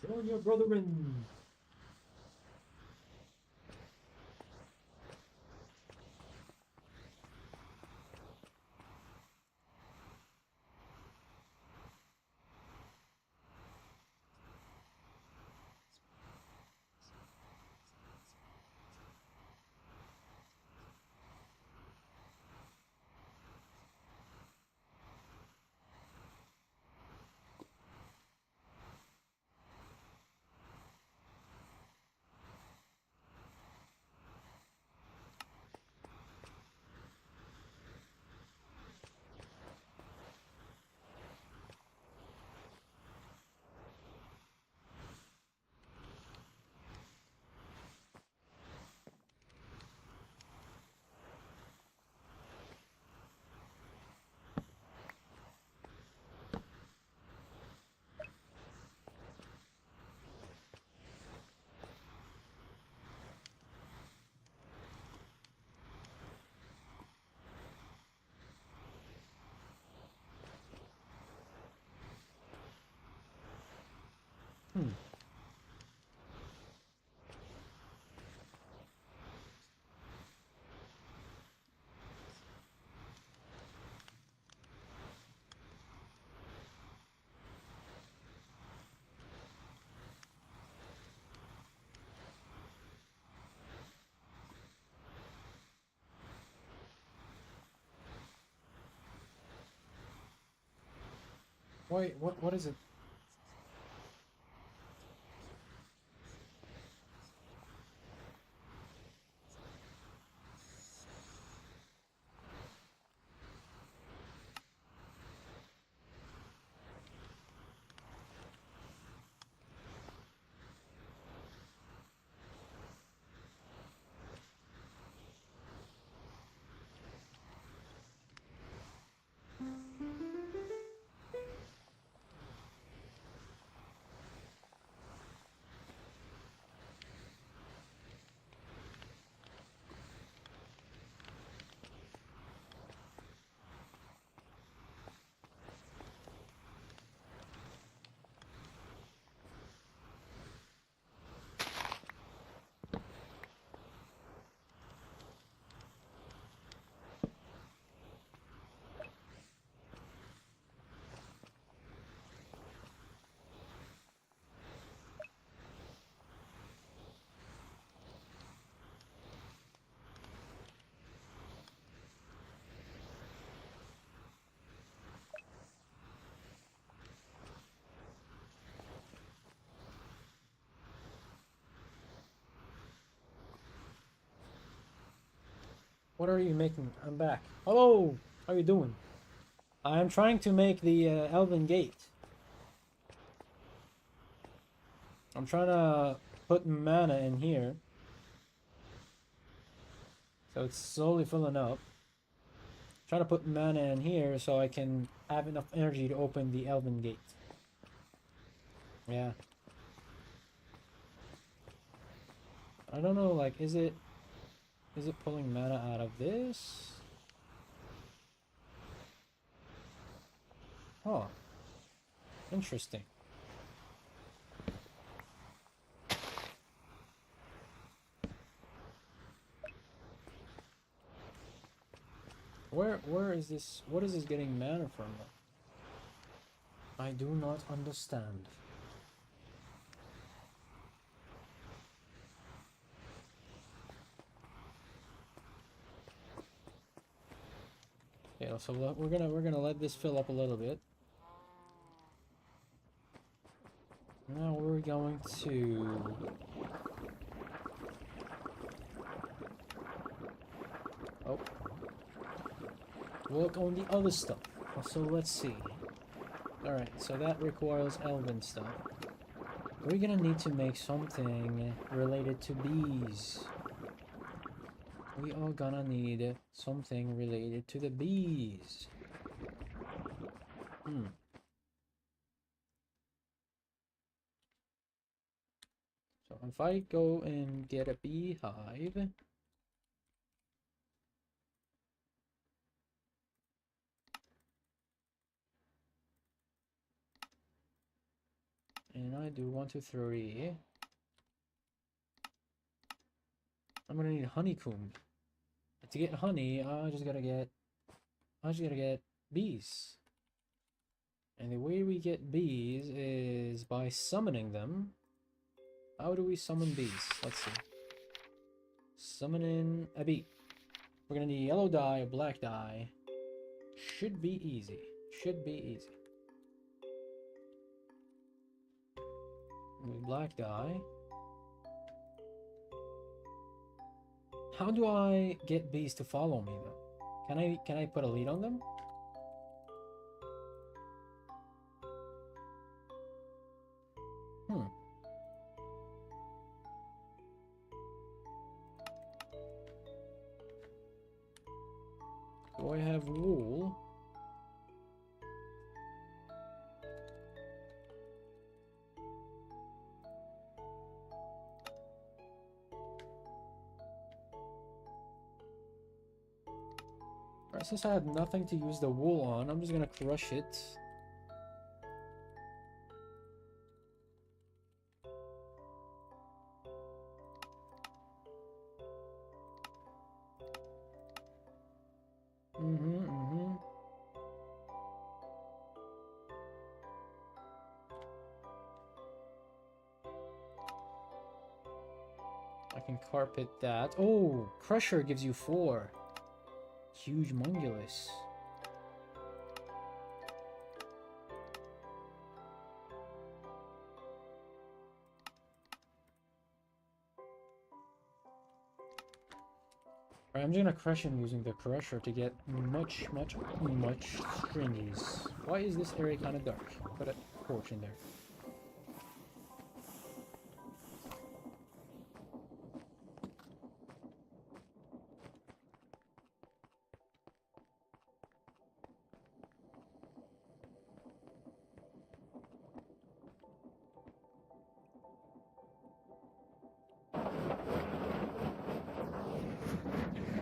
Join your brethren! Wait, what is it? What are you making? I'm back. Hello! How are you doing? I am trying to make the Elven Gate. I'm trying to put mana in here. So it's slowly filling up. Trying to put mana in here so I can have enough energy to open the Elven Gate. Yeah. I don't know, like, is it pulling mana out of this? Oh. Interesting. Where is this? What is this getting mana from? I do not understand. Yeah, so we're gonna let this fill up a little bit. Now we're going to work on the other stuff. So let's see. Alright, so that requires Elven stuff. We're gonna need to make something related to bees. We are gonna need something related to the bees. So if I go and get a beehive, and I do 1, 2, 3, I'm gonna need honeycomb. To get honey, I just gotta get bees. And the way we get bees is by summoning them. How do we summon bees? Let's see. Summoning a bee. We're gonna need yellow dye, a black dye. Should be easy. Should be easy. With black dye. How do I get bees to follow me though? Can I put a lead on them? Do I have wool? Alright, since I have nothing to use the wool on, I'm just gonna crush it. I can carpet that. Oh, Crusher gives you 4. Huge Mongulus. Alright, I'm just gonna crush him using the crusher to get much stringies. Why is this area kind of dark? Put a torch in there.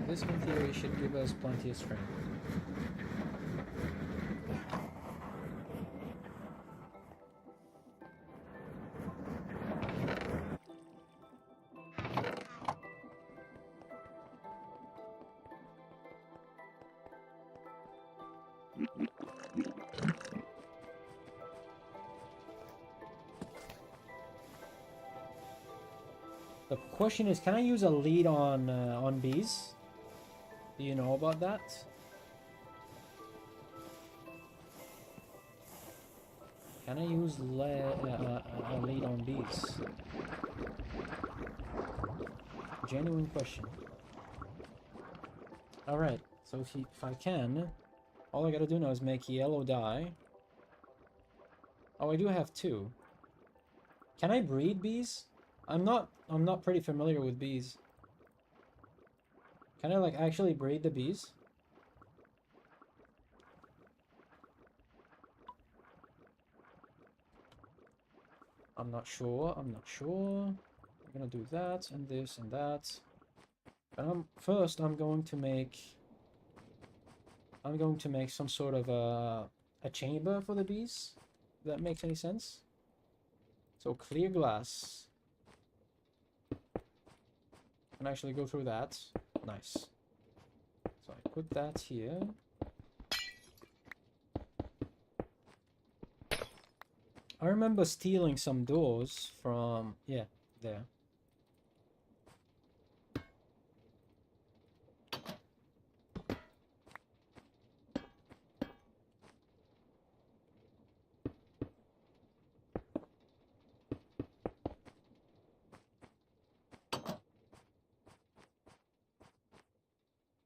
This in theory should give us plenty of strength. The question is, can I use a lead on bees? Do you know about that? Can I use a lead on bees? Genuine question. Alright, so if I can, all I gotta do now is make yellow dye. Oh, I do have 2. Can I breed bees? I'm not pretty familiar with bees. Can I like actually breed the bees? I'm not sure. I'm gonna do that and this and that. But first I'm going to make some sort of a chamber for the bees. If that makes any sense. So clear glass. Can actually go through that. Nice. So I put that here. I remember stealing some doors from, yeah, there.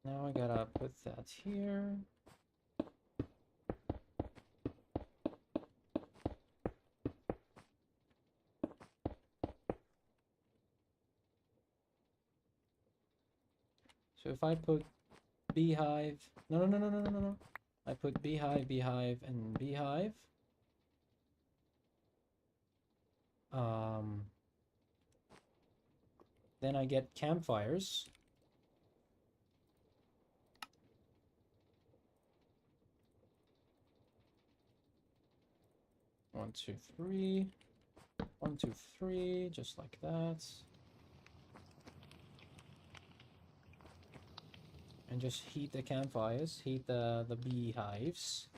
Now I gotta put that here. So if I put beehive, no. I put beehive, beehive, and beehive. Then I get campfires. One, two, three. 1, 2, 3, just like that. And just heat the campfires, heat the beehives.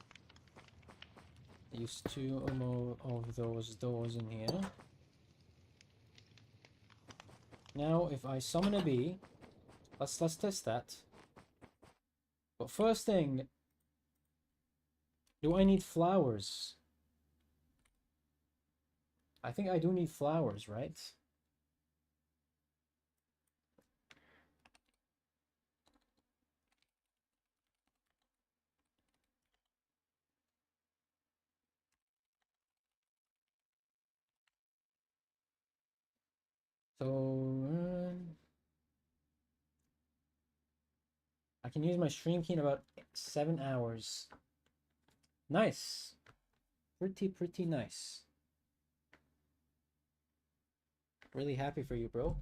Use 2 or more of those doors in here. Now, if I summon a bee, let's test that. But first thing, do I need flowers? I think I do need flowers, right? So I can use my stream key in about 7 hours. Nice. Pretty nice. Really happy for you, bro.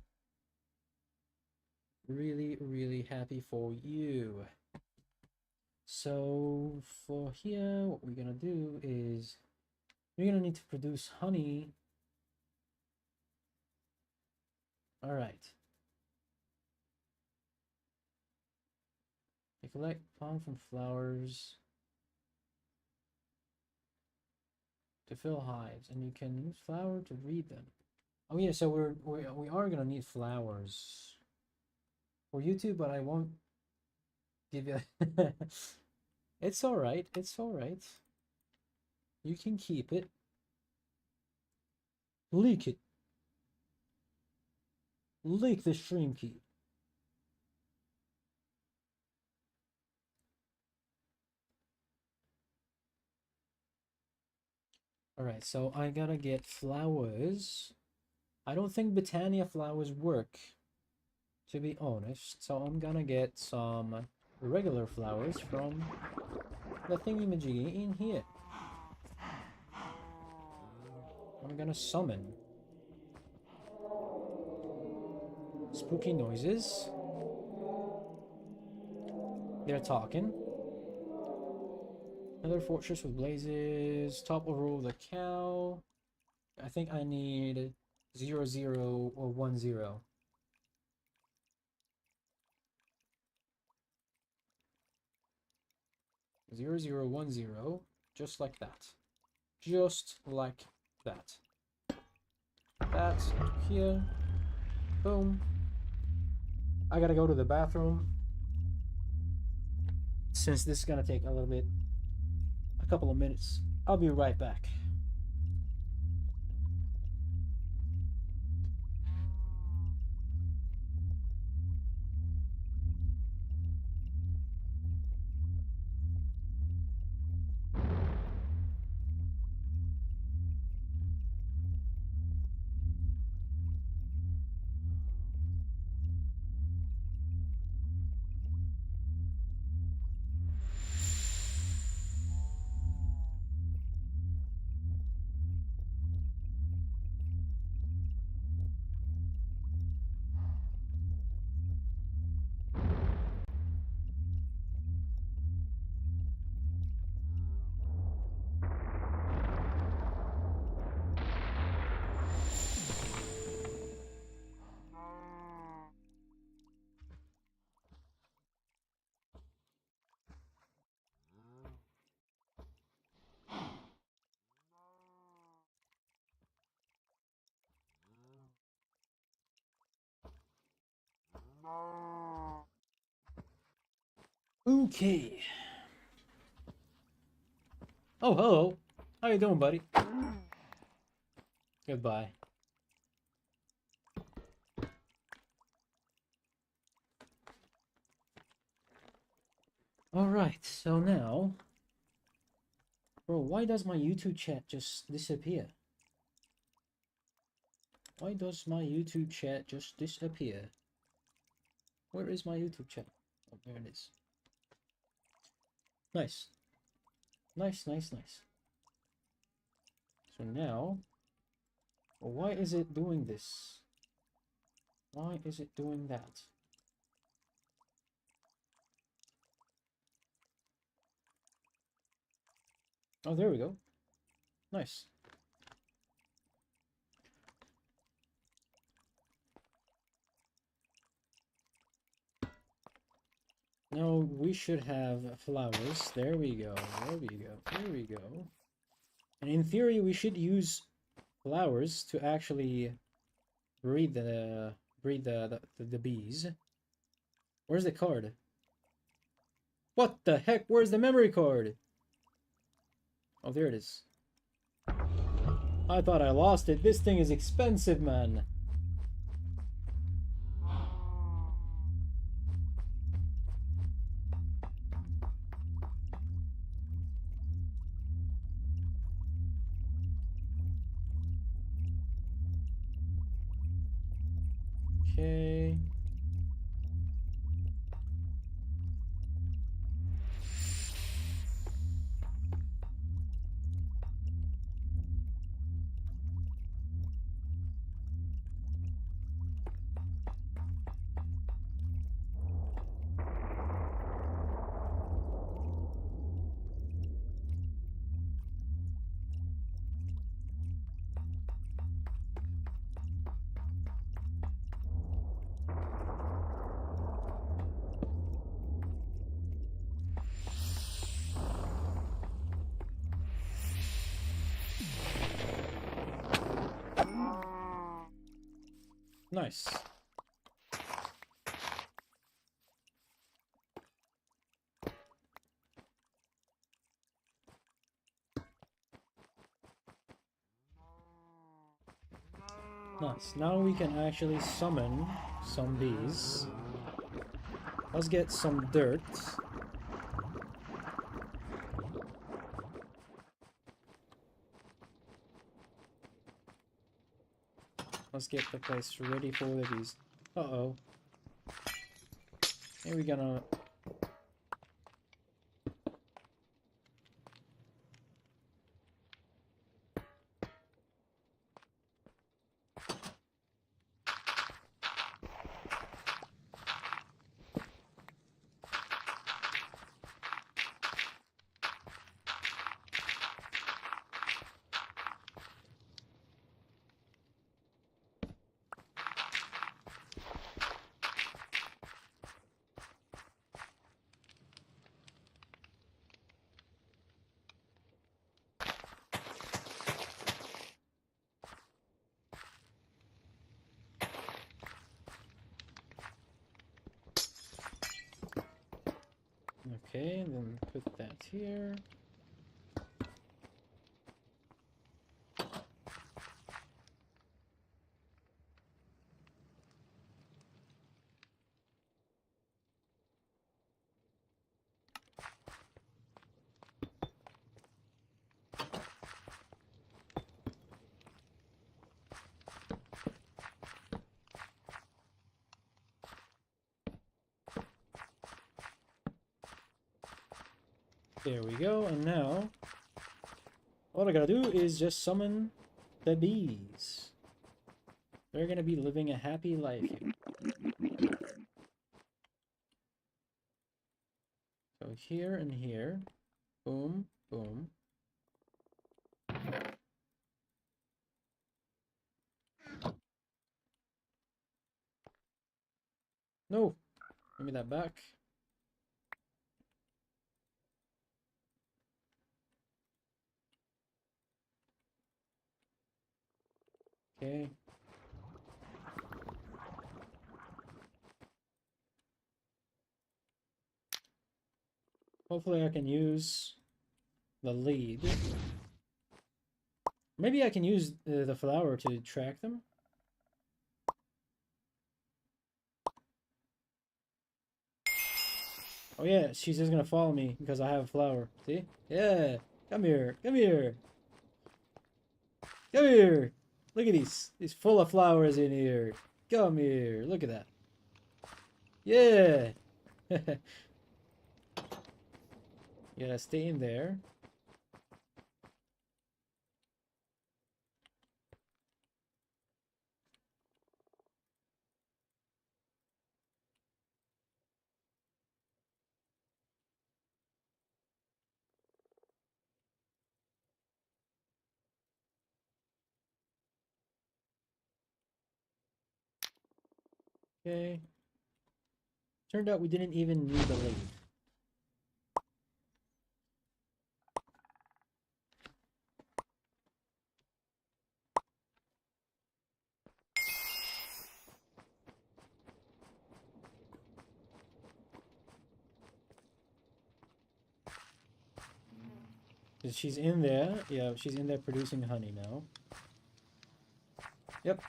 Really happy for you. So for here, what we're gonna do is we're gonna need to produce honey. All right. You collect pollen from flowers to fill hives, and you can use flower to read them. Oh yeah, so we are gonna need flowers for YouTube, but I won't give you. It's all right. It's all right. You can keep it. Leak it. Leak the stream key. Alright, so I gotta get flowers. I don't think Botania flowers work, to be honest. So I'm gonna get some regular flowers from the thingy-majiggy in here. I'm gonna summon spooky noises. They're talking. Another fortress with blazes. Top overall the cow. I think I need 0, 0, or 1, 0. Zero, zero, 1, 0. Just like that. Just like that. That here. Boom. I gotta go to the bathroom. Since this is gonna take a couple of minutes. I'll be right back. Okay. Oh, hello. How you doing, buddy? Goodbye. Alright, so now... Bro, why does my YouTube chat just disappear? Why does my YouTube chat just disappear? Where is my YouTube chat? Oh, there it is. Nice. Nice, nice, nice. So now... Well, why is it doing this? Why is it doing that? Oh, there we go. Nice. Now we should have flowers. There we go. There we go. There we go. And in theory, we should use flowers to actually breed the bees. Where's the card? What the heck? Where's the memory card? Oh, there it is. I thought I lost it. This thing is expensive, man. Okay. Nice. Nice. Now we can actually summon some bees. Let's get some dirt. Let's get the place ready for the bees. Uh-oh. Here we gonna... Okay, and then put that here. There we go, and now all I gotta do is just summon the bees. They're gonna be living a happy life here. So here and here. Boom, boom. No! Give me that back. Okay. Hopefully I can use the lead. Maybe I can use the flower to track them. Oh yeah, she's just gonna follow me because I have a flower. See? Yeah! Come here! Come here! Come here! Look at these! It's full of flowers in here. Come here! Look at that. Yeah! Yeah, stay in there. Okay. Turned out we didn't even need the lead. She's in there. Yeah, she's in there producing honey now. Yep.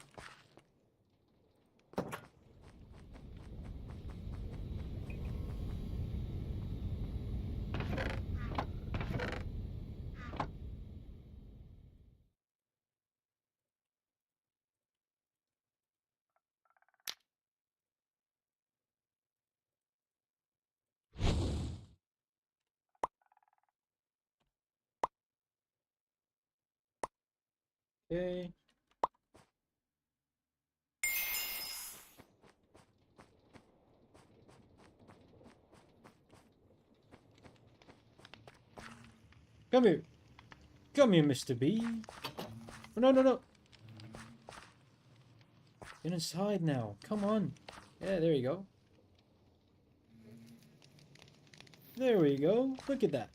Okay. Come here. Come here, Mr. B. Oh, no, no, no. Get inside now. Come on. Yeah, there you go. There we go. Look at that.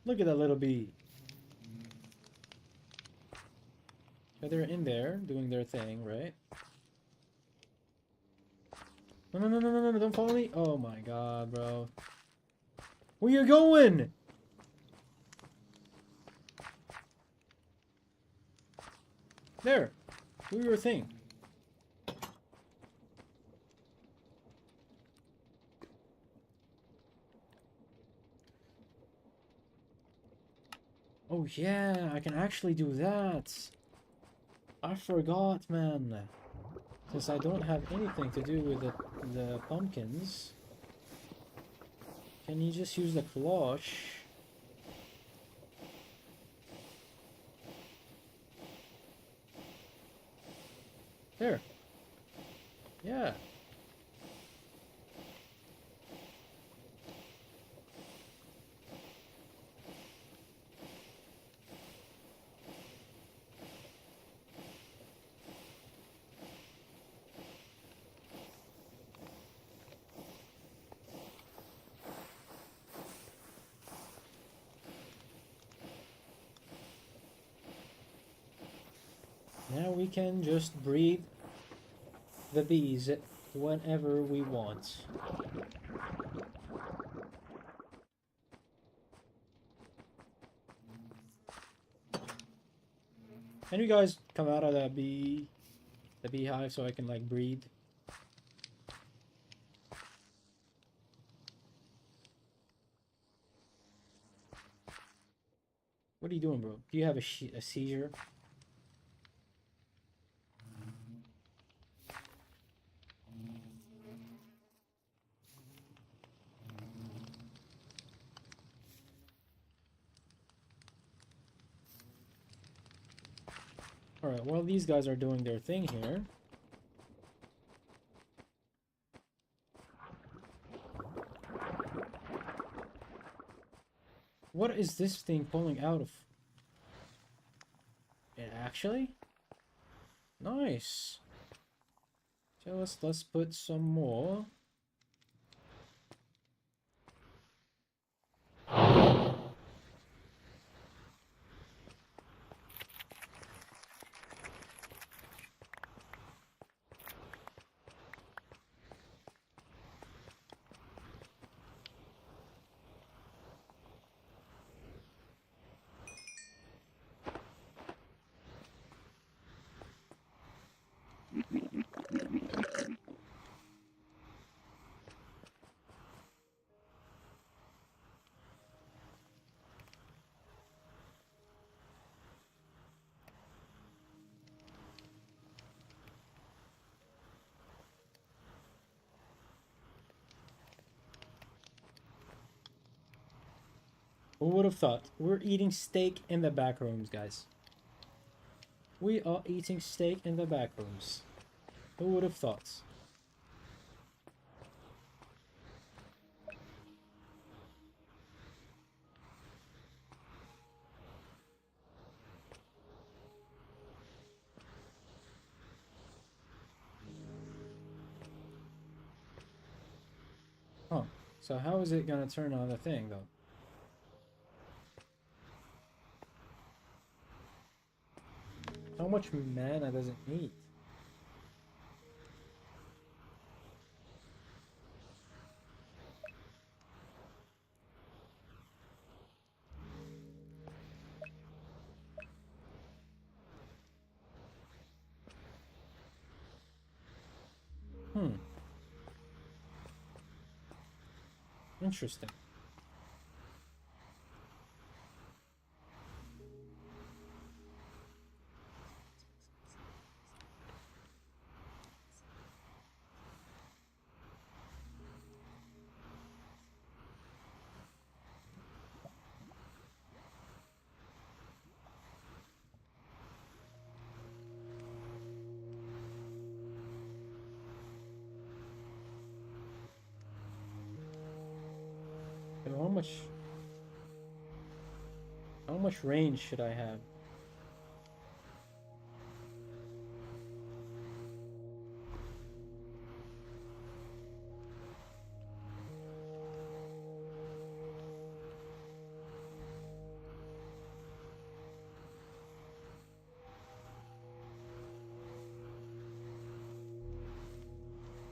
Look at that little bee. Yeah, they're in there doing their thing, right? No, no, no, no, no, no, don't follow me. Oh my god, bro. Where you going? There. Do your thing. Oh yeah, I can actually do that. I forgot, man. Since I don't have anything to do with the pumpkins, can you just use the cloche? There. Yeah. Now we can just breed the bees whenever we want. Can you guys come out of the beehive so I can like breed? What are you doing, bro? Do you have a seizure? Alright, while these guys are doing their thing here. What is this thing pulling out of? It actually? Nice. So let's put some more. Who would have thought? We're eating steak in the back rooms, guys. We are eating steak in the back rooms. Who would have thought? Huh. So how is it gonna turn on the thing, though? How much mana does it need? Interesting. And how much range should I have?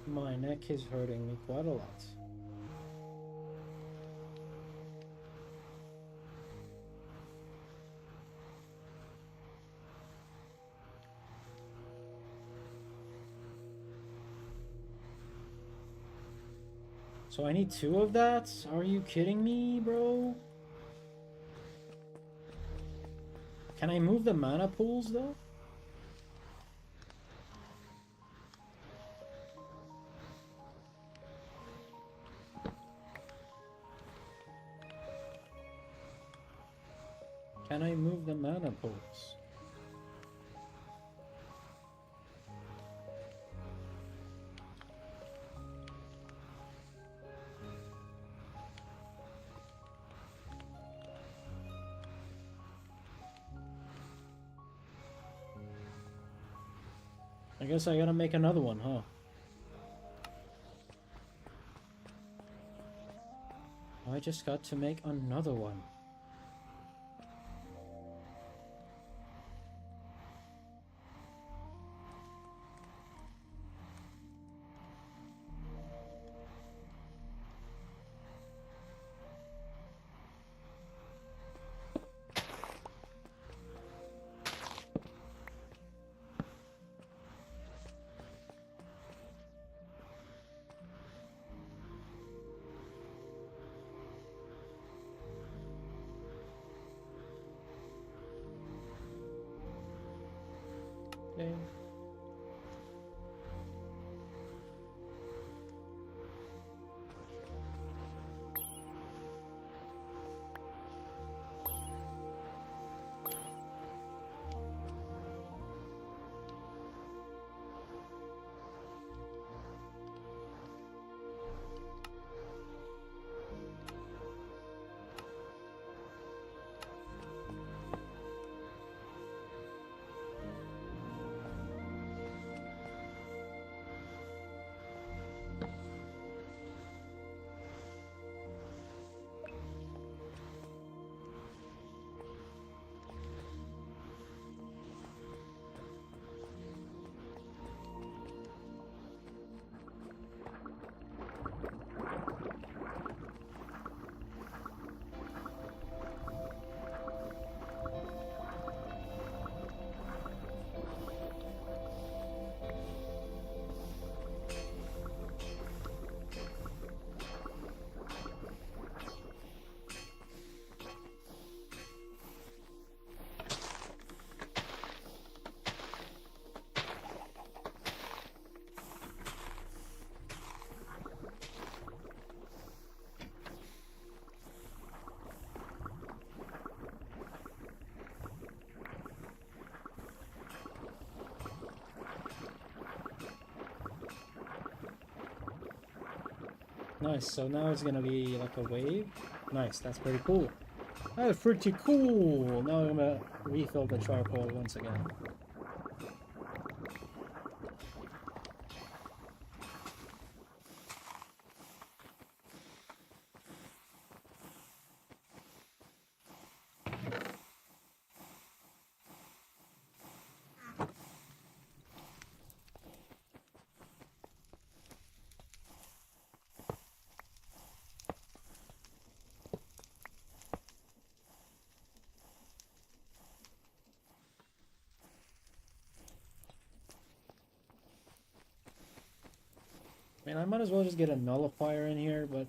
My neck is hurting me quite a lot. So I need 2 of that? Are you kidding me, bro? Can I move the mana pools, though? Can I move the mana poles? I guess I gotta make another one, huh? I just got to make another one. Okay. Nice, so now it's gonna be like a wave. Nice, that's pretty cool. That's pretty cool! Now I'm gonna refill the charcoal once again. I mean, I might as well just get a nullifier in here, but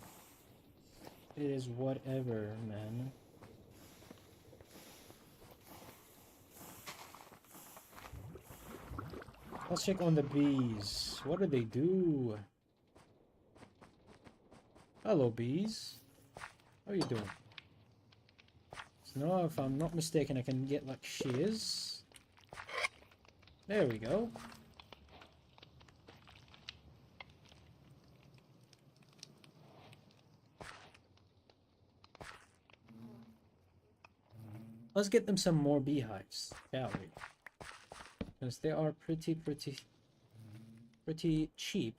it is whatever, man. Let's check on the bees. What do they do? Hello, bees. How are you doing? So now, if I'm not mistaken, I can get like shears. There we go. Let's get them some more beehives, shall we? Because they are pretty cheap.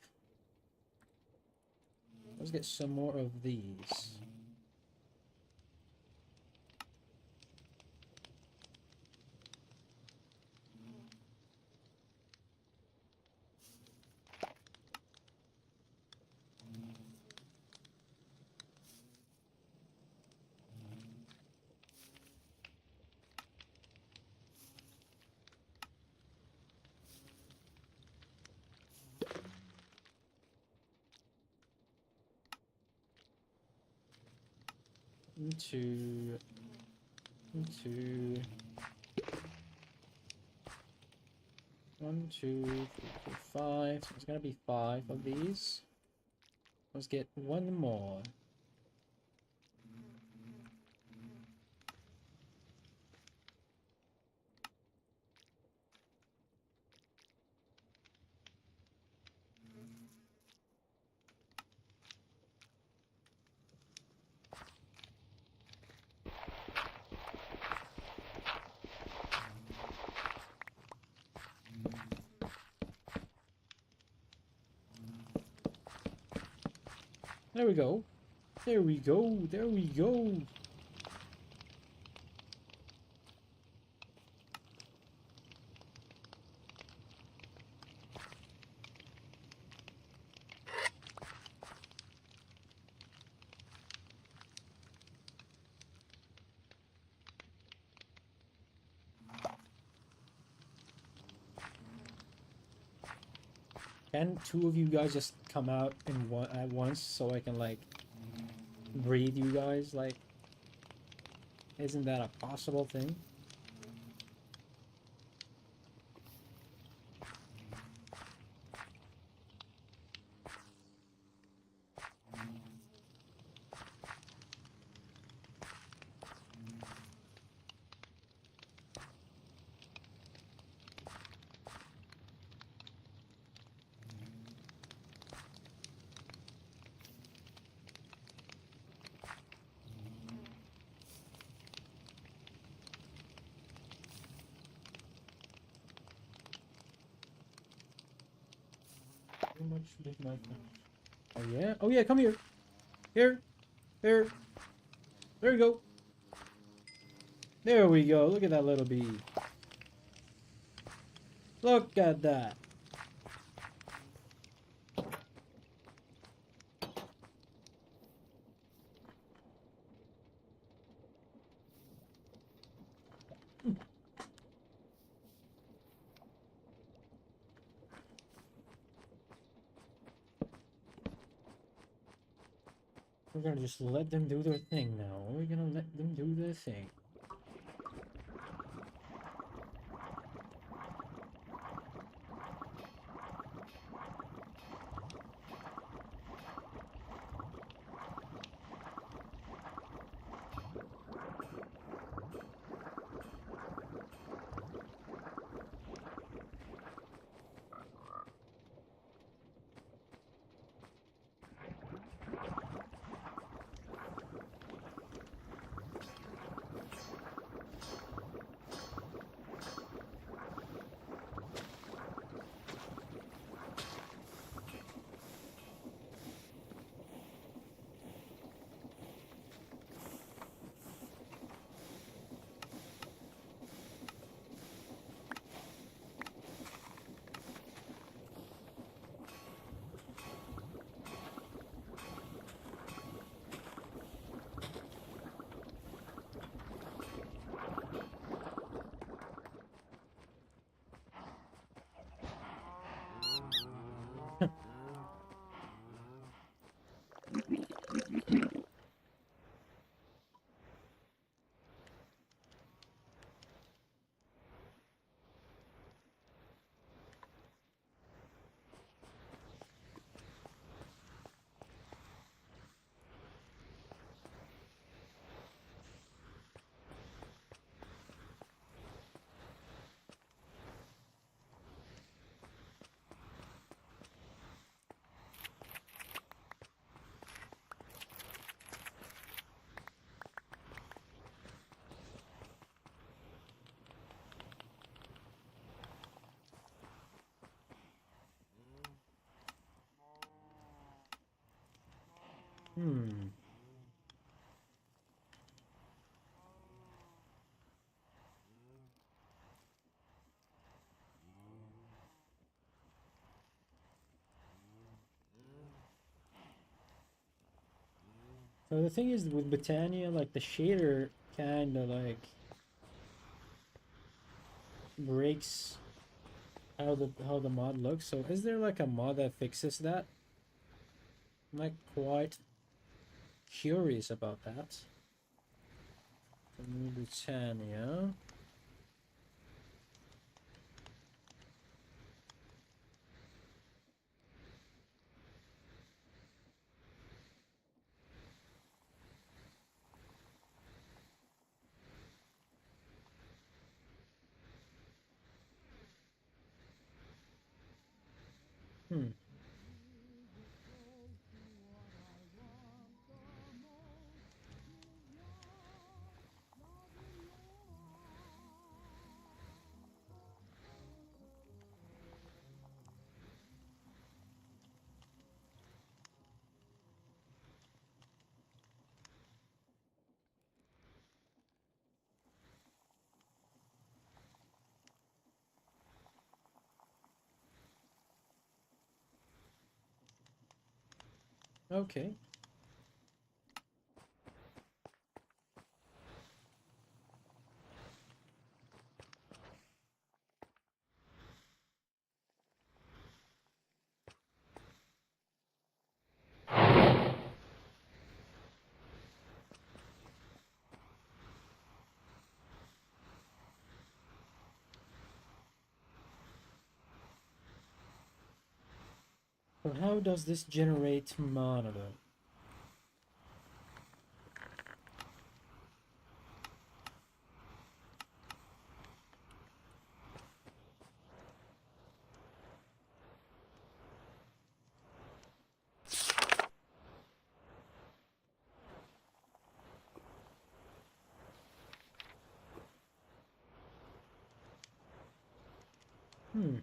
Let's get some more of these. Two, 1, 2, 3, 4, 5. So it's gonna be 5 of these. Let's get one more. There we go. There we go. There we go. Can two of you guys just come out in one at once so I can like breathe you guys? Like, isn't that a possible thing? Too much big mouth. Oh yeah? Oh yeah, come here. Here. Here. There we go. There we go. Look at that little bee. Look at that. We're gonna just let them do their thing now. We're gonna let them do their thing. Hmm. So the thing is with Britannia, like the shader kinda like breaks how the mod looks. So is there like a mod that fixes that? I'm like quite curious about that. Britannia. Hmm. Okay. So how does this generate mana though? Hmm.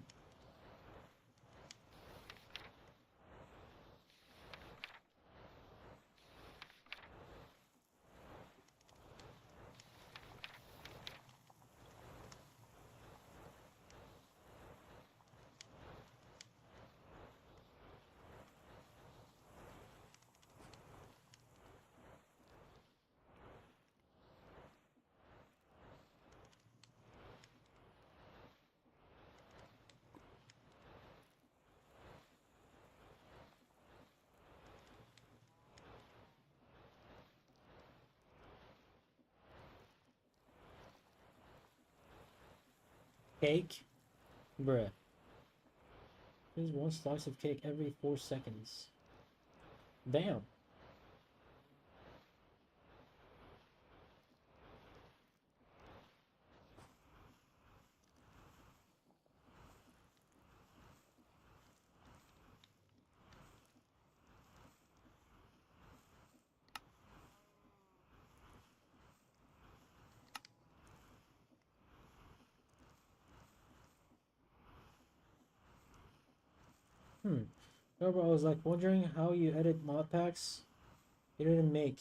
Cake? Bruh. There's one slice of cake every 4 seconds. Damn. Hmm. No, bro, I was like wondering how you edit mod packs. You didn't make.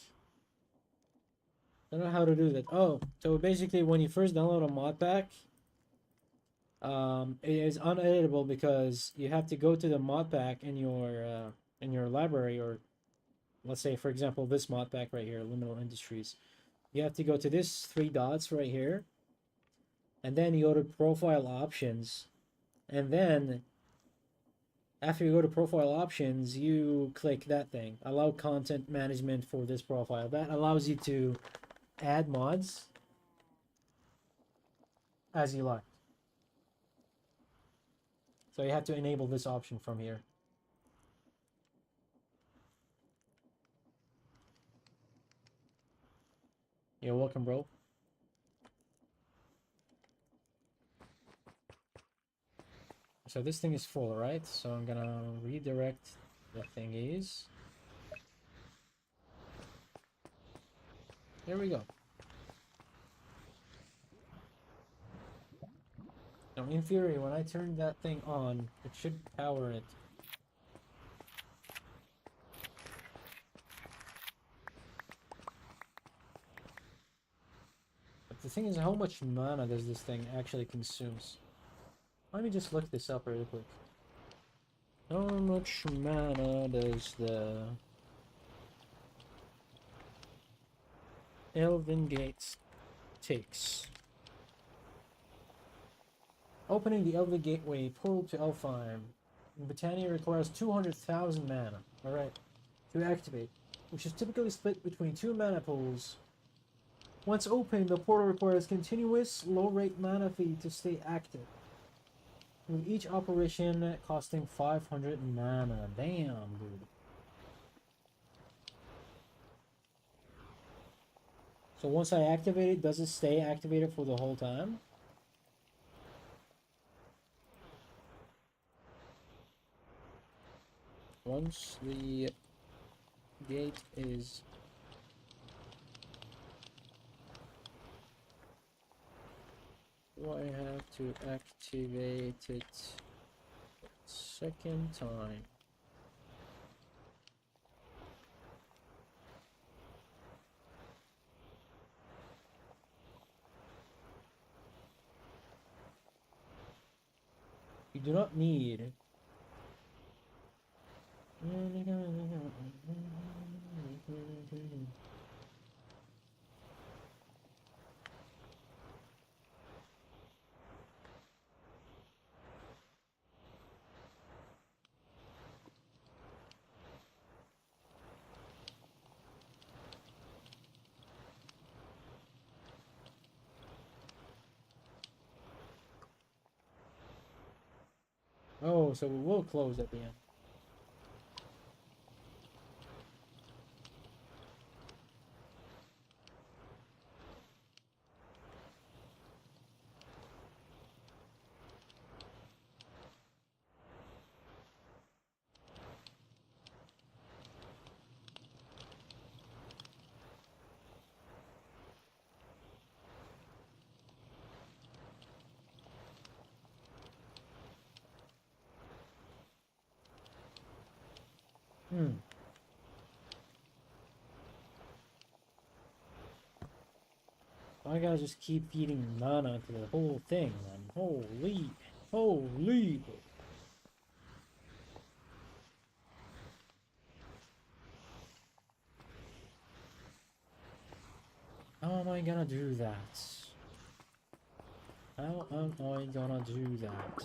I don't know how to do that. Oh, so basically when you first download a mod pack, it is uneditable because you have to go to the mod pack in your library, or let's say for example this mod pack right here, Liminal Industries. You have to go to this three dots right here, and then you go to profile options, and then after you go to profile options, you click that thing, allow content management for this profile. That allows you to add mods as you like. So you have to enable this option from here. You're welcome, bro. So this thing is full, right? So I'm gonna redirect the thingies. There we go. Now, in theory, when I turn that thing on, it should power it. But the thing is, how much mana does this thing actually consumes? Let me just look this up really quick. How much mana does the Elven Gates takes? Opening the Elven Gateway portal to Elfheim in Britannia requires 200,000 mana. Alright. To activate, which is typically split between two mana pools. Once open, the portal requires continuous low-rate mana fee to stay active, with each operation costing 500 mana. Damn, dude. So once I activate it, does it stay activated for the whole time? Once the gate is... Do I have to activate it second time? You do not need... Oh, so we will close at the end. I gotta just keep feeding mana to the whole thing, man. Holy. Holy. How am I gonna do that? How am I gonna do that?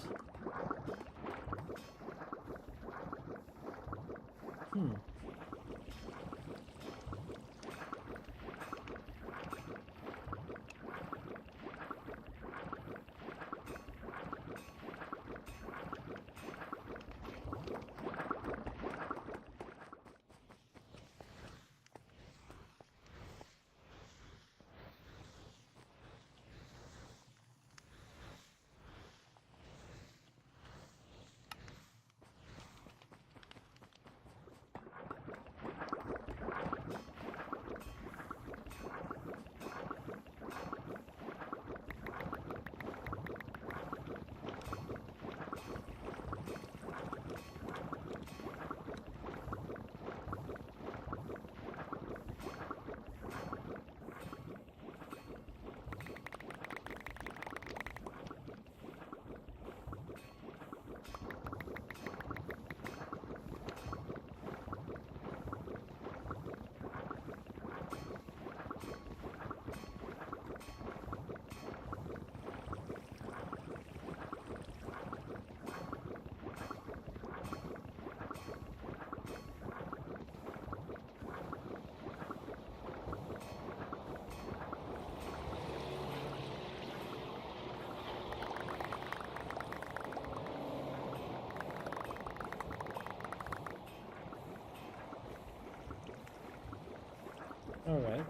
Alright.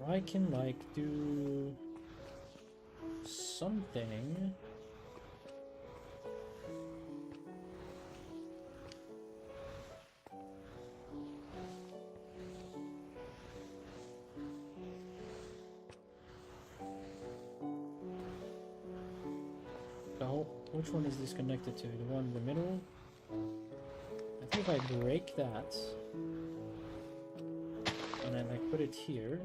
I can, like, do something. Oh, which one is this connected to? The one in the middle? I think if I break that, and then I put it here,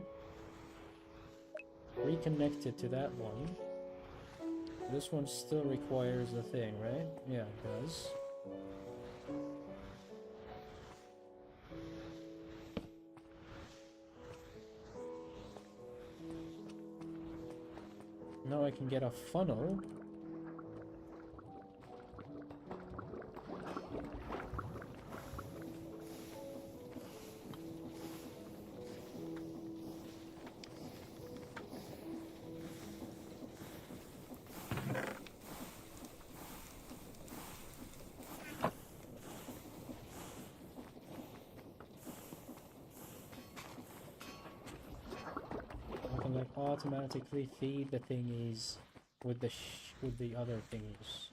reconnect it to that one. This one still requires the thing, right? Yeah, it does. Now I can get a funnel. Like automatically feed the thingies with the other thingies.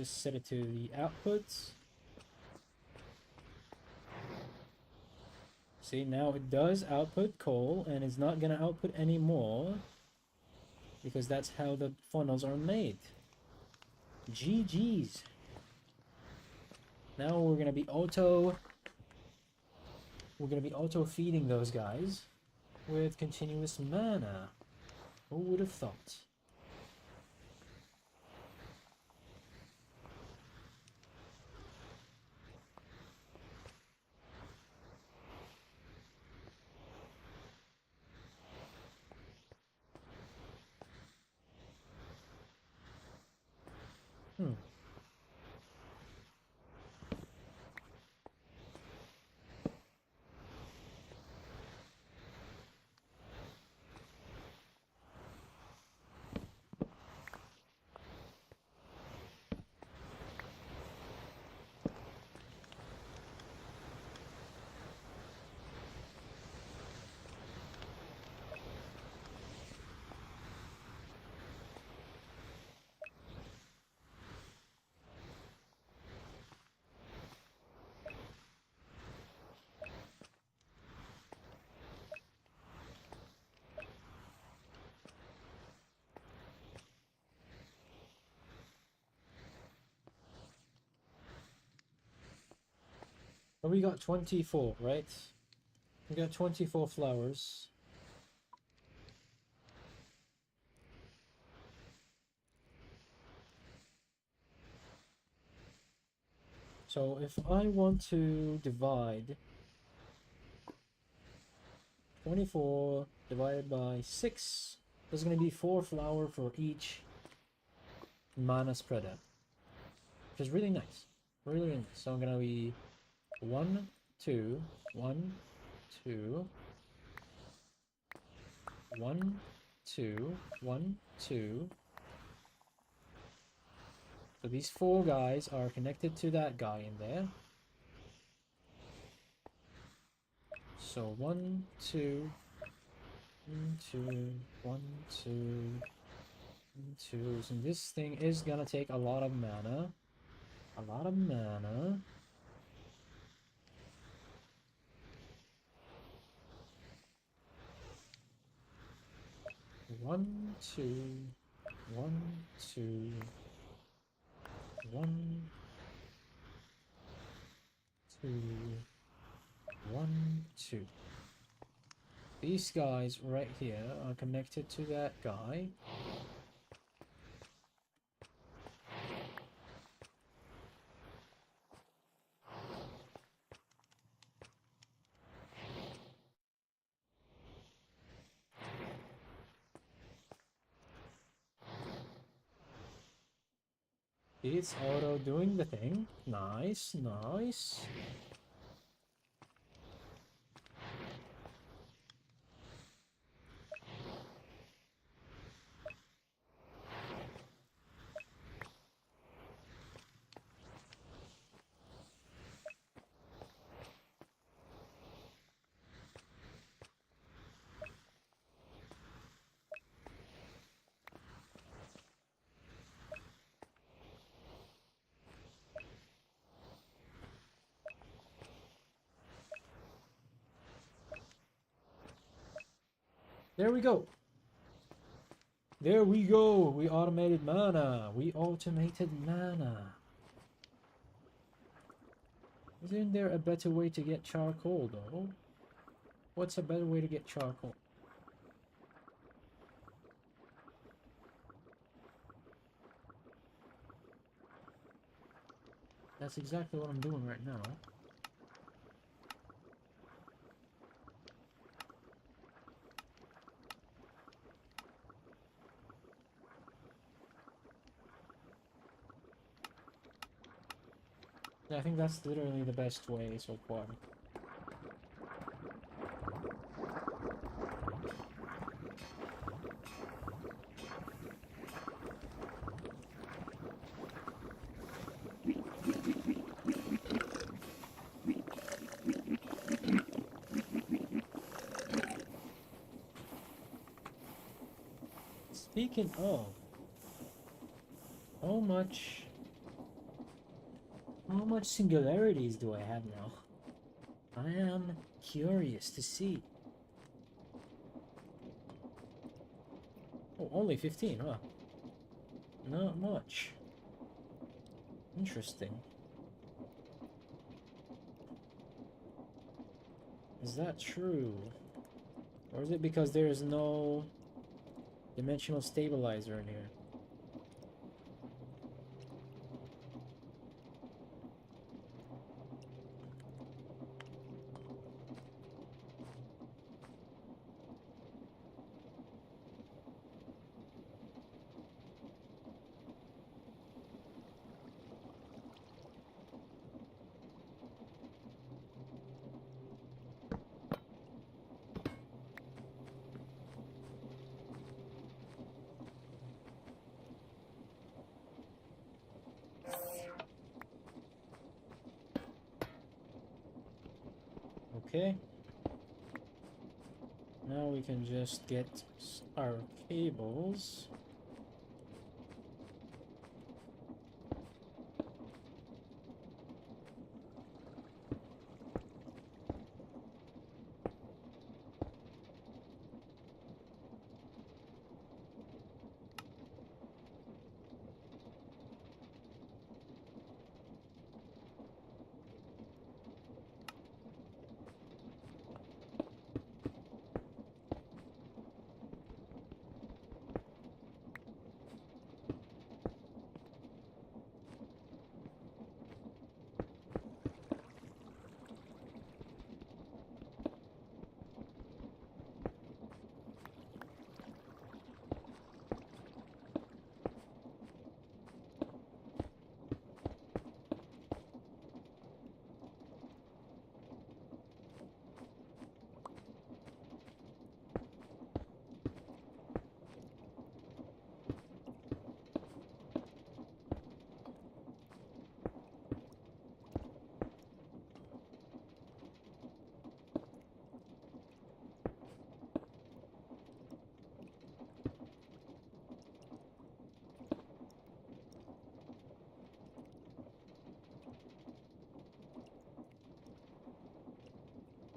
just set it to the output. See, now it does output coal, and it's not gonna output anymore because that's how the funnels are made. GG's. Now we're gonna be auto feeding those guys with continuous mana. Who would have thought? Hmm. But we got 24, right? We got 24 flowers. So if I want to divide 24 divided by 6, there's going to be 4 flower for each mana spreader, which is really nice. Really nice. So I'm going to be 1, 2, 1, 2, 1, 2, 1, 2. So these 4 guys are connected to that guy in there. So 1, 2, 1, 2, 1, 2, 1, 2. So this thing is gonna take a lot of mana. A lot of mana. One, two, 1, 2, 1, 2, 1, 2. These guys right here are connected to that guy. It's auto doing the thing. Nice, nice. There we go. There we go. We automated mana. We automated mana. Isn't there a better way to get charcoal though? What's a better way to get charcoal? That's exactly what I'm doing right now. I think that's literally the best way so far. Speaking of, how much How much singularities do I have now? I am curious to see. Oh, only 15, huh? Not much. Interesting. Is that true? Or is it because there is no dimensional stabilizer in here? Okay. Now we can just get our cables.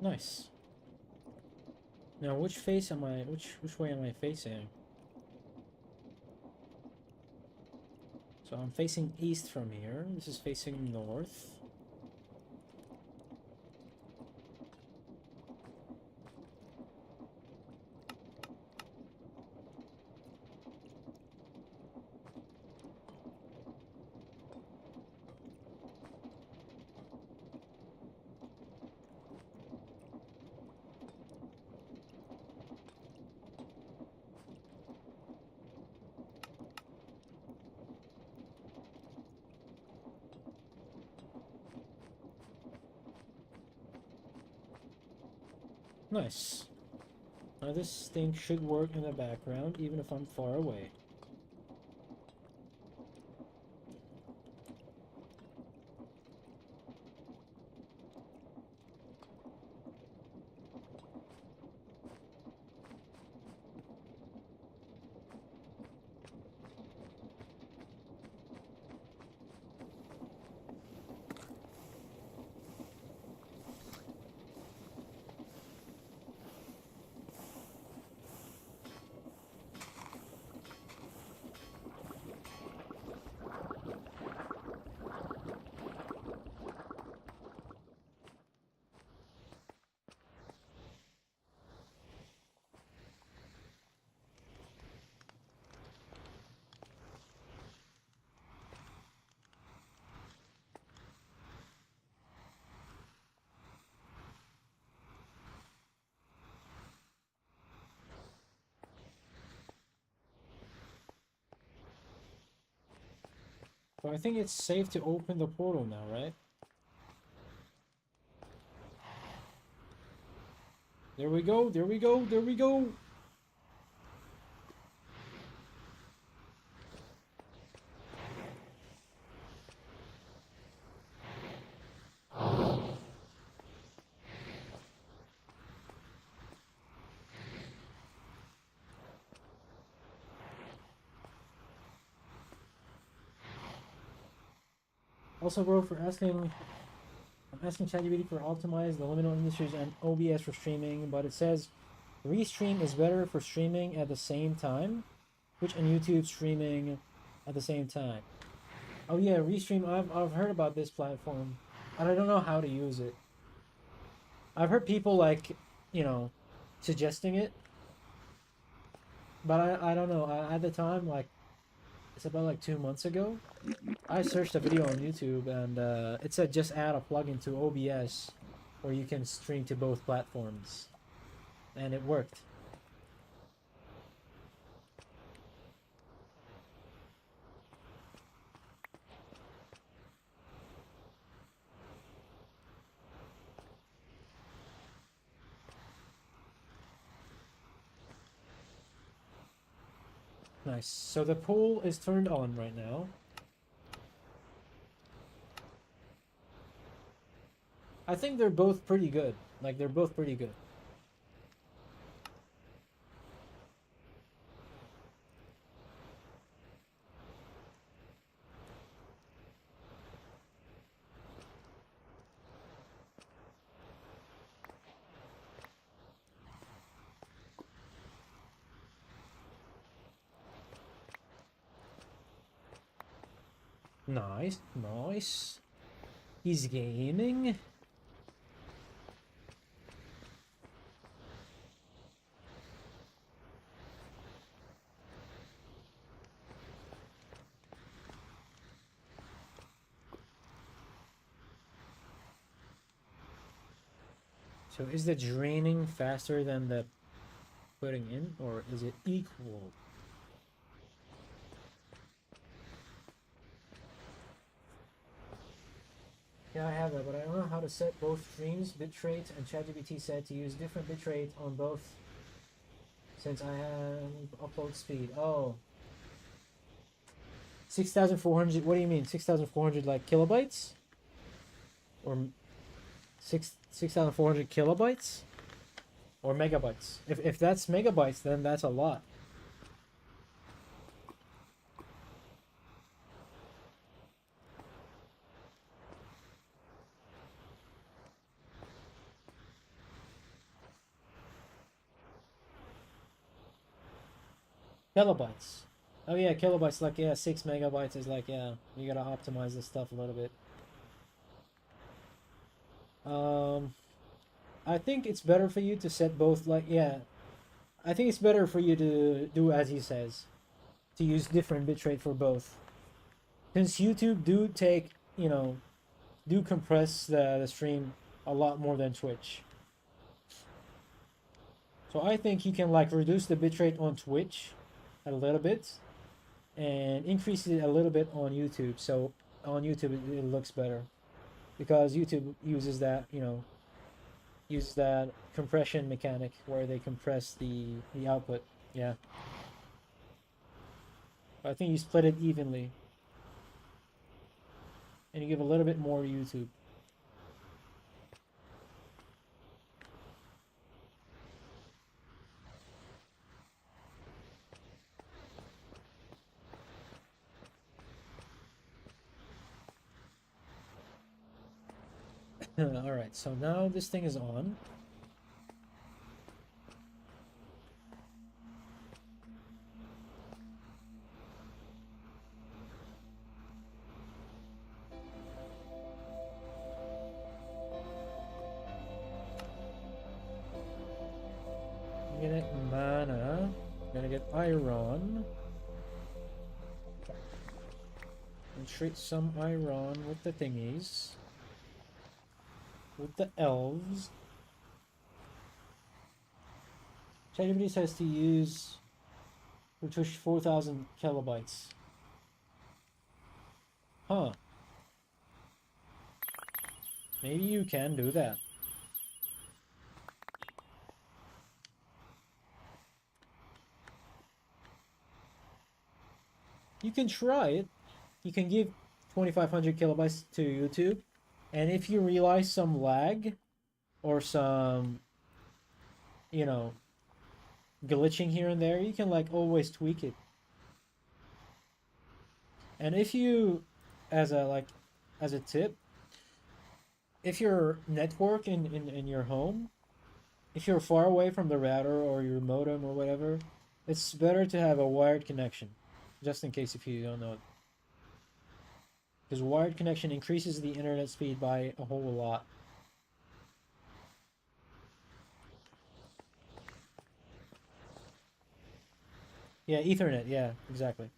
Nice. Now, which face am I? Which way am I facing? So I'm facing east from here. This is facing north. Nice. Now this thing should work in the background even if I'm far away. So I think it's safe to open the portal now, right? There we go, there we go, there we go! Also, bro, I'm asking ChatGPT for optimize the liminal industries and OBS for streaming, but it says restream is better for streaming at the same time, Twitch and YouTube streaming at the same time. Oh yeah, restream. I've heard about this platform, and I don't know how to use it. I've heard people like, you know, suggesting it, but I don't know. At the time, like, it's about like 2 months ago. I searched a video on YouTube and it said just add a plugin to OBS where you can stream to both platforms, and it worked. Nice. So the pool is turned on right now. I think they're both pretty good. Like, they're both pretty good. Nice, nice. He's gaming. So is the draining faster than the putting in, or is it equal? Yeah, I have that, but I don't know how to set both streams, bitrate, and ChatGPT said to use different bitrate on both since I have upload speed. Oh. 6,400, what do you mean? 6,400 like kilobytes? Or 6,400 kilobytes? Or megabytes? If that's megabytes, then that's a lot. Kilobytes. Oh yeah, kilobytes, like, yeah, 6 megabytes is like, yeah, you gotta optimize this stuff a little bit. I think it's better for you to set both, like, yeah, I think it's better for you to do as he says, to use different bitrate for both. Since YouTube do take, you know, do compress the stream a lot more than Twitch. So I think you can like reduce the bitrate on Twitch a little bit and increase it a little bit on YouTube. So on YouTube it looks better because YouTube uses that, you know, uses that compression mechanic where they compress the output. Yeah. I think you split it evenly and you give a little bit more YouTube. Alright, so now this thing is on. I'm gonna get mana. I'm gonna get iron. And treat some iron with the thingies. With the elves. ChatGPT says to use which 4,000 kilobytes. Huh. Maybe you can do that. You can try it. You can give 2,500 kilobytes to YouTube. And if you realize some lag or some, you know, glitching here and there, you can like always tweak it. And if you, as a like, as a tip, if your network in your home, if you're far away from the router or your modem or whatever, it's better to have a wired connection, just in case if you don't know it. Because wired connection increases the internet speed by a whole lot. Yeah, Ethernet, yeah, exactly.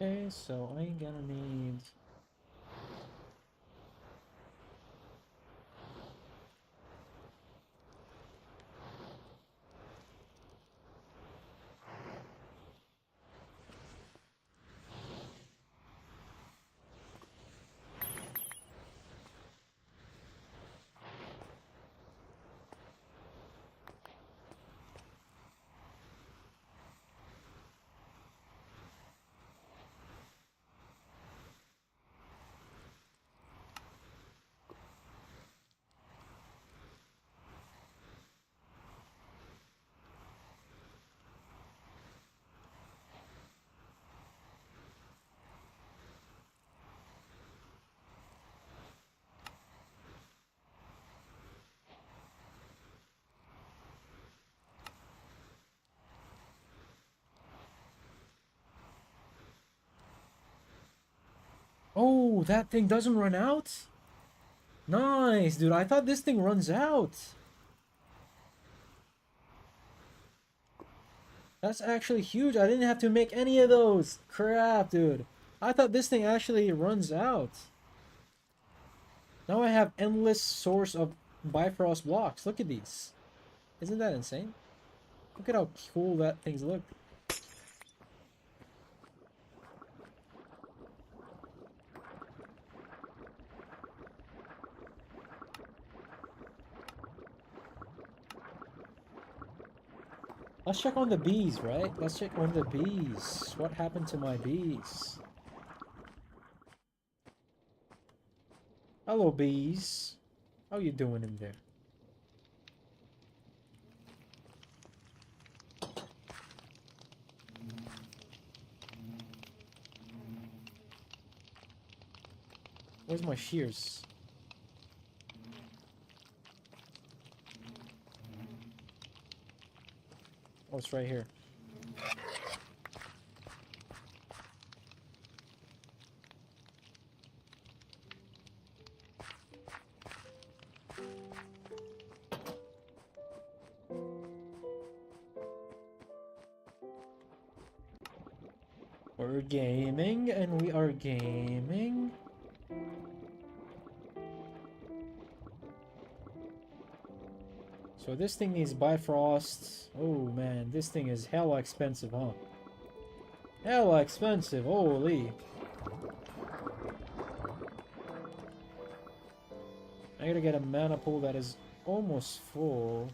Okay, so I'm gonna need... Oh, that thing doesn't run out? Nice, dude. I thought this thing runs out. That's actually huge. I didn't have to make any of those. Crap, dude. I thought this thing actually runs out. Now I have endless source of Bifrost blocks. Look at these. Isn't that insane? Look at how cool that things look. Let's check on the bees, right? Let's check on the bees. What happened to my bees? Hello, bees. How you doing in there? Where's my shears? Oh, it's right here. We're gaming, and we are gaming. So this thing needs Bifrost. Oh man, this thing is hella expensive, huh? Hella expensive, holy. I gotta get a mana pool that is almost full.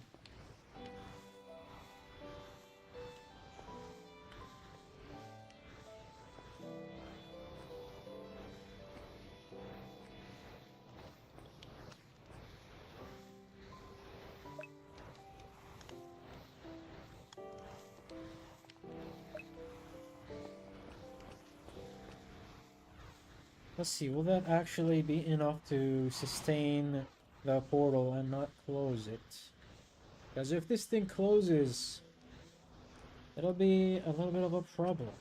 Let's see, will that actually be enough to sustain the portal and not close it? Because if this thing closes, it'll be a little bit of a problem.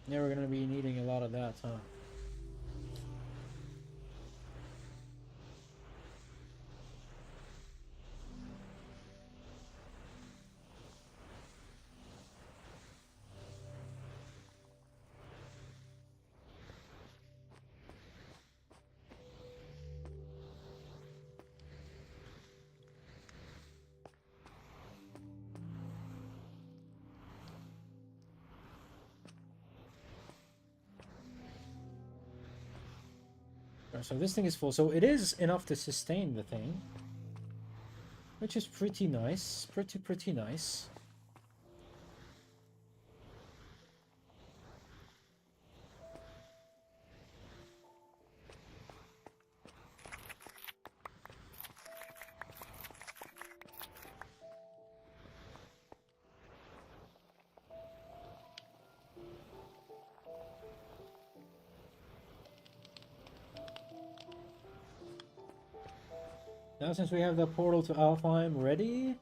Yeah, we're gonna be needing a lot of that, huh? So this thing is full, so it is enough to sustain the thing, which is pretty nice, pretty nice. Now since we have the portal to Alfheim ready,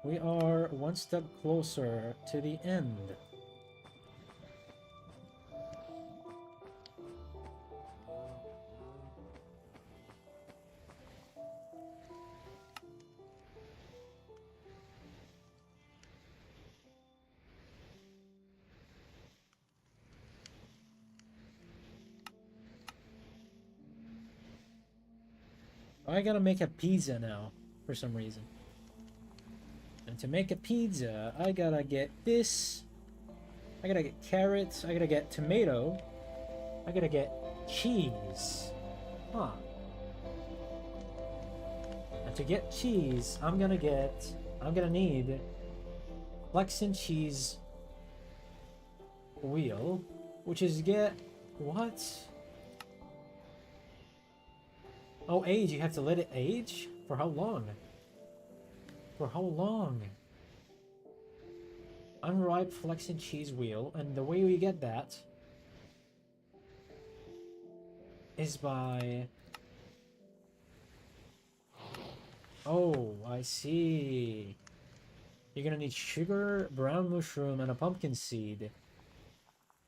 we are one step closer to the end. I gotta make a pizza now, for some reason. And to make a pizza, I gotta get this. I gotta get carrots. I gotta get tomato. I gotta get cheese. Huh. And to get cheese, I'm gonna need flex and cheese wheel, which is what? Oh, age. You have to let it age? For how long? For how long? Unripe flex and cheese wheel, and the way we get that is by... Oh, I see. You're gonna need sugar, brown mushroom, and a pumpkin seed.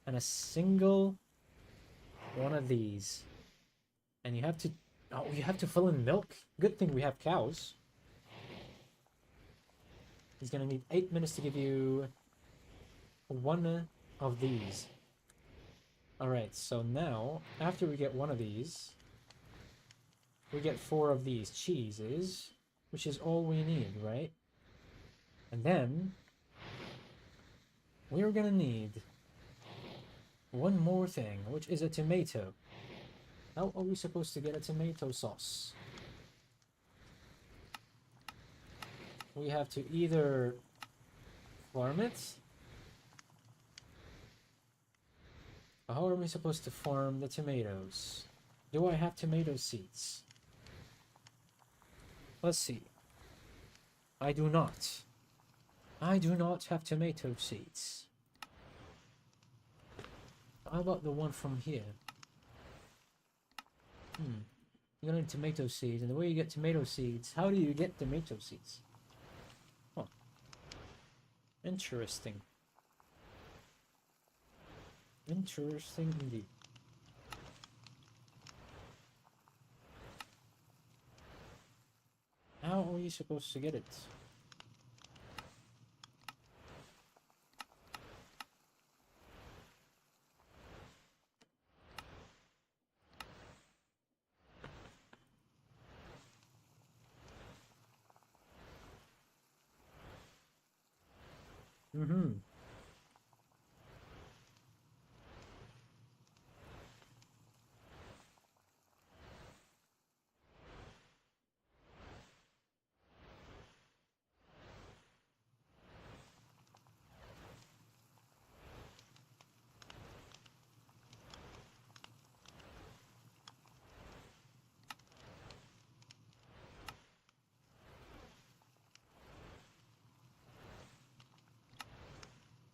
And a single one of these. And you have to... Oh, you have to fill in milk? Good thing we have cows. He's gonna need 8 minutes to give you one of these. Alright, so now, after we get one of these, we get 4 of these cheeses, which is all we need, right? And then, we're gonna need one more thing, which is a tomato. How are we supposed to get a tomato sauce? We have to either farm it. How are we supposed to farm the tomatoes? Do I have tomato seeds? Let's see. I do not. I do not have tomato seeds. How about the one from here? You're gonna need tomato seeds, and the way you get tomato seeds, how do you get tomato seeds? Huh. Interesting. Interesting indeed. How are you supposed to get it?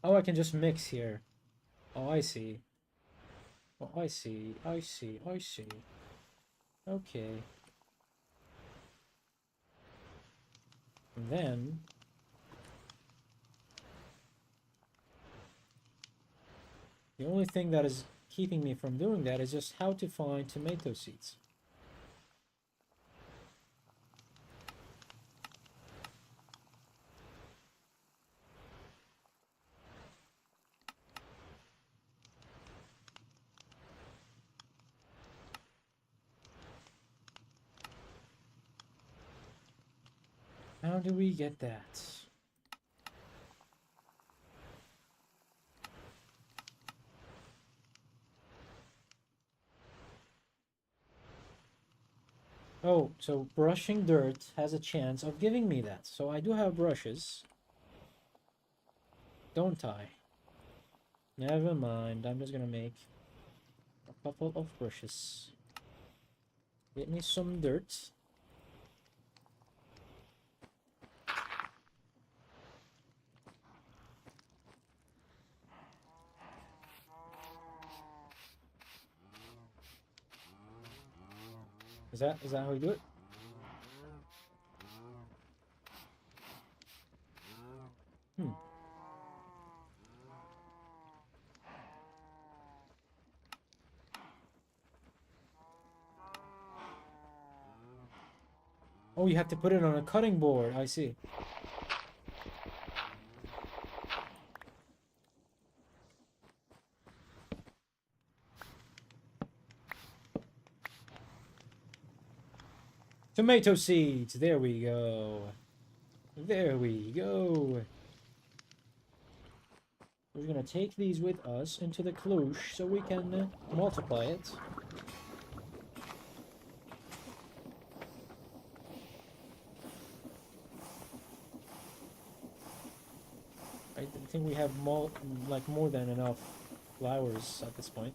Oh, I can just mix here. Oh, I see. Oh, I see. I see. I see. Okay. And then... the only thing that is keeping me from doing that is just how to find tomato seeds. How do we get that? Oh, so brushing dirt has a chance of giving me that. So I do have brushes. Don't I? Never mind. I'm just gonna make a couple of brushes. Get me some dirt. Is that how we do it? Hmm. Oh, you have to put it on a cutting board. I see. Tomato seeds. There we go. There we go. We're gonna take these with us into the cloche so we can multiply it. I think we have more than enough flowers at this point.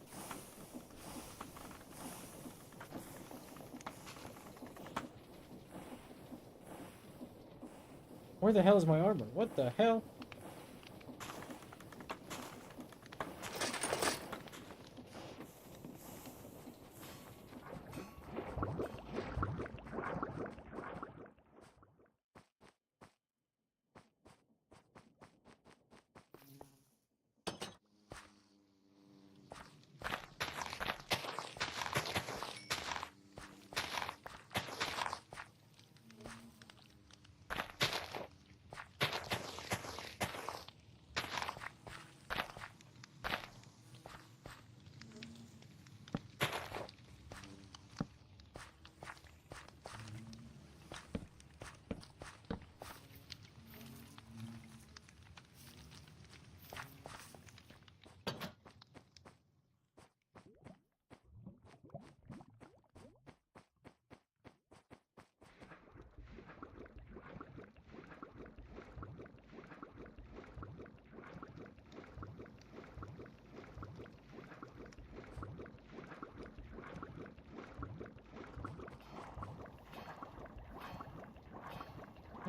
Where the hell is my armor? What the hell?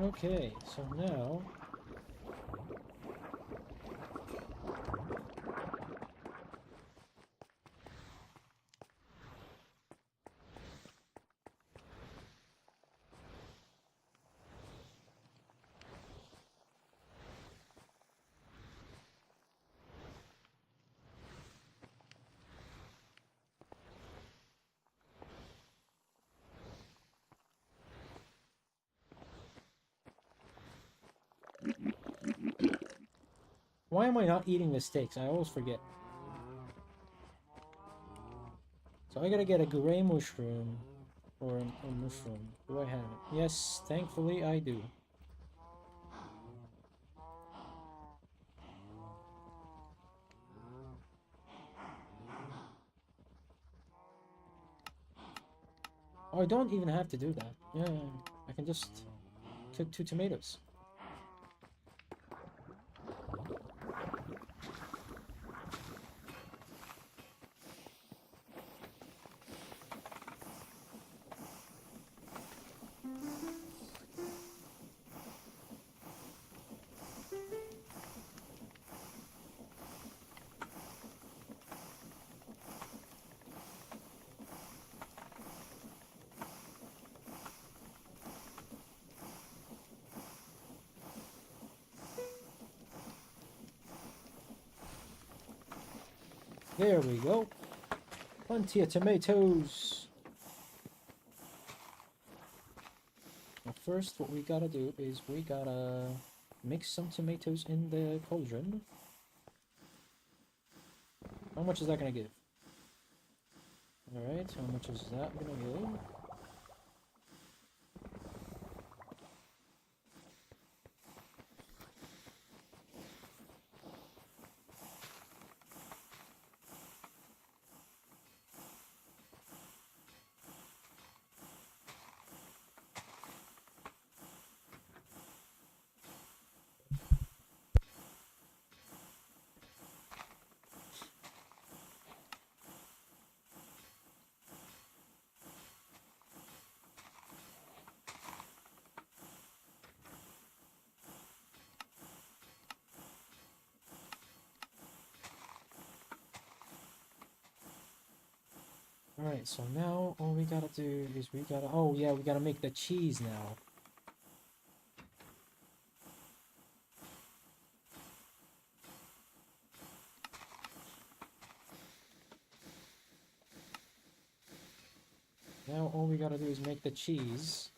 Okay, so now... Why am I not eating the steaks? I always forget. So I gotta get a gray mushroom. Or a mushroom. Do I have it? Yes, thankfully I do. Oh, I don't even have to do that. Yeah, I can just cook 2 tomatoes. There we go. Plenty of tomatoes. Well, first, what we gotta do is we gotta mix some tomatoes in the cauldron. How much is that gonna give? Alright, how much is that gonna give? Alright, so now all we gotta do is we gotta... Oh yeah, we gotta make the cheese now. Now all we gotta do is make the cheese.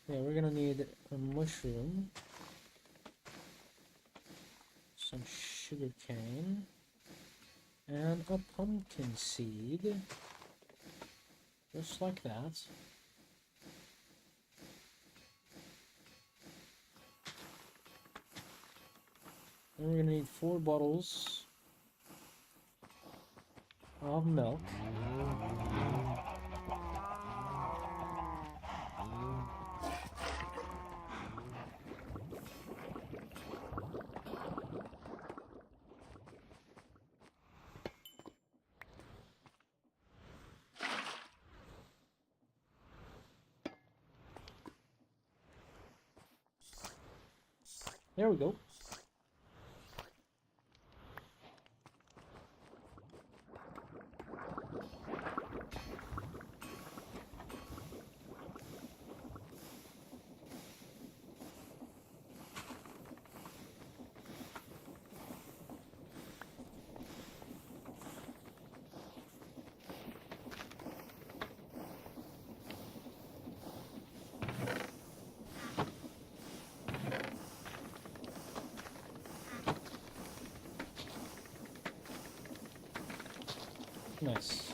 Yeah, we're gonna need a mushroom, some sugar cane, and a pumpkin seed. Just like that. Then we're gonna need 4 bottles of milk. There we go. Nice.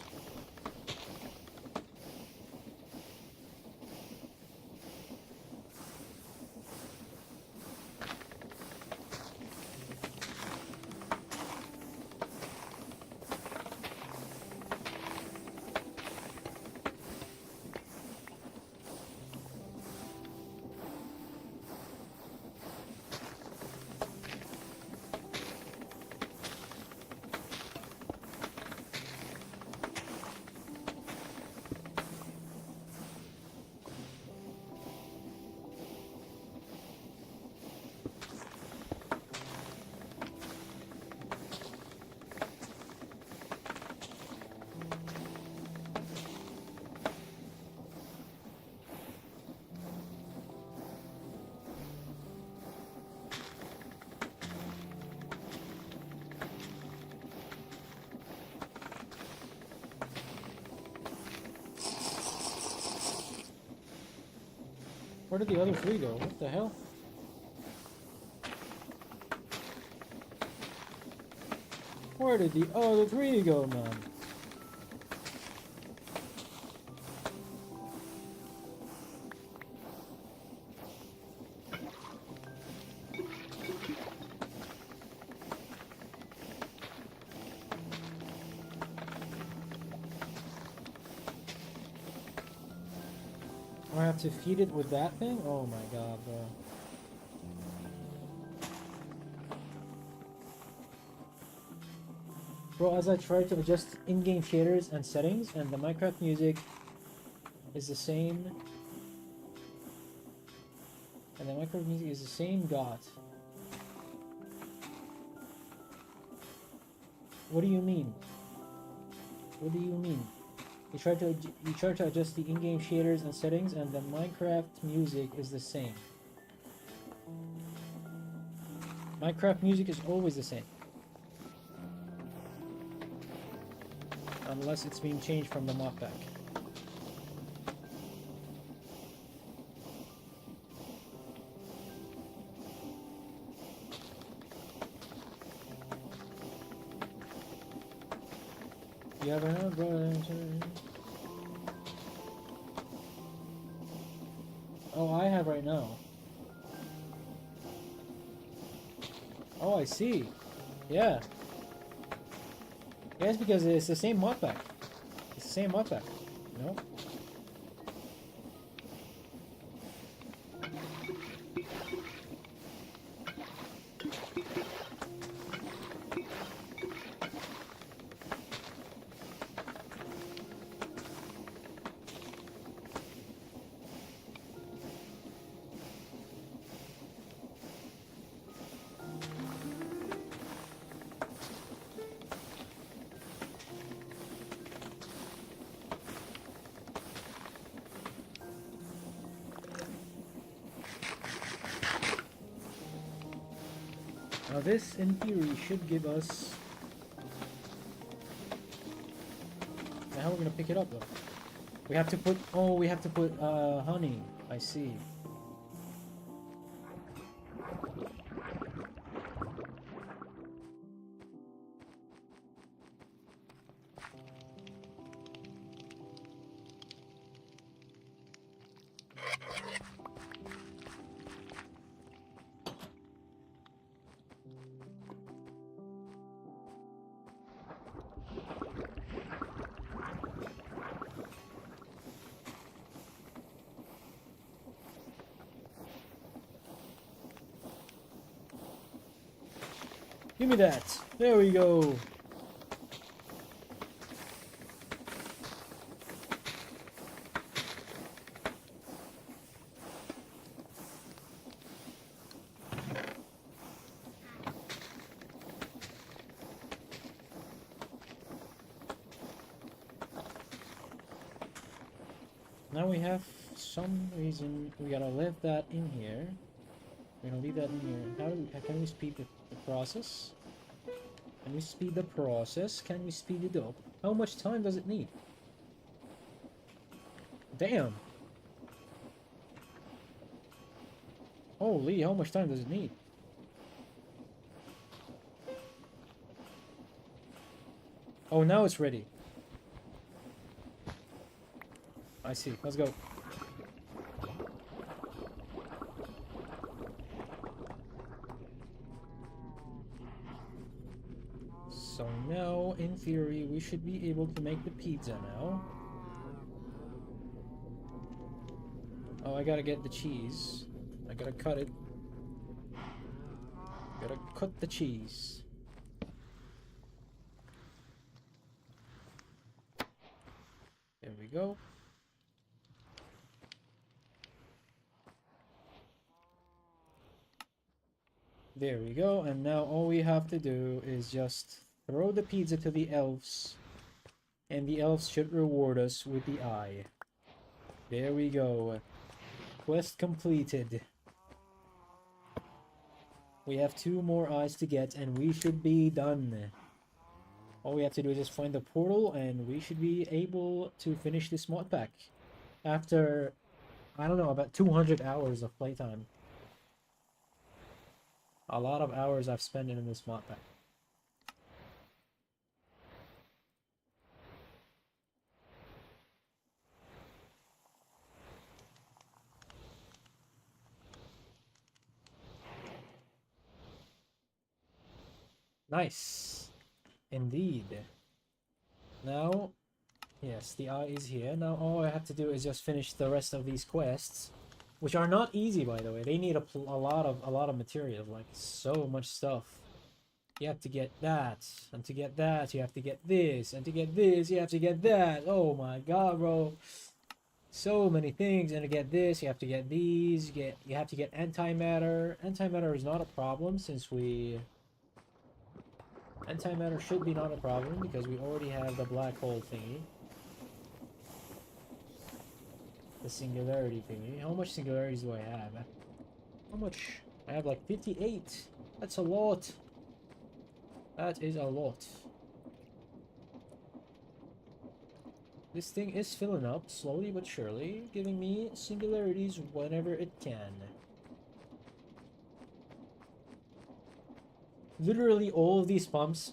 Where did the other 3 go? What the hell? Where did the other 3 go, man? I have to feed it with that thing? Oh my god, bro. Bro, as I try to adjust in-game shaders and settings, and the Minecraft music is the same. And the Minecraft music is the same god. What do you mean? What do you mean? You try to adjust the in-game shaders and settings, and the Minecraft music is the same. Minecraft music is always the same. Unless it's being changed from the modpack. You ever know, brother? Oh, I have right now. Oh, I see. Yeah. Yeah, it's because it's the same modpack. It's the same modpack. No? Now this, in theory, should give us... Now how are we gonna pick it up, though? We have to put... Oh, we have to put, honey. I see. Give me that. There we go. Now we have some reason we gotta leave that in here. We're gonna leave that in here. How can we speed the process? Can we speed the process? Can we speed it up? How much time does it need? Damn! Holy, how much time does it need? Oh, now it's ready. I see. Let's go. So now, in theory, we should be able to make the pizza now. Oh, I gotta get the cheese. I gotta cut it. Gotta cut the cheese. There we go. There we go, and now all we have to do is just throw the pizza to the elves, and the elves should reward us with the eye. There we go. Quest completed. We have 2 more eyes to get, and we should be done. All we have to do is just find the portal, and we should be able to finish this mod pack. After, I don't know, about 200 hours of playtime. A lot of hours I've spent in this mod pack. Nice. Indeed. Now, yes, the eye is here. Now all I have to do is just finish the rest of these quests, which are not easy, by the way. They need a lot of material, like so much stuff. You have to get that, and to get that, you have to get this, and to get this, you have to get that. Oh my god, bro. So many things, and to get this, you have to get these. You have to get antimatter. Antimatter is not a problem since we... Antimatter should be not a problem because we already have the black hole thingy. The singularity thingy. How much singularities do I have? How much? I have like 58. That's a lot. That is a lot. This thing is filling up slowly but surely, giving me singularities whenever it can. Literally all of these pumps.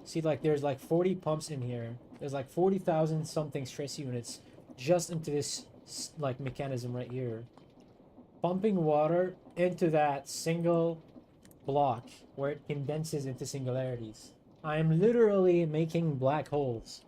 See, like there's like 40 pumps in here. There's like 40,000 something stress units just into this like mechanism right here. Pumping water into that single block where it condenses into singularities. I am literally making black holes.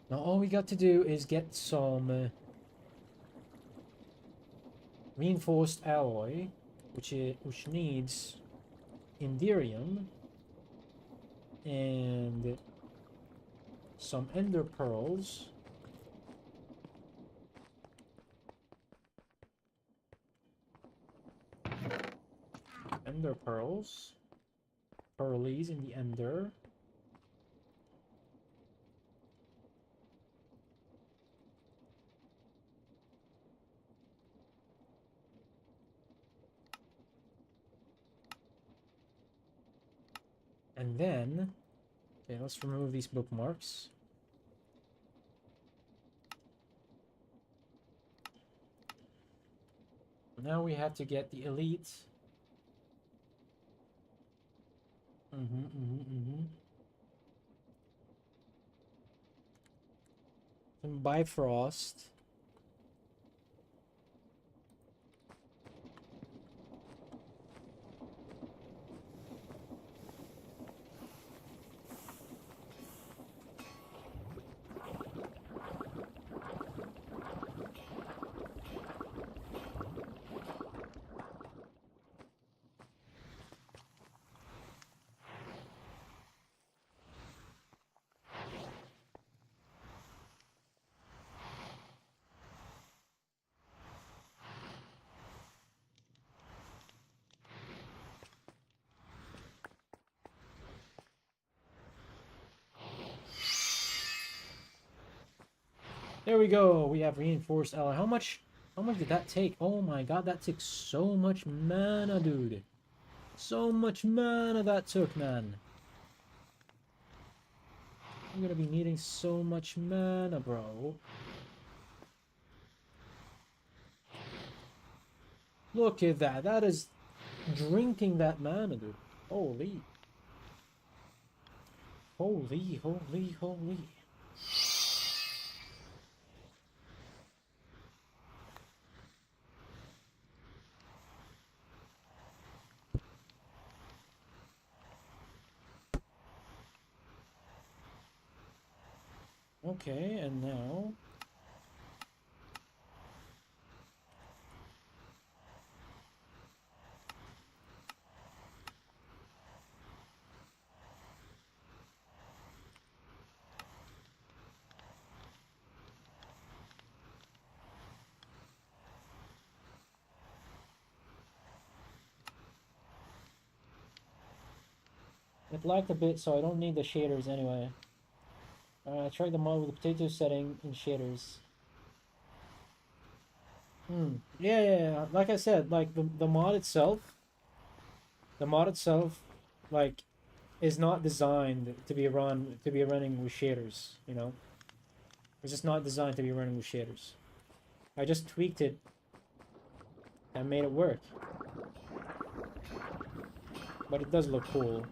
Now all we got to do is get some reinforced alloy, which needs Indirium and some ender pearls. Ender pearls. Pearlies in the ender. And then, okay, let's remove these bookmarks. Now we have to get the elite. Some Bifrost. There we go. We have reinforced alloy. How much did that take? Oh my god, that took so much mana, dude. So much mana that took, man. I'm gonna be needing so much mana, bro. Look at that. That is drinking that mana, dude. Holy. Holy, holy, holy. Okay, and now... it lagged a bit, so I don't need the shaders anyway. I tried the mod with the potato setting in shaders. Yeah. Like I said, like the mod itself, like, is not designed to be running with shaders. You know, it's just not designed to be running with shaders. I just tweaked it and made it work. But it does look cool.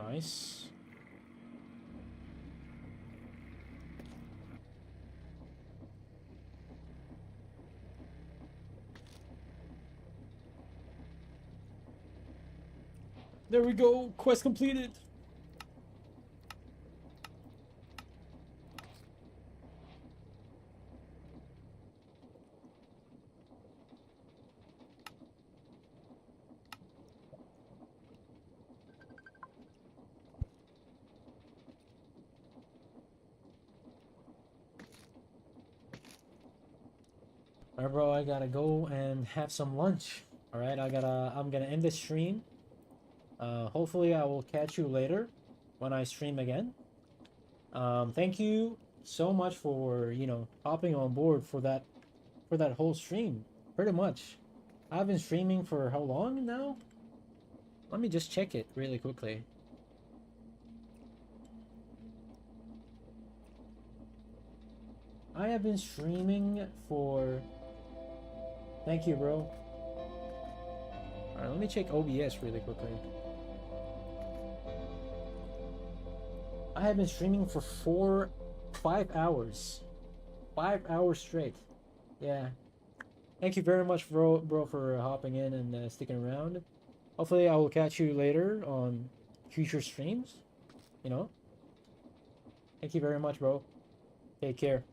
Nice. There we go. Quest completed. Alright, bro, I gotta go and have some lunch. Alright, I'm gonna end the stream. Hopefully I will catch you later when I stream again. Thank you so much for, you know, hopping on board for that whole stream. Pretty much. I've been streaming for how long now? Let me just check it really quickly. I have been streaming for... Thank you, bro. Alright, let me check OBS really quickly. I have been streaming for 5 hours. 5 hours straight. Yeah. Thank you very much, bro, for hopping in and sticking around. Hopefully I will catch you later on future streams. You know? Thank you very much, bro. Take care.